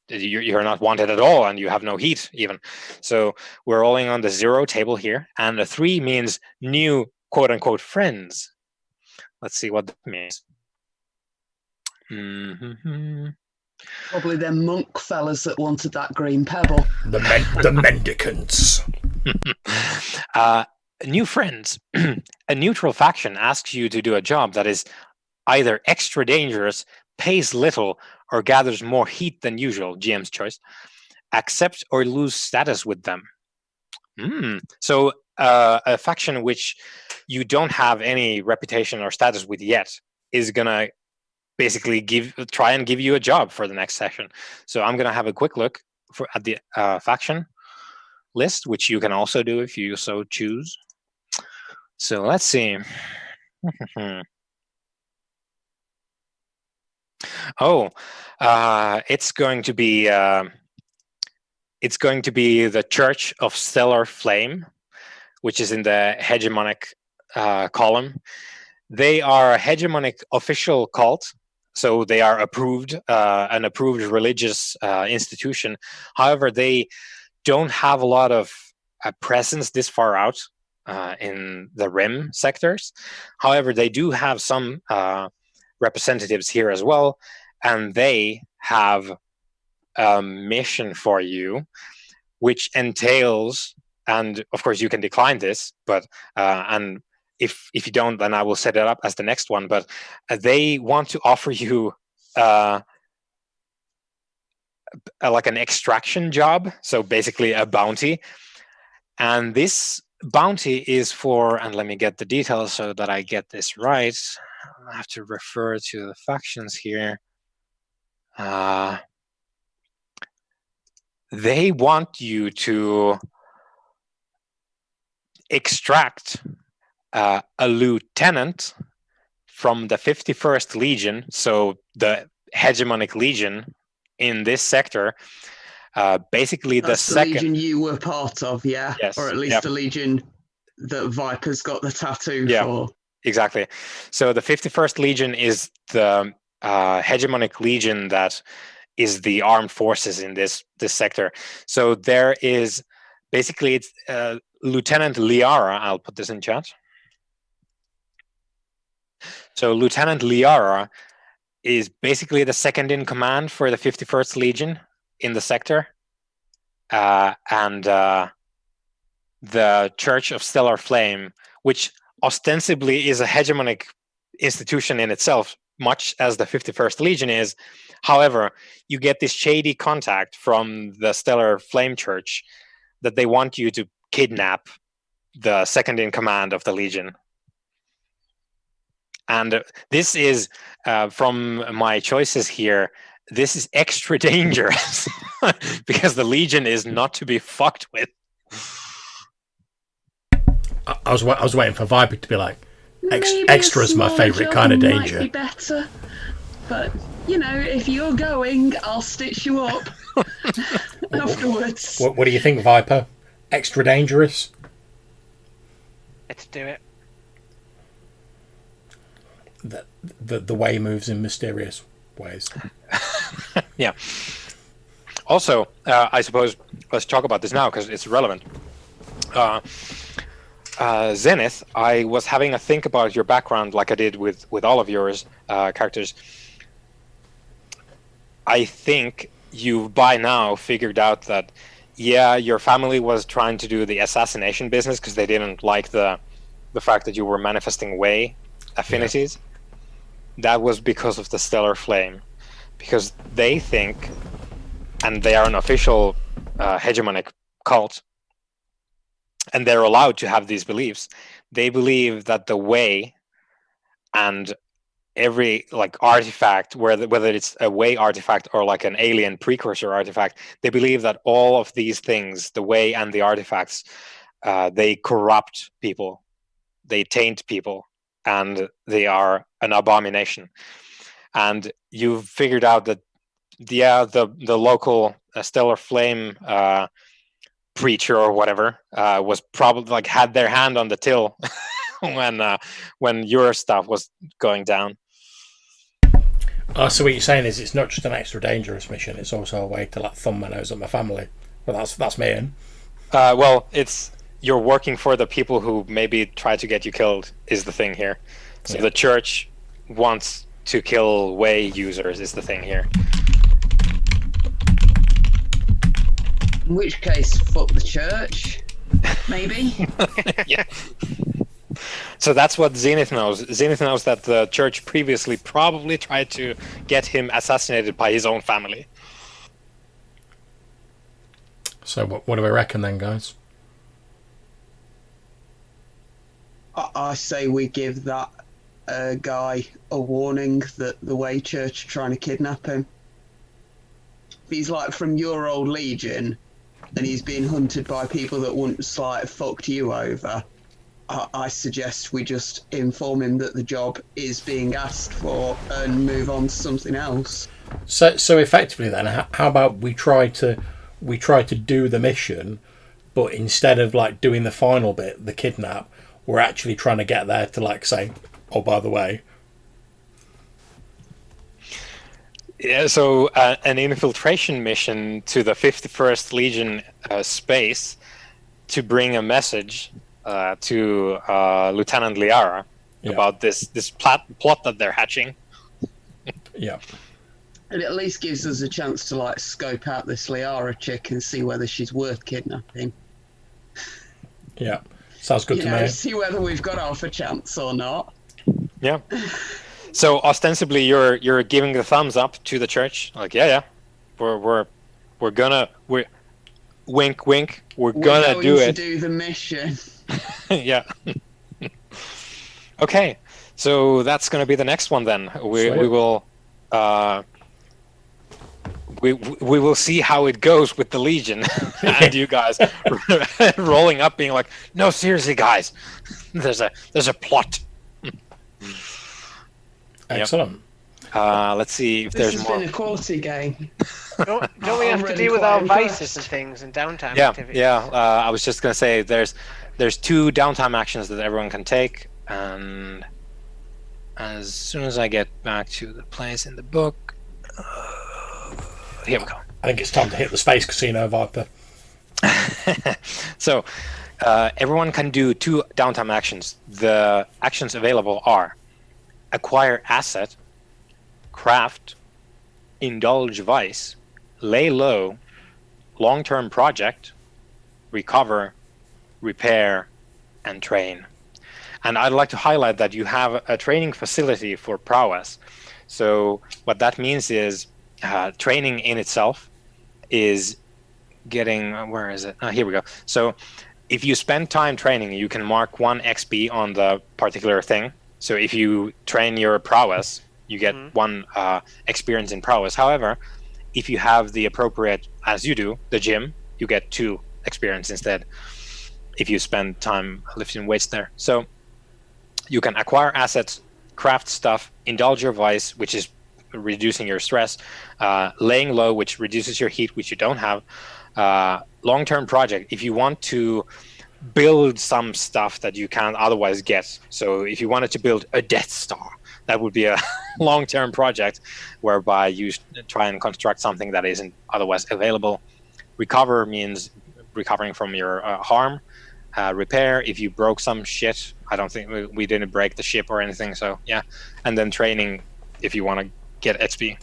you're not wanted at all and you have no heat even. So we're rolling on the 0 table here. And the 3 means new quote unquote friends. Let's see what that means. Mm-hmm. Probably them monk fellas that wanted that green pebble. The mendicants. New friends. A neutral faction asks you to do a job that is either extra dangerous, pays little, or gathers more heat than usual. GM's choice. Accept or lose status with them. So a faction which you don't have any reputation or status with yet is gonna basically try and give you a job for the next session. So I'm gonna have a quick look at the faction list, which you can also do if you so choose. So let's see. It's going to be the Church of Stellar Flame, which is in the hegemonic column. They are a hegemonic official cult, so they are an approved religious institution. However, they don't have a lot of presence this far out in the rim sectors. However, they do have some representatives here as well, and they have a mission for you, which entails, and of course you can decline this, but and if you don't, then I will set it up as the next one. But they want to offer you like an extraction job, so basically a bounty. And this bounty is for, and let me get the details so that I get this right. I have to refer to the factions here. They want you to extract a lieutenant from the 51st Legion, so the hegemonic legion in this sector. Basically, That's the legion you were part of, yeah? Yes. Or at least the legion that Viper's got the tattoo for. Exactly. So the 51st Legion is the hegemonic legion that is the armed forces in this sector. So there is basically it's Lieutenant Liara. I'll put this in chat. So Lieutenant Liara is basically the second in command for the 51st Legion in the sector, and the Church of Stellar Flame, which ostensibly is a hegemonic institution in itself, much as the 51st Legion is. However, you get this shady contact from the Stellar Flame Church that they want you to kidnap the second in command of the Legion. And this is, from my choices here, this is extra dangerous because the Legion is not to be fucked with. I was waiting for Viper to be like, extra is my favourite kind of danger. Might be better, but you know, if you're going, I'll stitch you up afterwards. What do you think, Viper? Extra dangerous? Let's do it. The way moves in mysterious ways. Yeah. Also, I suppose let's talk about this now because it's relevant. Zenith, I was having a think about your background like I did with all of yours characters. I think you've by now figured out that, yeah, your family was trying to do the assassination business because they didn't like the fact that you were manifesting way affinities. Yeah. That was because of the Stellar Flame. Because they think, and they are an official hegemonic cult, and they're allowed to have these beliefs. They believe that the way and every like artifact, whether it's a way artifact or like an alien precursor artifact, they believe that all of these things, the way and the artifacts, they corrupt people, they taint people, and they are an abomination. And you've figured out that, yeah, the local Stellar Flame preacher or whatever was probably like had their hand on the till when your stuff was going down. So what you're saying is it's not just an extra dangerous mission; it's also a way to like thumb my nose at my family. Well, that's me in. Well, it's you're working for the people who maybe try to get you killed is the thing here. So Yeah. the church wants to kill way users is the thing here. In which case, fuck the church, maybe. Yeah. So that's what Zenith knows. Zenith knows that the church previously probably tried to get him assassinated by his own family. So what do we reckon then, guys? I say we give that guy a warning that the Way Church are trying to kidnap him. If he's like from your old Legion and he's being hunted by people that once like fucked you over, I suggest we just inform him that the job is being asked for and move on to something else. So effectively, then, how about we try to do the mission, but instead of like doing the final bit, the kidnap, we're actually trying to get there to like say, oh, by the way. Yeah, so an infiltration mission to the 51st Legion space to bring a message to Lieutenant Liara about this plot that they're hatching. Yeah. It at least gives us a chance to like scope out this Liara chick and see whether she's worth kidnapping. Yeah. Sounds good to me. See whether we've got half a chance or not. Yeah. So ostensibly you're giving the thumbs up to the church, like we're gonna wink wink we're gonna do it. Do the mission. Yeah. Okay, so that's gonna be the next one then. We will we will see how it goes with the Legion and you guys rolling up, being like, no, seriously, guys, there's a plot. Excellent. Let's see if there's more. This has been a quality game. Don't we have to deal with our vices and things and downtime activities? Yeah. I was just gonna say there's 2 downtime actions that everyone can take, and as soon as I get back to the place in the book, here we go. I think it's time to hit the Space Casino, Viper. So everyone can do 2 downtime actions. The actions available are acquire asset, craft, indulge vice, lay low, long-term project, recover, repair, and train. And I'd like to highlight that you have a training facility for prowess. So what that means is training in itself is getting, where is it? Here we go. So if you spend time training, you can mark 1 XP on the particular thing. So if you train your prowess, you get 1 experience in prowess. However, if you have the appropriate, as you do, the gym, you get 2 experience instead if you spend time lifting weights there. So you can acquire assets, craft stuff, indulge your vice, which is reducing your stress, laying low, which reduces your heat, which you don't have, long-term project, if you want to build some stuff that you can't otherwise get. So if you wanted to build a Death Star, that would be a long-term project whereby you try and construct something that isn't otherwise available. Recover means recovering from your harm. Repair, if you broke some shit. I don't think we didn't break the ship or anything, so yeah. And then training, if you want to get XP.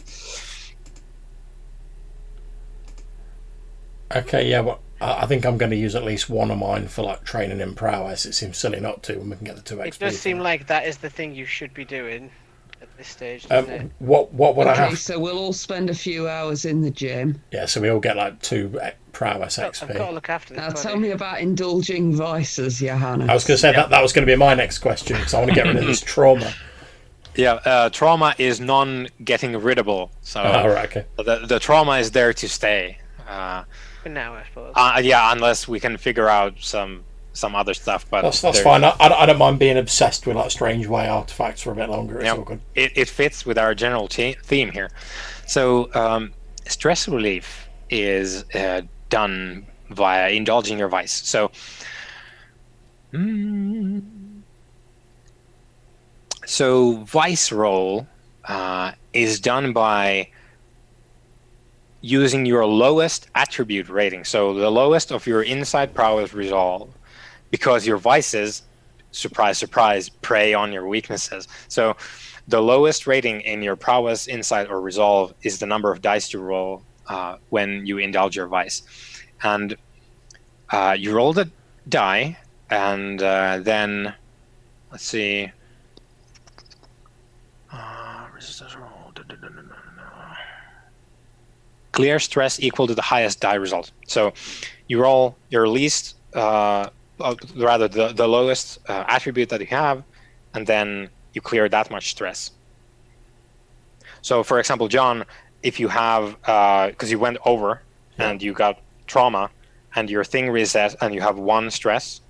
Okay, yeah, well, I think I'm going to use at least 1 of mine for like training in prowess. It seems silly not to when we can get the 2 XP. It does seem like that is the thing you should be doing at this stage, doesn't it? What would I have? So we'll all spend a few hours in the gym. Yeah, so we all get like 2 prowess XP. I've got to look after this. Now tell me about indulging vices, Johannes. I was going to say that was going to be my next question, because I want to get rid of this trauma. Yeah, trauma is non-getting riddable. So right, okay. The trauma is there to stay. For now, I suppose. Yeah, unless we can figure out some other stuff. But that's fine. I don't mind being obsessed with like strange way artifacts for a bit longer. It's all good. It fits with our general theme here. So stress relief is done via indulging your vice. So so vice roll is done by using your lowest attribute rating. So the lowest of your insight, prowess, resolve, because your vices, surprise, surprise, prey on your weaknesses. So the lowest rating in your prowess, insight, or resolve is the number of dice you roll when you indulge your vice. And you roll the die, and then, let's see. Resistance roll. Clear stress equal to the highest die result. So you roll your least, rather the lowest attribute that you have, and then you clear that much stress. So, for example, John, if you have, because you went over and you got trauma, and your thing reset, and you have 1 stress,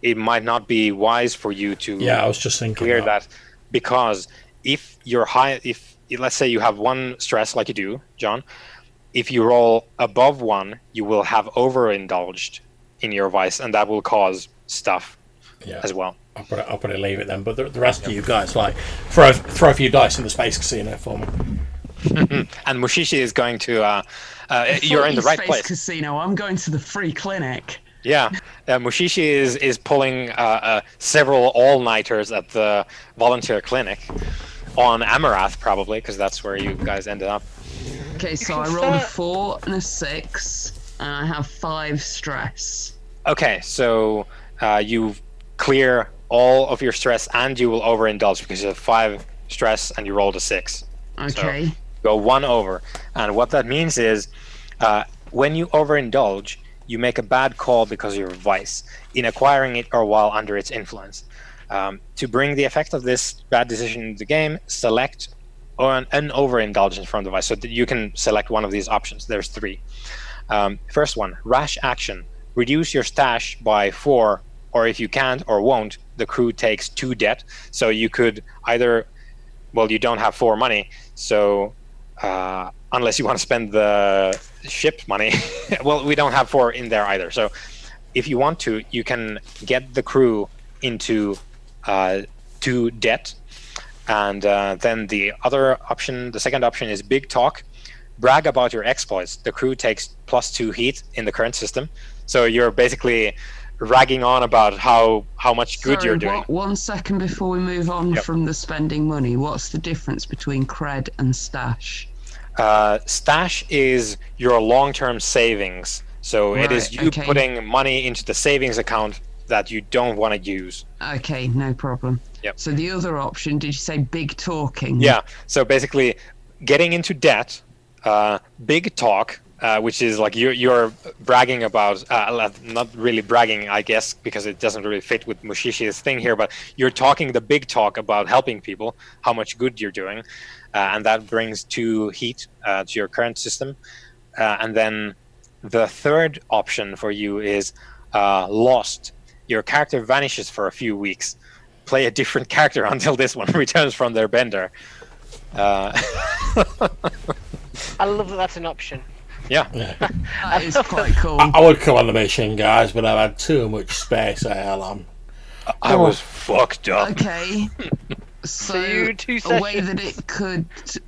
it might not be wise for you to I was just thinking clear that, because if you're high, if let's say you have 1 stress like you do, John, if you roll above 1, you will have overindulged in your vice, and that will cause stuff as well. I'll probably leave it then. But the rest of you guys, like, throw a few dice in the space casino for me. And Mushishi is going to. You're in the right place. Casino. I'm going to the free clinic. Yeah, Mushishi is pulling several all-nighters at the volunteer clinic on Amarath, probably, because that's where you guys ended up. Okay, so I rolled a 4 and a 6, and I have 5 stress. Okay, so you clear all of your stress, and you will overindulge because you have 5 stress and you rolled a 6. Okay. So go 1 over, and what that means is when you overindulge, you make a bad call because of your vice in acquiring it or while under its influence. To bring the effect of this bad decision into the game, select an overindulgence from the vice. So that you can select one of these options. There's 3. First one, rash action. Reduce your stash by 4, or if you can't or won't, the crew takes 2 debt. So you could either, well, you don't have 4 money, so unless you want to spend the ship money. Well, we don't have 4 in there either. So if you want to, you can get the crew into 2 debt. And then the second option is big talk. Brag about your exploits. The crew takes +2 heat in the current system. So you're basically ragging on about how much good you're doing. 1 second before we move on from the spending money, what's the difference between cred and stash? Stash is your long-term savings. So it is you putting money into the savings account that you don't want to use. Okay, no problem. Yep. So the other option, did you say big talking? Yeah, so basically getting into debt, big talk, which is like you're bragging about, not really bragging, I guess, because it doesn't really fit with Mushishi's thing here, but you're talking the big talk about helping people, how much good you're doing, and that brings 2 heat to your current system. And then the third option for you is lost. Your character vanishes for a few weeks. Play a different character until this one returns from their bender. I love that that's an option. Yeah. That is quite cool. I would come on the mission, guys, but I've had too much space. I was fucked up. Okay. So a way that it could,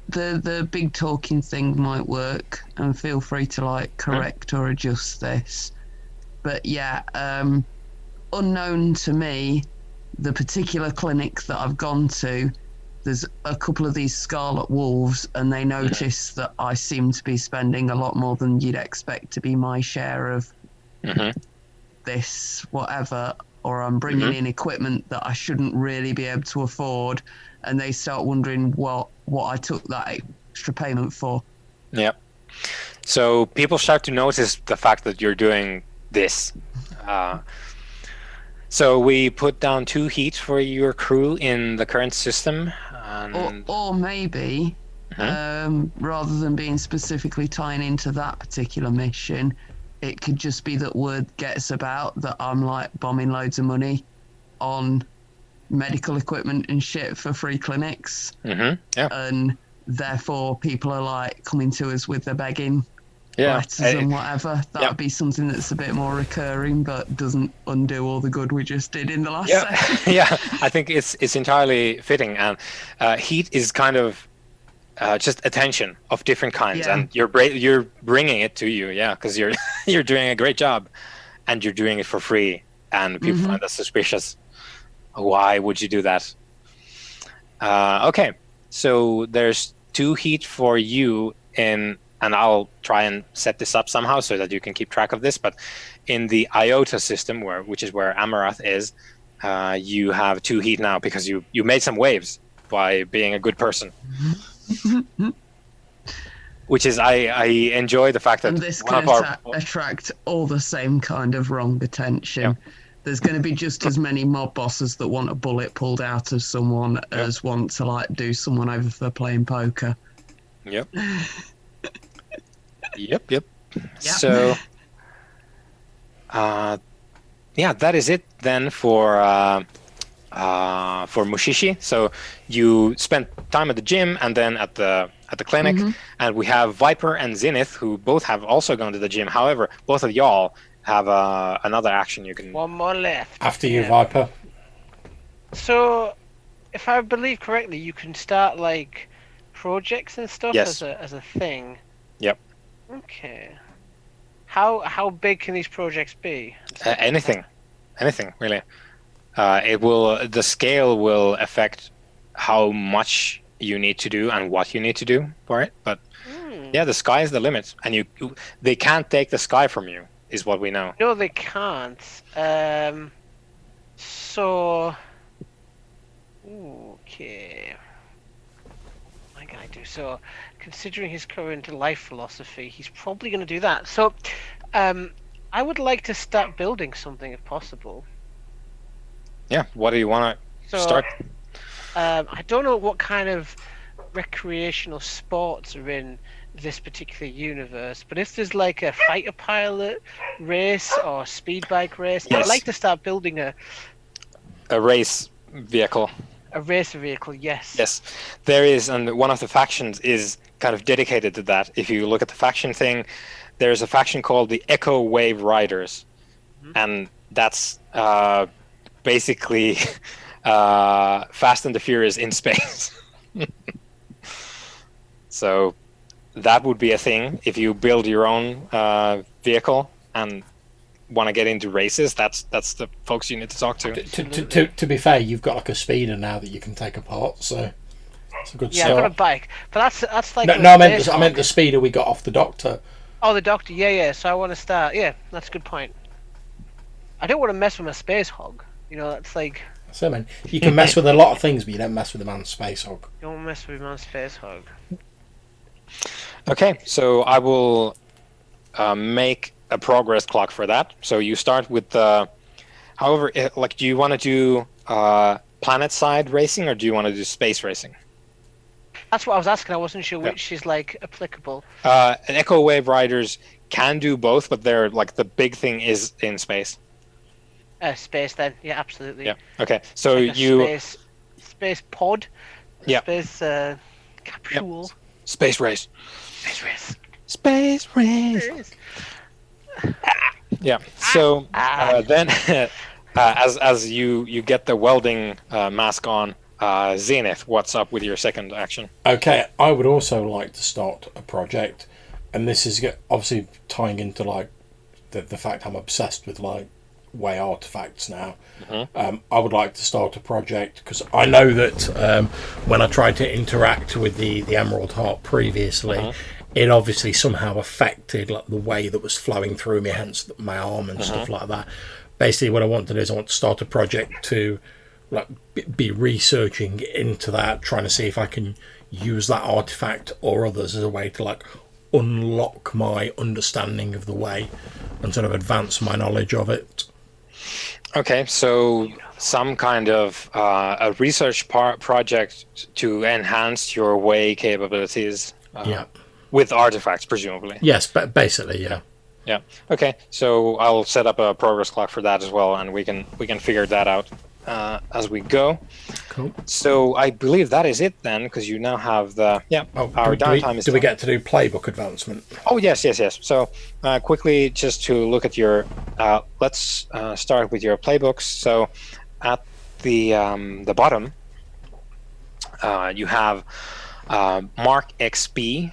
the big talking thing might work, and feel free to like correct or adjust this. But yeah, unknown to me, the particular clinic that I've gone to, there's a couple of these Scarlet Wolves, and they notice that I seem to be spending a lot more than you'd expect to be my share of this, whatever, or I'm bringing in equipment that I shouldn't really be able to afford, and they start wondering what I took that extra payment for. Yep. So people start to notice the fact that you're doing this. So we put down 2 heat for your crew in the current system. And... Or maybe, rather than being specifically tying into that particular mission, it could just be that word gets about that I'm like bombing loads of money on medical equipment and shit for free clinics. And therefore people are like coming to us with their begging letters and whatever. That would be something that's a bit more recurring, but doesn't undo all the good we just did in the last session. Yeah, I think it's entirely fitting, and heat is kind of just attention of different kinds, Yeah. and you're bringing it to you, because you're you're doing a great job, and you're doing it for free, and people find that suspicious. Why would you do that? Okay, so there's 2 heat for you in, and I'll try and set this up somehow so that you can keep track of this. But in the IOTA system, which is where Amarath is, you have 2 heat now because you made some waves by being a good person. Which is, I enjoy the fact that And this one can of our attract all the same kind of wrong attention. There's going to be just as many mob bosses that want a bullet pulled out of someone as want to like do someone over for playing poker. Yep. Yep. So, that is it then for Mushishi. So you spent time at the gym and then at the clinic, and we have Viper and Zenith, who both have also gone to the gym. However, both of y'all have another action you can. One more left. After you, Viper. So, if I believe correctly, you can start like projects and stuff Yes. as a thing. Yep. Okay. How big can these projects be? Anything really. The scale will affect how much you need to do and what you need to do for it. But the sky is the limit, and they can't take the sky from you, is what we know. No, they can't. So. Okay. What can I do? So, considering his current life philosophy, he's probably going to do that. So, I would like to start building something if possible. Yeah. What do you want to start? I don't know what kind of recreational sports are in this particular universe, but if there's like a fighter pilot race or speed bike race, Yes. I'd like to start building a race vehicle. A race vehicle, yes. Yes, there is, and one of the factions is kind of dedicated to that. If you look at the faction thing, there's a faction called the Echo Wave Riders, and that's basically Fast and the Furious in space. So that would be a thing if you build your own vehicle and want to get into races. That's the folks you need to talk to. To be fair, you've got like a speeder now that you can take apart, so it's a good Yeah, start. I've got a bike, but that's like No, I meant the speeder we got off the Doctor. Oh, the Doctor, yeah. So I want to start. Yeah, that's a good point. I don't want to mess with my space hog. You know, that's like. So, man, you can mess with a lot of things, but you don't mess with the man's space hog. You don't mess with my space hog. Okay, so I will make a progress clock for that. So you start with the. However, do you want to do planet side racing or do you want to do space racing? That's what I was asking. I wasn't sure which is like applicable. Echo Wave Riders can do both, but they're like the big thing is in space. Space then, yeah, absolutely. Yeah. Okay. So like you space pod. Yeah. Space capsule. Yep. Space race. Space race. Space race. Yeah. So then, as you get the welding mask on, Zenith, what's up with your second action? Okay, I would also like to start a project, and this is obviously tying into like the fact I'm obsessed with like way artifacts now. I would like to start a project because I know that when I tried to interact with the Emerald Heart previously, it obviously somehow affected like the way that was flowing through me, hence my arm and stuff like that. Basically, what I want to do is I want to start a project to like be researching into that, trying to see if I can use that artifact or others as a way to like unlock my understanding of the way and sort of advance my knowledge of it. Okay, so some kind of a research project to enhance your way capabilities. With artifacts, presumably. Yes, but basically, yeah. Yeah. Okay, so I'll set up a progress clock for that as well, and we can figure that out as we go. Cool. So I believe that is it then, because you now have the our downtime is. Do we get to do playbook advancement? Oh yes. So quickly, just to look at your, let's start with your playbooks. So at the bottom, you have Mark XP.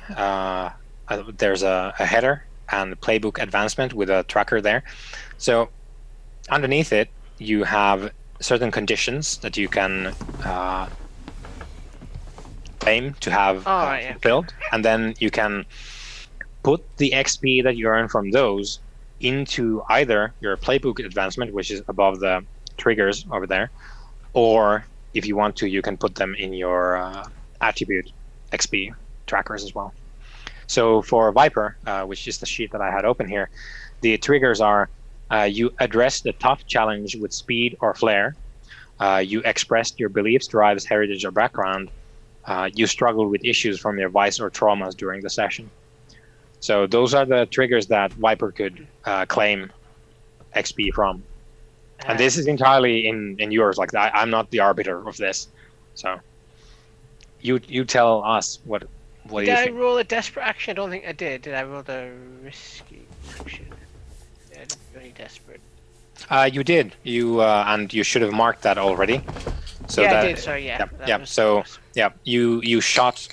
There's a header and playbook advancement with a tracker there. So underneath it, you have certain conditions that you can claim to have fulfilled, and then you can put the XP that you earn from those into either your playbook advancement, which is above the triggers over there, or if you want to, you can put them in your attribute XP trackers as well. So for Viper, which is the sheet that I had open here, the triggers are you address the tough challenge with speed or flair, you expressed your beliefs, drives, heritage, or background, you struggle with issues from your vice or traumas during the session. So those are the triggers that Viper could claim XP from. And this is entirely in yours. Like I'm not the arbiter of this. So you tell us what do you think? Did I roll a desperate action? I don't think I did. Did I roll the risky action? Yeah, I didn't do any desperate. You did. And you should have marked that already. So yeah, that, I did. Sorry, yeah. Yep. So you shot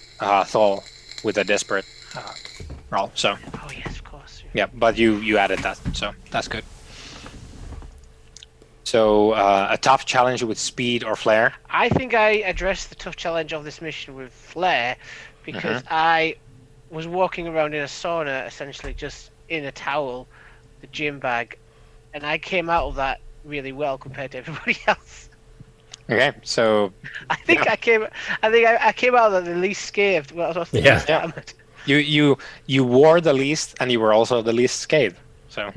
Thol with a desperate roll. So. Oh yes, of course. Yeah, but you added that, so that's good. So a tough challenge with speed or flair. I think I addressed the tough challenge of this mission with flair because I was walking around in a sauna, essentially just in a towel, the gym bag, and I came out of that really well compared to everybody else. Okay, so I think I came out of the least scathed. You wore the least, and you were also the least scathed. So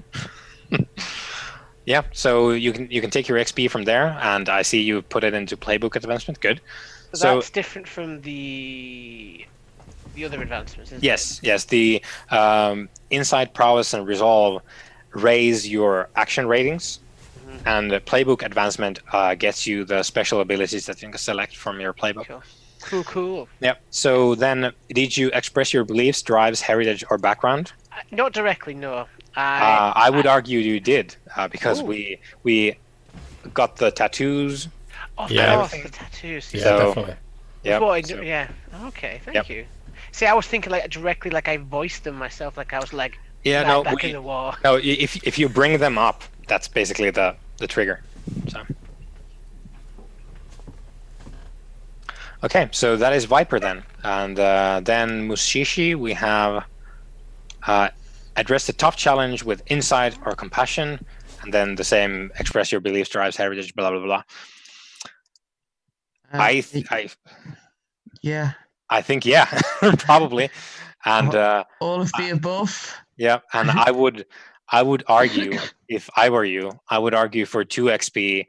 yeah, so you can take your XP from there, and I see you put it into playbook advancement. Good. So that's different from the other advancements, isn't it? Yes. The insight, prowess, and resolve raise your action ratings, and the playbook advancement gets you the special abilities that you can select from your playbook. Cool. Yeah. So then, did you express your beliefs, drives, heritage, or background? Not directly, no. I would argue you did because we got the tattoos. Of course, the tattoos. Yeah, definitely. Yeah. Okay, thank you. See, I was thinking like directly, like I voiced them myself, like I was like, back in the war. No, if you bring them up, that's basically the trigger. So. Okay, so that is Viper then, and then Mushishi, we have address the tough challenge with insight or compassion, and then the same express your beliefs, drives, heritage, blah blah blah. I think probably, and all of the above. Yeah, and I would argue, if I were you, I would argue for 2 XP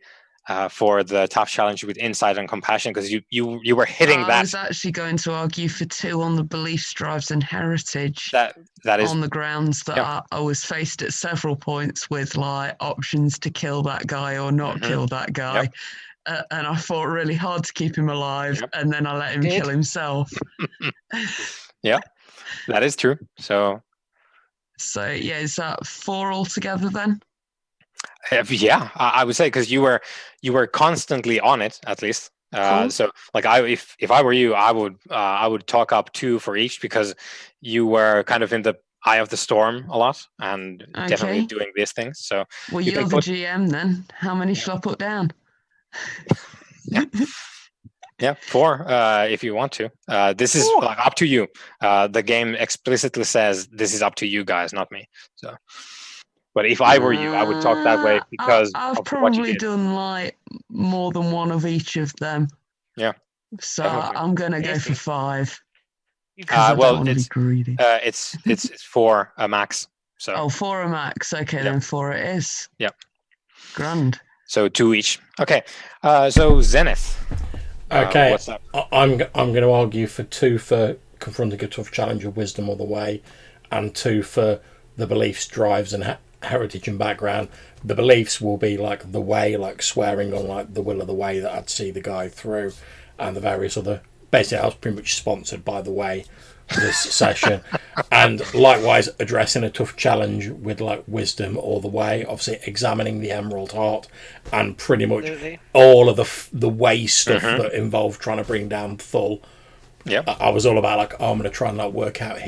for the tough challenge with insight and compassion, because you were hitting that. I was actually going to argue for 2 on the beliefs, drives, and heritage. That is on the grounds that I was faced at several points with like options to kill that guy or not kill that guy. And I fought really hard to keep him alive, and then I let him kill himself. Yeah, that is true. So yeah, is that 4 altogether then? Yeah, I would say, because you were constantly on it, at least. Cool. So like if I were you, I would talk up 2 for each, because you were kind of in the eye of the storm a lot, and definitely doing these things. So well, you're the GM then. How many shall I put down? Yeah, 4 if you want to. This is like up to you. The game explicitly says this is up to you guys, not me. So, but if I were you, I would talk that way, because I've probably done like more than 1 of each of them. Yeah. So definitely. I'm gonna go for 5. Well, it's greedy. It's 4 a max. So 4 a max. Okay, then 4 it is. Yeah. Grand. So 2 each. Okay. So Zenith. Okay. What's up? I'm going to argue for 2 for confronting a tough challenge of wisdom all the way, and 2 for the beliefs, drives, and heritage and background. The beliefs will be like the way, like swearing on like the will of the way that I'd see the guy through, and the various other. Basically, I was pretty much sponsored by the way this session, and likewise addressing a tough challenge with like wisdom all the way. Obviously, examining the Emerald Heart, and pretty much all of the way stuff that involved trying to bring down Thul Yep. I was all about like, I'm going to try and like work out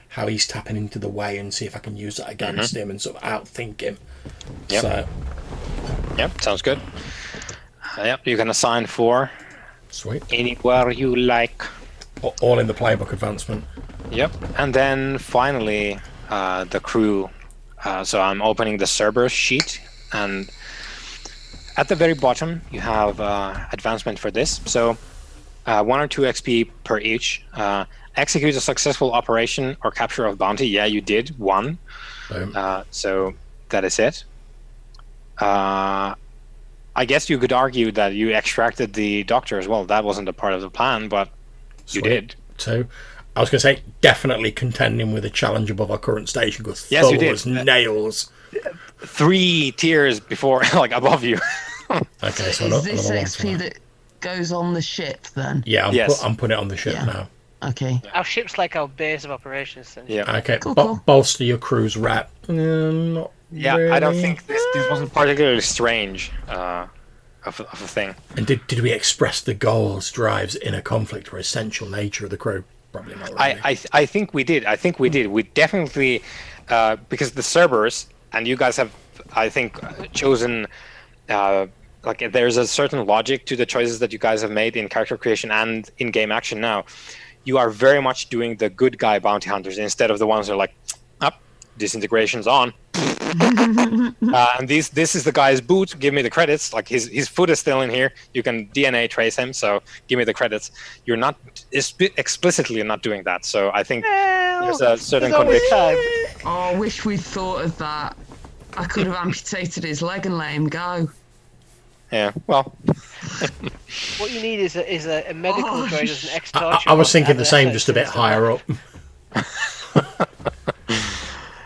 how he's tapping into the way and see if I can use that against him and sort of outthink him. Yep. So, yep, sounds good. Yep, you can assign 4 sweet. anywhere you like. All in the playbook advancement. Yep, and then finally the crew. So I'm opening the Cerberus sheet, and at the very bottom you have advancement for this. So 1 or 2 XP per each. Execute a successful operation or capture of bounty. Yeah, you did 1. Boom. So that is it. I guess you could argue that you extracted the doctor as well. That wasn't a part of the plan, but you did. 2. I was going to say, definitely contending with a challenge above our current station because Yes, you did. as nails. 3 tiers before, like above you. Okay, so Is this XP that goes on the ship then? Yeah, Yes. I'm putting it on the ship now. Okay. Our ship's like our base of operations. Then. Yeah. Okay, Cool. bolster your crew's rep. Not Yeah, really. I don't think this wasn't particularly strange of a thing. And did we express the goals, drives, inner conflict, or essential nature of the crew? Probably not really. I think we did. We definitely, because the Cerberus, and you guys have, I think, chosen, like there's a certain logic to the choices that you guys have made in character creation and in-game action now. You are very much doing the good guy bounty hunters instead of the ones that are like, up, disintegration's on. And this is the guy's boot. Give me the credits. Like his foot is still in here. You can DNA trace him. So give me the credits. You're not explicitly not doing that. So I think there's a certain conviction. Oh, I wish we'd thought of that. I could have amputated his leg and let him go. Yeah. Well. What you need is a medical droid as an ex-torture. I was thinking the same, just a bit higher up.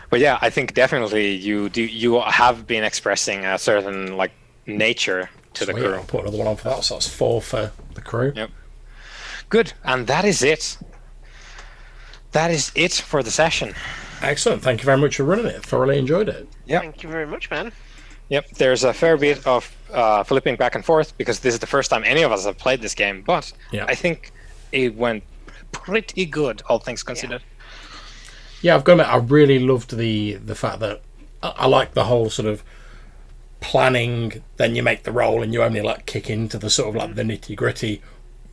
But yeah, I think definitely you have been expressing a certain like nature to the crew. I'll put another one on for that, so that's 4 for the crew. Yep. Good, and that is it. That is it for the session. Excellent. Thank you very much for running it. Thoroughly enjoyed it. Yep. Thank you very much, man. Yep. There's a fair bit of flipping back and forth because this is the first time any of us have played this game, but I think it went pretty good, all things considered. Yeah, I've got to admit, I really loved the fact that I like the whole sort of planning, then you make the roll and you only like kick into the sort of like the nitty gritty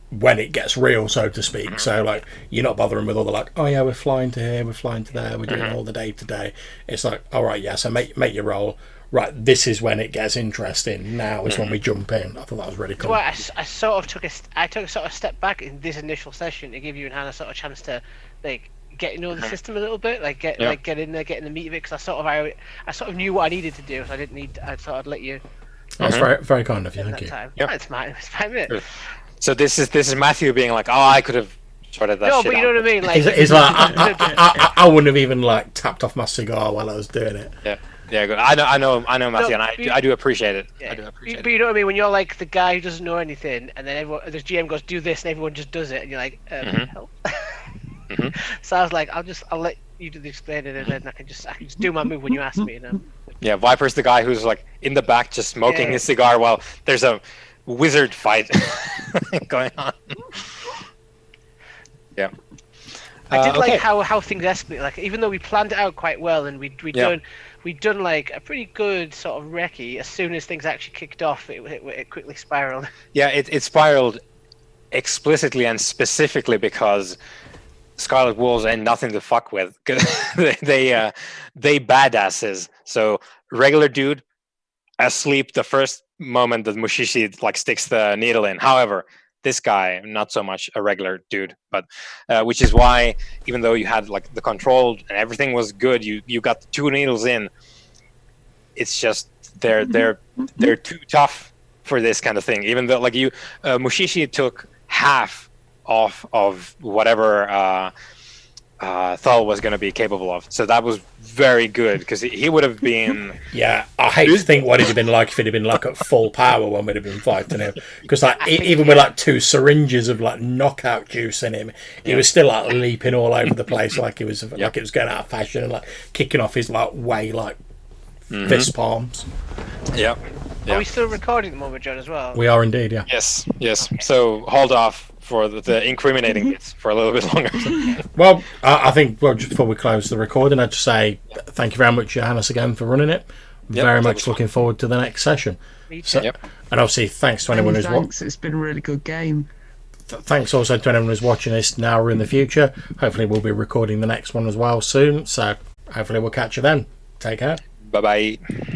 when it gets real, so to speak. So like you're not bothering with all the like, oh yeah, we're flying to here, we're flying to there, we're doing all the day to day. It's like, all right, yeah, so make your roll. Right, this is when it gets interesting. Now is when we jump in. I thought that was really cool. Well, I sort of took a step back in this initial session to give you and Hannah sort of a chance to like get to know the system a little bit, like get in there, get in the meat of it. Because I sort of knew what I needed to do, so I thought I'd let you. That's very very kind of you. Thank you. Time. Yeah, it's fine. Isn't So this is Matthew being like, oh, I could have sorted that. No, shit but you out. know what I mean. Like, it's like I wouldn't have even like tapped off my cigar while I was doing it. Yeah. Yeah, good. I know, Matthew, and I do appreciate it. Yeah. I do appreciate but you know what I mean? When you're like the guy who doesn't know anything, and then the GM goes, "Do this," and everyone just does it, and you're like, "Help." So I was like, I'll let you do the explaining, and then I can just do my move when you ask me. You know? Yeah, Viper's the guy who's like in the back just smoking his cigar while there's a wizard fight going on. Yeah. I did like how things escalated. Like even though we planned it out quite well, and we'd done like a pretty good sort of recce. As soon as things actually kicked off, it quickly spiraled. Yeah, it spiraled explicitly and specifically because Scarlet Wolves ain't nothing to fuck with. Cause they badasses. So regular dude asleep the first moment that Mushishi like sticks the needle in. However, this guy not so much a regular dude, but which is why even though you had like the controlled and everything was good, you got the 2 needles in. It's just they're too tough for this kind of thing. Even though like Mushishi took half off of whatever Thal was going to be capable of, so that was very good because he would have been. Yeah, I hate to think what it'd have been like if it'd have been like at full power when we'd have been fighting him. Because like even with like 2 syringes of like knockout juice in him, he was still like leaping all over the place like it was like it was going out of fashion and like kicking off his like way like fist palms. Yeah. Yeah. Are we still recording at the moment, John, as well? We are indeed, yeah. Yes, yes. Okay. So hold off for the incriminating bits for a little bit longer. Well, I think, just before we close the recording, I'd just say thank you very much, Johannes, again for running it. Yep, Very that much was looking forward to the next session. Me too. So, Yep. And obviously, thanks to anyone who's Thanks, it's been a really good game. Thanks also to anyone who's watching this now or in the future. Hopefully, we'll be recording the next one as well soon. So hopefully, we'll catch you then. Take care. Bye bye.